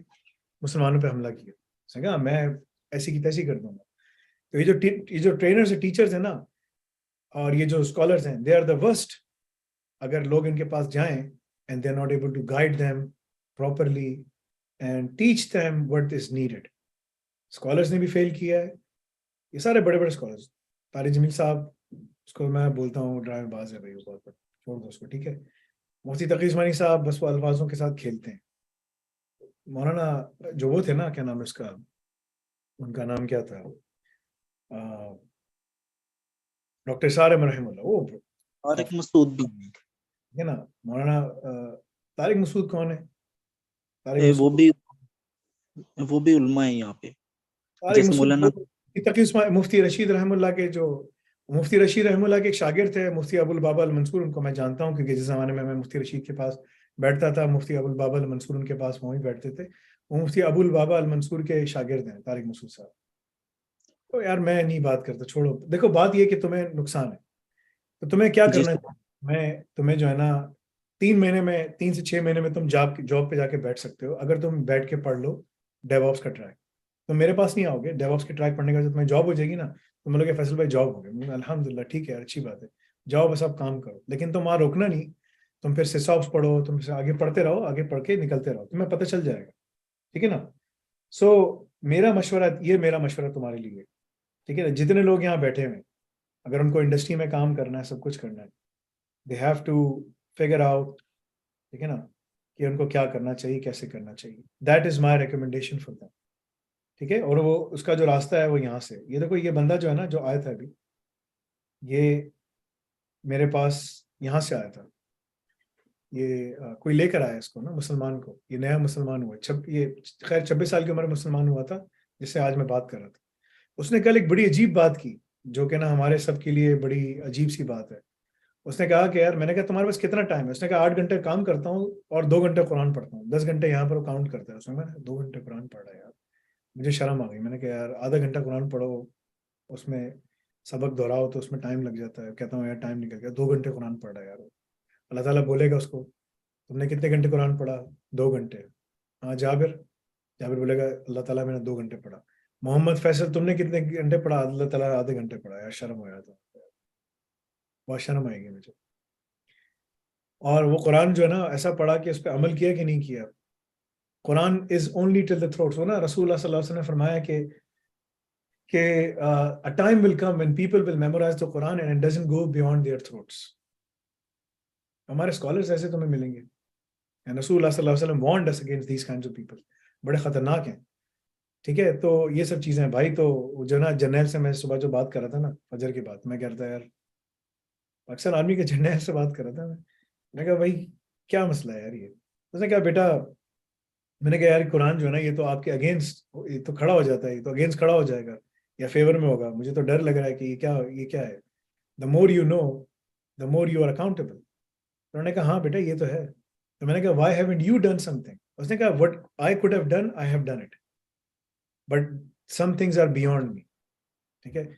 [SPEAKER 1] मुसलमानों पे हमला किया, उसने कहा मैं ऐसी की तैसी कर दूंगा। तो ये जो ट्रेनर्स और टीचर्स हैं ना, और ये जो स्कॉलर्स हैं, दे आर द वर्स्ट। अगर लोग इनके पास जाएं and they are not able to guide them properly and teach them what is needed. Scholars ने भी फेल किया है, ये सारे बड़े बड़े स्कॉलर्स। तारिक जमील साहब, उसको मैं बोलता हूँ ड्राइवर बाज है भाई, वो बहुत, छोड़ दो उसको, ठीक है। मुफ्ती तकी उस्मानी साहब बस वो अल्फाजों के साथ खेलते हैं। मौलाना जो वो थे ना, क्या नाम है उसका, उनका नाम क्या था, डॉक्टर सारम रहमुल्लाह, वो
[SPEAKER 11] और एक मसूद भी
[SPEAKER 1] है ना। मौलाना तारिक मसूद कौन है? तारिक
[SPEAKER 11] है,
[SPEAKER 1] मसूद,
[SPEAKER 11] वो भी उल्मा है यहाँ पे,
[SPEAKER 1] तारिक
[SPEAKER 11] जैसे
[SPEAKER 1] मसूद
[SPEAKER 11] मौलाना।
[SPEAKER 1] मुफ्ती रशीद रहमुल्लाह के जो मुफ्ती रशीद रहमुल्लाह के एक शागिर्द थे, मुफ्ती अबुल बाबा अल मंसूर, उनको मैं जानता हूँ क्योंकि जिस ज़माने में मैं मुफ्ती रशीद के पास बैठता था, मुफ्ती अबुल बाबा अल मंसूर उनके पास वहीं बैठते थे। वो मुफ्ती अबुल बाबा अल मंसूर के शागिर्द हैं, तारिक मसूद साहब। तो यार मैं नहीं बात करता, छोड़ो। देखो बात ये कि तुम्हें नुकसान है, तो तुम्हें क्या
[SPEAKER 11] जी
[SPEAKER 1] करना
[SPEAKER 11] सर।
[SPEAKER 1] है? मैं तुम्हें जो है ना 3 महीने में, 3 से 6 महीने में तुम जॉब पे जाके बैठ सकते हो अगर तुम बैठ के पढ़ लो डेवऑप्स का ट्रैक। तो मेरे पास नहीं आओगे, डेवऑप्स के ट्रैक पढ़ने का जब तुम्हें जॉब हो जाएगी ना, तुम लोग फैसल भाई जॉब हो गए, अल्हम्दुलिल्लाह, ठीक है यार, अच्छी बात है, जाओ बस आप काम करो। लेकिन तुम वहाँ रोकना नहीं, तुम फिर सिसॉप्स पढ़ो, तुम फिर आगे पढ़ते रहो, आगे पढ़ के निकलते रहो, तुम्हें पता चल जाएगा, ठीक है ना। सो मेरा मशवरा तुम्हारे लिए, ठीक है ना, जितने लोग यहाँ बैठे हुए हैं, अगर उनको इंडस्ट्री में काम करना है, सब कुछ करना है, they have to figure out, ठीक है ना, कि उनको क्या करना चाहिए, कैसे करना चाहिए। That is my recommendation for them, ठीक है। और वो उसका जो रास्ता है वो यहाँ से, ये देखो, ये बंदा जो है ना, जो आया था अभी, ये मेरे पास यहाँ से आया था, ये कोई लेकर आया इसको ना, मुसलमान को, ये नया मुसलमान हुआ, ये खैर 26 साल की उम्र में मुसलमान हुआ था, जिससे आज मैं बात कर रहा था। उसने कल एक बड़ी अजीब बात की, जो कि ना हमारे सब के लिए बड़ी अजीब सी बात है। उसने कहा कि यार, मैंने कहा तुम्हारे पास कितना टाइम है? उसने कहा 8 घंटे काम करता हूँ और 2 घंटे कुरान पढ़ता हूँ, 10 घंटे यहाँ पर काउंट करता है। उसमें मैंने 2 घंटे कुरान पढ़ा है यार, मुझे शर्म आ गई। मैंने कहा यार, आधा घंटा कुरान पढ़ो, उसमें सबक दोहराओ तो उसमें टाइम लग जाता है। कहता हूँ यार टाइम निकल गया, 2 घंटे कुरान पढ़ रहा है यार। अल्लाह ताला बोलेगा उसको, तुमने कितने घंटे कुरान पढ़ा? 2 घंटे। हाँ जाबिर, जाबिर बोलेगा अल्लाह ताला मैंने 2 घंटे पढ़ा। मोहम्मद फैसल, तुमने कितने घंटे पढ़ा? अल्लाह ताला आधे घंटे पढ़ा। यार शर्म आया था, बहुत शर्म आएगी मुझे। और वो कुरान जो है ना, ऐसा पढ़ा कि उस पर अमल किया कि नहीं किया। Quran is only till the throat. ना रसूल सल्लल्लाहु अलैहि वसल्लम ने फरमाया कि a time will come when people will memorize the Quran and it doesn't go beyond their throats. हमारे स्कॉलर्स ऐसे तुम्हें मिलेंगे, and रसूल सल्लल्लाहु अलैहि वसल्लम warned us against these kinds of people, बड़े खतरनाक हैं, ठीक है। तो ये सब चीजें हैं भाई। तो जो ना जर्नैल से मैं सुबह जो बात कर रहा था ना, फजर की बात, मैं कह रहा था यार, अक्सर आदमी के जर्नैल से बात कर रहा था मैं कहा भाई क्या मसला है यार ये। उसने कहा बेटा, मैंने कहा यार कुरान जो है ना, ये तो आपके अगेंस्ट, ये तो खड़ा हो जाता है, ये तो अगेंस्ट खड़ा हो जाएगा या फेवर में होगा, मुझे तो डर लग रहा है कि ये क्या है। The more you know the more you are accountable. तो उन्होंने कहा हाँ बेटा ये तो है। तो मैंने कहा why haven't you done something? उसने कहा what I could have done, I have done it, but some things are beyond me, ठीक है।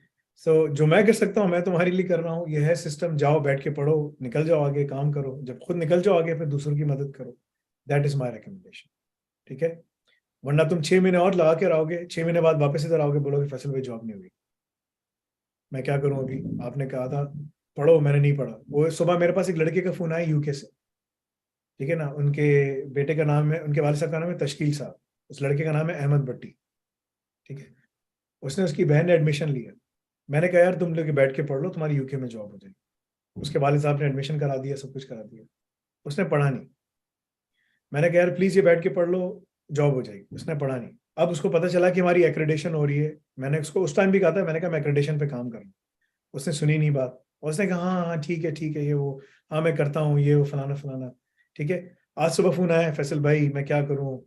[SPEAKER 1] सो जो मैं कर सकता हूँ मैं तुम्हारे लिए कर रहा हूँ, ये है सिस्टम, जाओ बैठ के पढ़ो, निकल जाओ आगे, काम करो, जब खुद निकल जाओ आगे फिर दूसरों की मदद करो। दैट इज माई रिकमेंडेशन, ठीक है। वरना तुम 6 महीने और लगा के रहोगे, 6 महीने बाद वापस इधर आओगे, बोलोगे फैसल भाई जॉब नहीं हुई, मैं क्या करूं अभी? आपने कहा था पढ़ो, मैंने नहीं पढ़ा। वो सुबह मेरे पास एक लड़के का फोन आया यूके से, ठीक है ना, उनके बेटे का नाम है, उनके वालिद साहब का नाम है तशकील साहब, उस लड़के का नाम है अहमद भट्टी, ठीक है। उसने उसकी बहन ने एडमिशन लिया। मैंने कहा यार तुम लोग बैठ के पढ़ लो, तुम्हारी यूके में जॉब हो जाएगी। उसके वालिद साहब ने एडमिशन करा दिया, सब कुछ करा दिया, उसने पढ़ा नहीं। मैंने कहा यार प्लीज ये बैठ के पढ़ लो, जॉब हो जाएगी। उसने पढ़ा नहीं। अब उसको पता चला कि हमारी एक्रेडिटेशन हो रही है। मैंने उसको उस टाइम भी कहा था, मैंने कहा मैं एक्रेडिटेशन पे काम कर रहा हूँ। उसने सुनी नहीं बात, उसने कहा हाँ हाँ ठीक है ये वो, हाँ मैं करता हूँ ये वो, फलाना फलाना, ठीक है। आज सुबह फोन आया, फैसल भाई मैं क्या करूँ,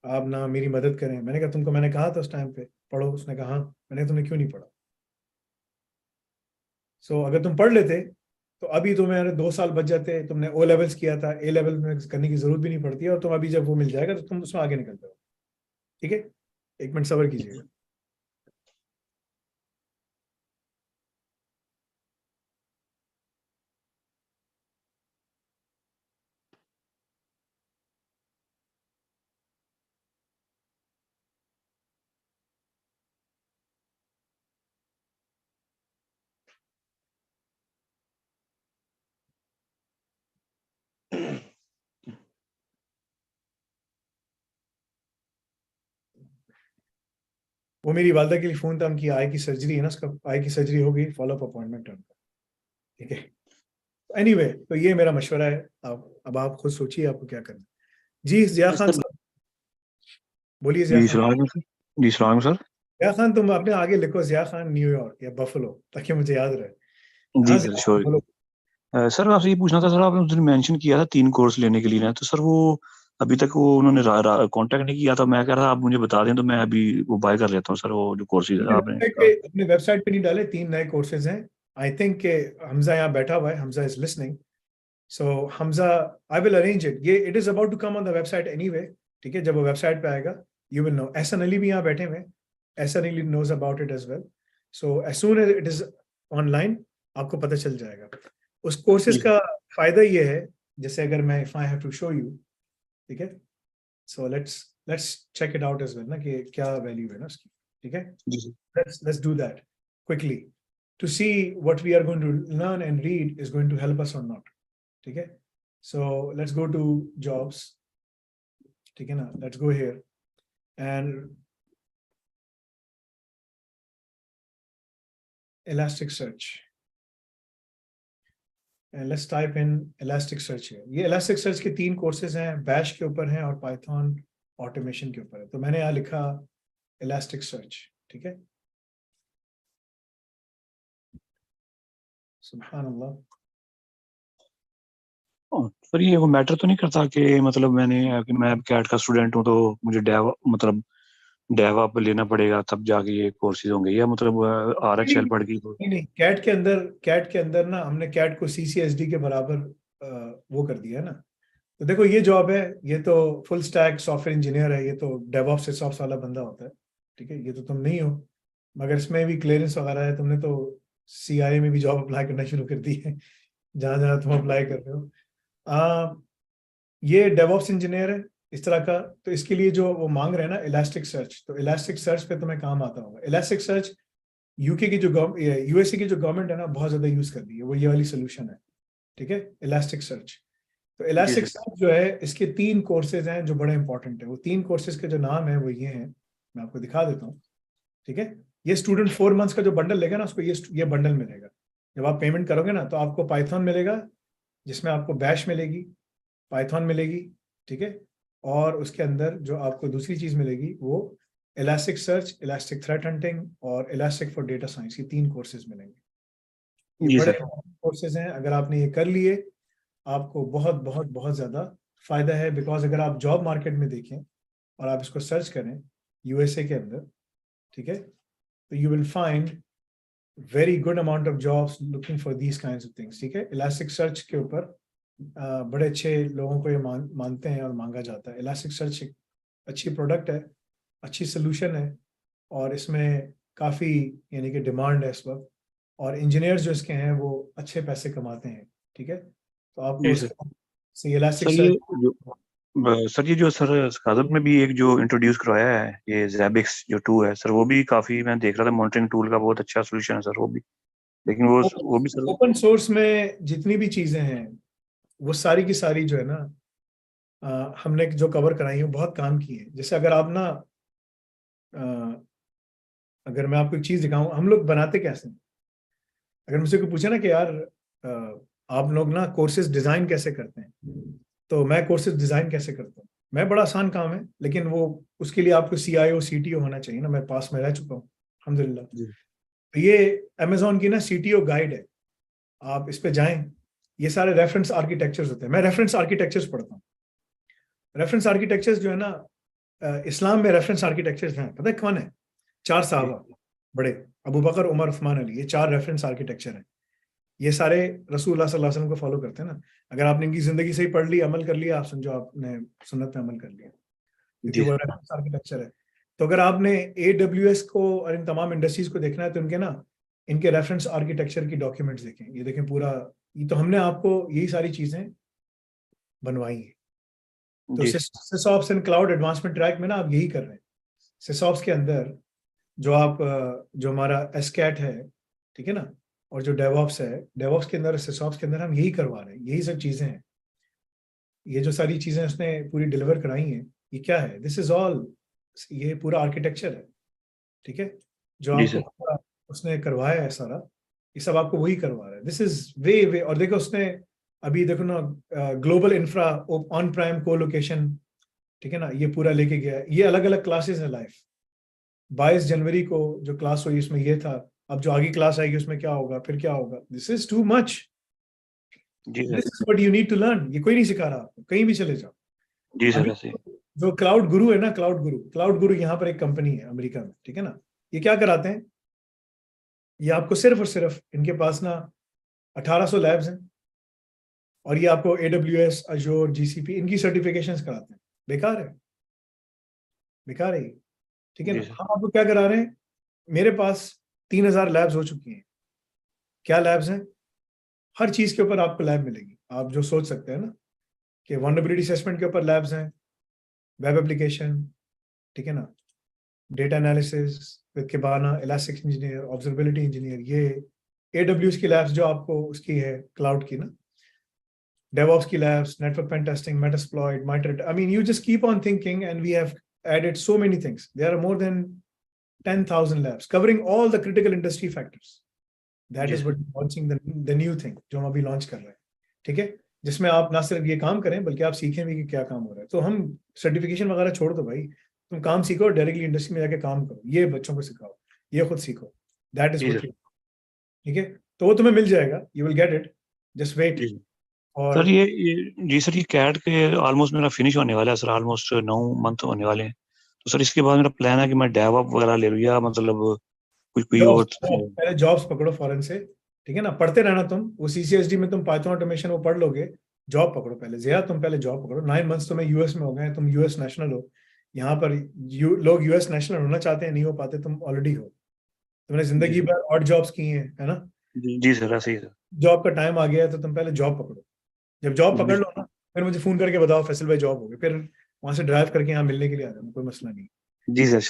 [SPEAKER 1] आप ना मेरी मदद करें। मैंने कहा तुमको मैंने कहा था उस टाइम पे पढ़ो। उसने कहा हाँ। मैंने कहा तुमने क्यों नहीं पढ़ा? सो अगर तुम पढ़ लेते तो अभी तुम्हारे 2 साल बच जाते, तुमने ओ लेवल्स किया था, ए लेवल में करने की जरूरत भी नहीं पड़ती है, और तुम अभी जब वो मिल जाएगा तो तुम उसमें आगे निकल जाओ, ठीक है। 1 मिनट सब्र कीजिएगा। वो मेरी वालदा के लिए फोन था, उनकी आई की सर्जरी है ना, उसका आई की सर्जरी हो गई, फॉलोअप अपॉइंटमेंट है उनका, ठीक है। एनीवे तो ये मेरा मशवरा है। अब आप खुद सोचिए आपको क्या करना है। जी जिया खान
[SPEAKER 11] सर
[SPEAKER 1] साहब, बोलिए जिया
[SPEAKER 12] जी
[SPEAKER 1] खान।
[SPEAKER 12] सलाम सर।
[SPEAKER 1] जिया खान तुम अपने आगे लिखो जिया खान न्यूयॉर्क या बफलो, ताकि मुझे याद रहे।
[SPEAKER 12] जी
[SPEAKER 1] हाँ
[SPEAKER 12] सर
[SPEAKER 1] जिया खान
[SPEAKER 12] श्योर।
[SPEAKER 1] बोलो।
[SPEAKER 12] सर मैं आपसे ये पूछना था सर, आपने उस दिन मेंशन किया था 3 कोर्स लेने के लिए ना, तो सर वो अभी तक वो उन्होंने कांटेक्ट नहीं किया था। मैं कह रहा था आप मुझे बता दें तो मैं अभी वो बाय कर लेता हूँ सर, वो जो कोर्सेज आपने
[SPEAKER 1] अपने वेबसाइट पे नहीं डाले, 3 नए कोर्सेज हैं, आई थिंक हमजा यहाँ बैठा हुआ है, Hamza is listening. So Hamza, I will arrange it. ये it is about to come on the website anyway. ठीक है, जब वो वेबसाइट पे आएगा you will know. Ehsan Ali भी यहाँ बैठे हुए, Ehsan Ali knows about it as well. So as soon as it is online आपको पता चल जाएगा. उस कोर्सेज का फायदा ये है, जैसे अगर मैं if I have to show you, ठीक है, so let's check it out as well ना कि क्या वैल्यू है ना उसकी. ठीक है, let's do that quickly to see what we are going to learn and read is going to help us or not. ठीक है, so let's go to jobs. ठीक है ना, let's go here and Elasticsearch. And let's type in Elasticsearch here. ये Elasticsearch के 3 courses हैं, bash के ऊपर हैं और पाइथन ऑटोमेशन के ऊपर है. तो मैंने यहाँ लिखा Elasticsearch. ठीक है, सुभान अल्लाह.
[SPEAKER 12] सर ये वो मैटर तो नहीं करता कि मतलब मैं कैट का स्टूडेंट हूँ तो मुझे डेवऑप लेना पड़ेगा तब जाके ये कोर्सेज होंगे, या मतलब आरएचएल पढ़ के तो?
[SPEAKER 1] नहीं, कैट के अंदर ना हमने कैट को सीसीएसडी के बराबर वो कर दिया है ना. तो देखो ये जॉब है, ये तो फुल स्टैक सॉफ्टवेयर इंजीनियर है, ये तो डेवऑप्स सिसऑप्स वाला बंदा होता है. ठीक है, ये तो तुम नहीं हो, मगर इसमें भी क्लियरेंस वगैरह है. तुमने तो सीआईए में भी जॉब अप्लाई करना शुरू कर दी है, जहाँ जहाँ तुम अप्लाई कर रहे हो. ये डेवऑप्स इंजीनियर है इस तरह का. तो इसके लिए जो वो मांग रहे हैं ना Elasticsearch, तो Elasticsearch पे तुम्हें काम आता होगा. Elasticsearch यूके की जो यूएसए की जो गवर्नमेंट है ना बहुत ज्यादा यूज कर रही है, वो ये वाली सोल्यूशन है. ठीक है, Elasticsearch. तो Elasticsearch जो है, इसके 3 कोर्सेज हैं जो बड़े इंपॉर्टेंट है. वो 3 कोर्सेज के जो नाम है वो ये हैं, मैं आपको दिखा देता हूँ. ठीक है, ये स्टूडेंट 4 मंथ्स का जो बंडल लेगा ना, उसको ये बंडल मिलेगा. जब आप पेमेंट करोगे ना तो आपको पाइथन मिलेगा, जिसमें आपको बैश मिलेगी, पाइथन मिलेगी. ठीक है, और उसके अंदर जो आपको दूसरी चीज मिलेगी वो Elasticsearch, इलास्टिक थ्रेट हंटिंग और इलास्टिक फॉर डेटा साइंस. ये 3 कोर्सेज मिलेंगे. ये बड़े कोर्सेज हैं. अगर आपने ये कर लिए आपको बहुत बहुत बहुत ज्यादा फायदा है. बिकॉज अगर आप जॉब मार्केट में देखें और आप इसको सर्च करें यूएसए के अंदर, ठीक है, तो you will find very good amount of jobs looking for these kinds of things. ठीक है, Elasticsearch के ऊपर बड़े अच्छे लोगों को ये मानते हैं और मांगा जाता है. Elasticsearch एक अच्छी प्रोडक्ट है, अच्छी सोल्यूशन है, और इसमें काफ़ी यानी कि डिमांड है इस वक्त, और इंजीनियर्स जो इसके हैं वो अच्छे पैसे कमाते हैं. ठीक है, तो आपको
[SPEAKER 12] सर ये जो सर काजम ने भी एक जो इंट्रोड्यूस करवाया है ये Zabbix जो 2 है सर, वो भी काफी मैं देख रहा था मॉनिटरिंग टूल का बहुत अच्छा सोल्यूशन है सर वो भी. लेकिन वो भी सर
[SPEAKER 1] ओपन सोर्स में जितनी भी चीजें हैं वो सारी की सारी जो है ना हमने जो कवर कराई है बहुत काम की है. जैसे अगर आप ना अगर मैं आपको एक चीज दिखाऊं, हम लोग बनाते कैसे हैं. अगर मुझसे कोई पूछे ना कि यार आप लोग ना कोर्सेज डिजाइन कैसे करते हैं, तो मैं कोर्सेज डिजाइन कैसे करता हूँ. मैं बड़ा आसान काम है, लेकिन वो उसके लिए आपको CIO CTO होना चाहिए ना. मैं पास में रह चुका हूँ अल्हम्दुलिल्लाह. तो ये अमेजोन की ना CTO गाइड है, आप इस पे जाएं. ये सारे रेफरेंस आर्किटेक्चर्स होते हैं. मैं रेफरेंस आर्किटेक्चर्स पढ़ता हूँ. रेफरेंस आर्किटेक्चर्स जो है ना इस्लाम में रेफरेंस आर्किटेक्चर्स हैं, पता है कौन है? 4 साहबा बड़े, अबू बकर, उमर, उस्मान, अली. ये 4 रेफरेंस आर्किटेक्चर हैं. ये सारे रसूलुल्लाह सल्लल्लाहु अलैहि वसल्लम को फॉलो करते हैं ना. अगर आपने इनकी जिंदगी से ही पढ़ ली, अमल कर लिया, आप समझो आपने सुन्नत पे अमल कर लिया, क्योंकि वो रेफरेंस आर्किटेक्चर है. तो अगर आपने AWS को और इन तमाम इंडस्ट्रीज को देखना है तो इनके रेफरेंस आर्किटेक्चर की डॉक्यूमेंट्स देखें. ये देखें पूरा, ये तो हमने आपको यही सारी चीजें बनवाई है. तो Sysops and cloud advancement track में ना आप यही कर रहे हैं. Sysops के अंदर जो हमारा SCAT है, ठीक है ना, और जो DevOps है, DevOps के अंदर, Sysops के अंदर हम यही करवा रहे हैं. यही सब चीजें हैं. ये जो सारी चीजें उसने पूरी डिलीवर कराई हैं, ये क्या है? दिस इज ऑल, ये पूरा आर्किटेक्चर है. ठीक है, जो आपको उसने करवाया है सारा, ये सब आपको वही करवा रहा है. This is way. और देखो उसने अभी देखो ना ग्लोबल इंफ्रा ऑन प्राइम को लोकेशन, ठीक है ना, ये पूरा लेके गया. ये अलग अलग क्लासेस है. लाइफ 22 जनवरी को जो क्लास हुई उसमें ये था. अब जो आगे क्लास आएगी उसमें क्या होगा, फिर क्या होगा. This is too much. This is what you need to learn. ये कोई नहीं सिखा रहा आपको, कहीं भी चले जाओ.
[SPEAKER 12] जी सर.
[SPEAKER 1] जो क्लाउड गुरु है ना, क्लाउड गुरु यहाँ पर एक कंपनी है अमेरिका में, ठीक है ना. ये क्या कराते हैं? ये आपको सिर्फ और सिर्फ इनके पास ना 1800 लैब्स हैं और ये आपको AWS, Azure, GCP इनकी सर्टिफिकेशंस कराते हैं। बेकार है, बेकार है ये, ठीक है
[SPEAKER 12] जी
[SPEAKER 1] ना।
[SPEAKER 12] सर।
[SPEAKER 1] हम आपको क्या करा रहे हैं, मेरे पास 3000 लैब्स हो चुकी हैं। क्या लैब्स हैं? हर चीज के ऊपर आपको लैब मिलेगी, आप जो सोच सकते हैं ना, कि वल्नरेबिलिटी असेसमेंट के ऊपर लैब्स हैं, वेब एप्लीकेशन, ठीक है ना, data analysis with Kibana, elastic engineer, observability engineer, ये AWS की लैब्स जो आपको उसकी है क्लाउड की ना, DevOps की labs, network pen testing, Metasploit, MITRE. I mean, you just keep on thinking, and we have added so many things. There are more than 10,000 labs covering all the critical industry factors. That
[SPEAKER 12] जी
[SPEAKER 1] is
[SPEAKER 12] sir.
[SPEAKER 1] what we're launching the new thing जो हम अभी launch कर रहे हैं, ठीक है, जिसमें आप ना सिर्फ ये काम करें बल्कि आप सीखें भी कि क्या काम हो रहा है। तो हम सर्टिफिकेशन वगैरह छोड़ दो भाई, तुम काम सीखो और डायरेक्टली इंडस्ट्री में जाके काम करो, ये बच्चों को सिखाओ, ये खुद सीखो। दैट इज
[SPEAKER 12] जी
[SPEAKER 1] व्हाट
[SPEAKER 12] सर।
[SPEAKER 1] यू, ठीक है, तो वो तुम्हें मिल जाएगा, you will get it, just wait.
[SPEAKER 12] जी सर।
[SPEAKER 1] और
[SPEAKER 12] सर जी सर, ये कैट के ऑलमोस्ट मेरा फिनिश होने वाला है सर, ऑलमोस्ट 9 मंथ होने वाले हैं। तो सर इसके बाद मेरा प्लान है कि मैं डेवऑप वगैरह ले लूँ, या मतलब कोई और।
[SPEAKER 1] पहले जॉब्स पकड़ो फॉरेन से, ठीक है ना, पढ़ते रहना तुम, वो CCSD में तुम पाइथन ऑटोमेशन वो पढ़ लोगे, जॉब पकड़ो पहले। जिया तुम पहले जॉब पकड़ो, 9 मंथ्स तुम्हें US में हो गए, तुम US नेशनल हो, यहाँ पर लोग US नेशनल होना चाहते हैं, नहीं हो पाते, तुम ऑलरेडी हो, तुमने
[SPEAKER 12] जी
[SPEAKER 1] जिंदगी
[SPEAKER 12] सर।
[SPEAKER 1] भर ऑड जॉब्स की हैं, है ना,
[SPEAKER 12] जी सर, ऐसे ही सर।
[SPEAKER 1] जॉब का टाइम आ गया है तो तुम पहले जॉब पकड़ो। जब जॉब
[SPEAKER 12] जी
[SPEAKER 1] पकड़ लो ना, फिर मुझे फोन करके बताओ फैसल भाई जॉब हो गई, फिर वहां से ड्राइव करके यहाँ मिलने के लिए आ जाना, कोई मसला नहीं।
[SPEAKER 12] जी सर,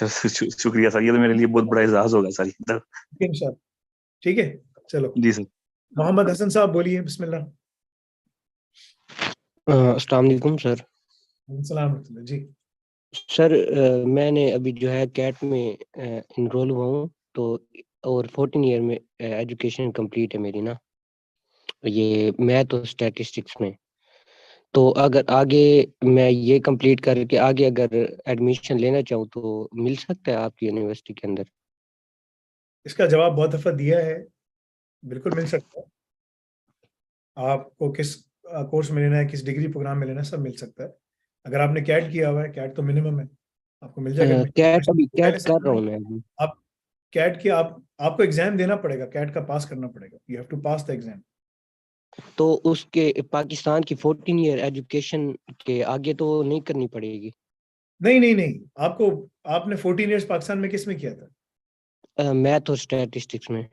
[SPEAKER 12] शुक्रिया सर, ये तो मेरे लिए बहुत बड़ा एजाज होगा सर इधर।
[SPEAKER 1] इंशाल्लाह, ठीक है, चलो।
[SPEAKER 12] जी सर।
[SPEAKER 1] मोहम्मद हसन साहब बोलिए, बिस्मिल्लाह।
[SPEAKER 13] अस्सलाम वालेकुम सर।
[SPEAKER 1] सलाम जी।
[SPEAKER 13] सर मैंने अभी जो है कैट में इनरोल हुआ हूँ, तो और 14 ईयर में एजुकेशन कंप्लीट है मेरी ना, ये मैथ और स्टैटिस्टिक्स में। तो अगर आगे मैं ये कंप्लीट करके आगे अगर एडमिशन लेना चाहूँ तो मिल सकता है आपकी यूनिवर्सिटी के अंदर?
[SPEAKER 1] इसका जवाब बहुत दफा दिया है, बिल्कुल मिल सकता है। आपको किस कोर्स में लेना है, किस डिग्री प्रोग्राम में लेना है, सब मिल सकता है। अगर आपने कैट किया हुआ है, कैट तो मिनिमम है, आपको मिल जाएगा
[SPEAKER 13] कैट अभी
[SPEAKER 1] पहले
[SPEAKER 13] कैट
[SPEAKER 1] से
[SPEAKER 13] कर रहा हूँ मैं अभी।
[SPEAKER 1] आप कैट की आपको एग्जाम देना पड़ेगा, कैट का पास करना पड़ेगा, you have to pass the exam.
[SPEAKER 13] तो उसके पाकिस्तान की 14 ईयर एजुकेशन के आगे तो नहीं करनी पड़ेगी?
[SPEAKER 1] नहीं नहीं नहीं, आपने 14 इयर्स पाकिस्तान में किस में किया था?
[SPEAKER 13] मैथ और स्टैटिस्टिक्स में।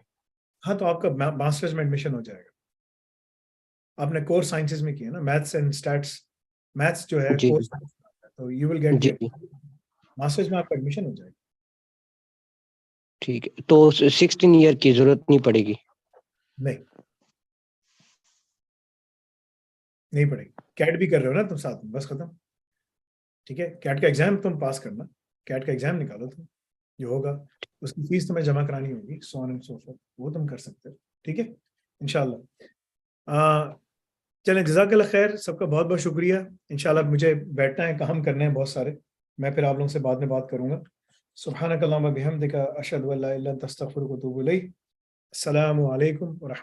[SPEAKER 1] हाँ, तो आपका मास्टर्स में एडमिशन हो जाएगा। आपने कोर साइंसेज में किया ना, मैथ्स एंड स्टैट्स, मैथ्स जो है
[SPEAKER 13] जी
[SPEAKER 1] कोर साइंस, तो यू विल गेट
[SPEAKER 13] जी,
[SPEAKER 1] मास्टर्स में आपका एडमिशन हो जाएगा।
[SPEAKER 13] ठीक है, तो 16 ईयर की जरूरत नहीं पड़ेगी?
[SPEAKER 1] नहीं, नहीं पड़ेगी। कैट भी कर रहे हो ना तुम साथ में, बस खत्म, ठीक है। कैट का एग्जाम तुम पास करना, कैट का एग्जाम निकालो तुम, जो होगा उसकी फीस तुम्हें जमा करानी होगी, सो ऑन एंड सो फोर्थ, वो तुम कर सकते हो, ठीक है, इंशाल्लाह। चलें, जज़ाकल्लाह खैर, सबका बहुत बहुत शुक्रिया। इंशाल्लाह मुझे बैठना है, काम करने हैं बहुत सारे, मैं फिर आप लोगों से बाद में बात करूंगा। सुब्हानक अल्लाहुम्मा बिहम्दिका अशहदु अल्ला इलाहा इल्ला अंता अस्तगफिरुका व अतूबु इलैक। अस्सलामु अलैकुम व रहमतुल्लाह।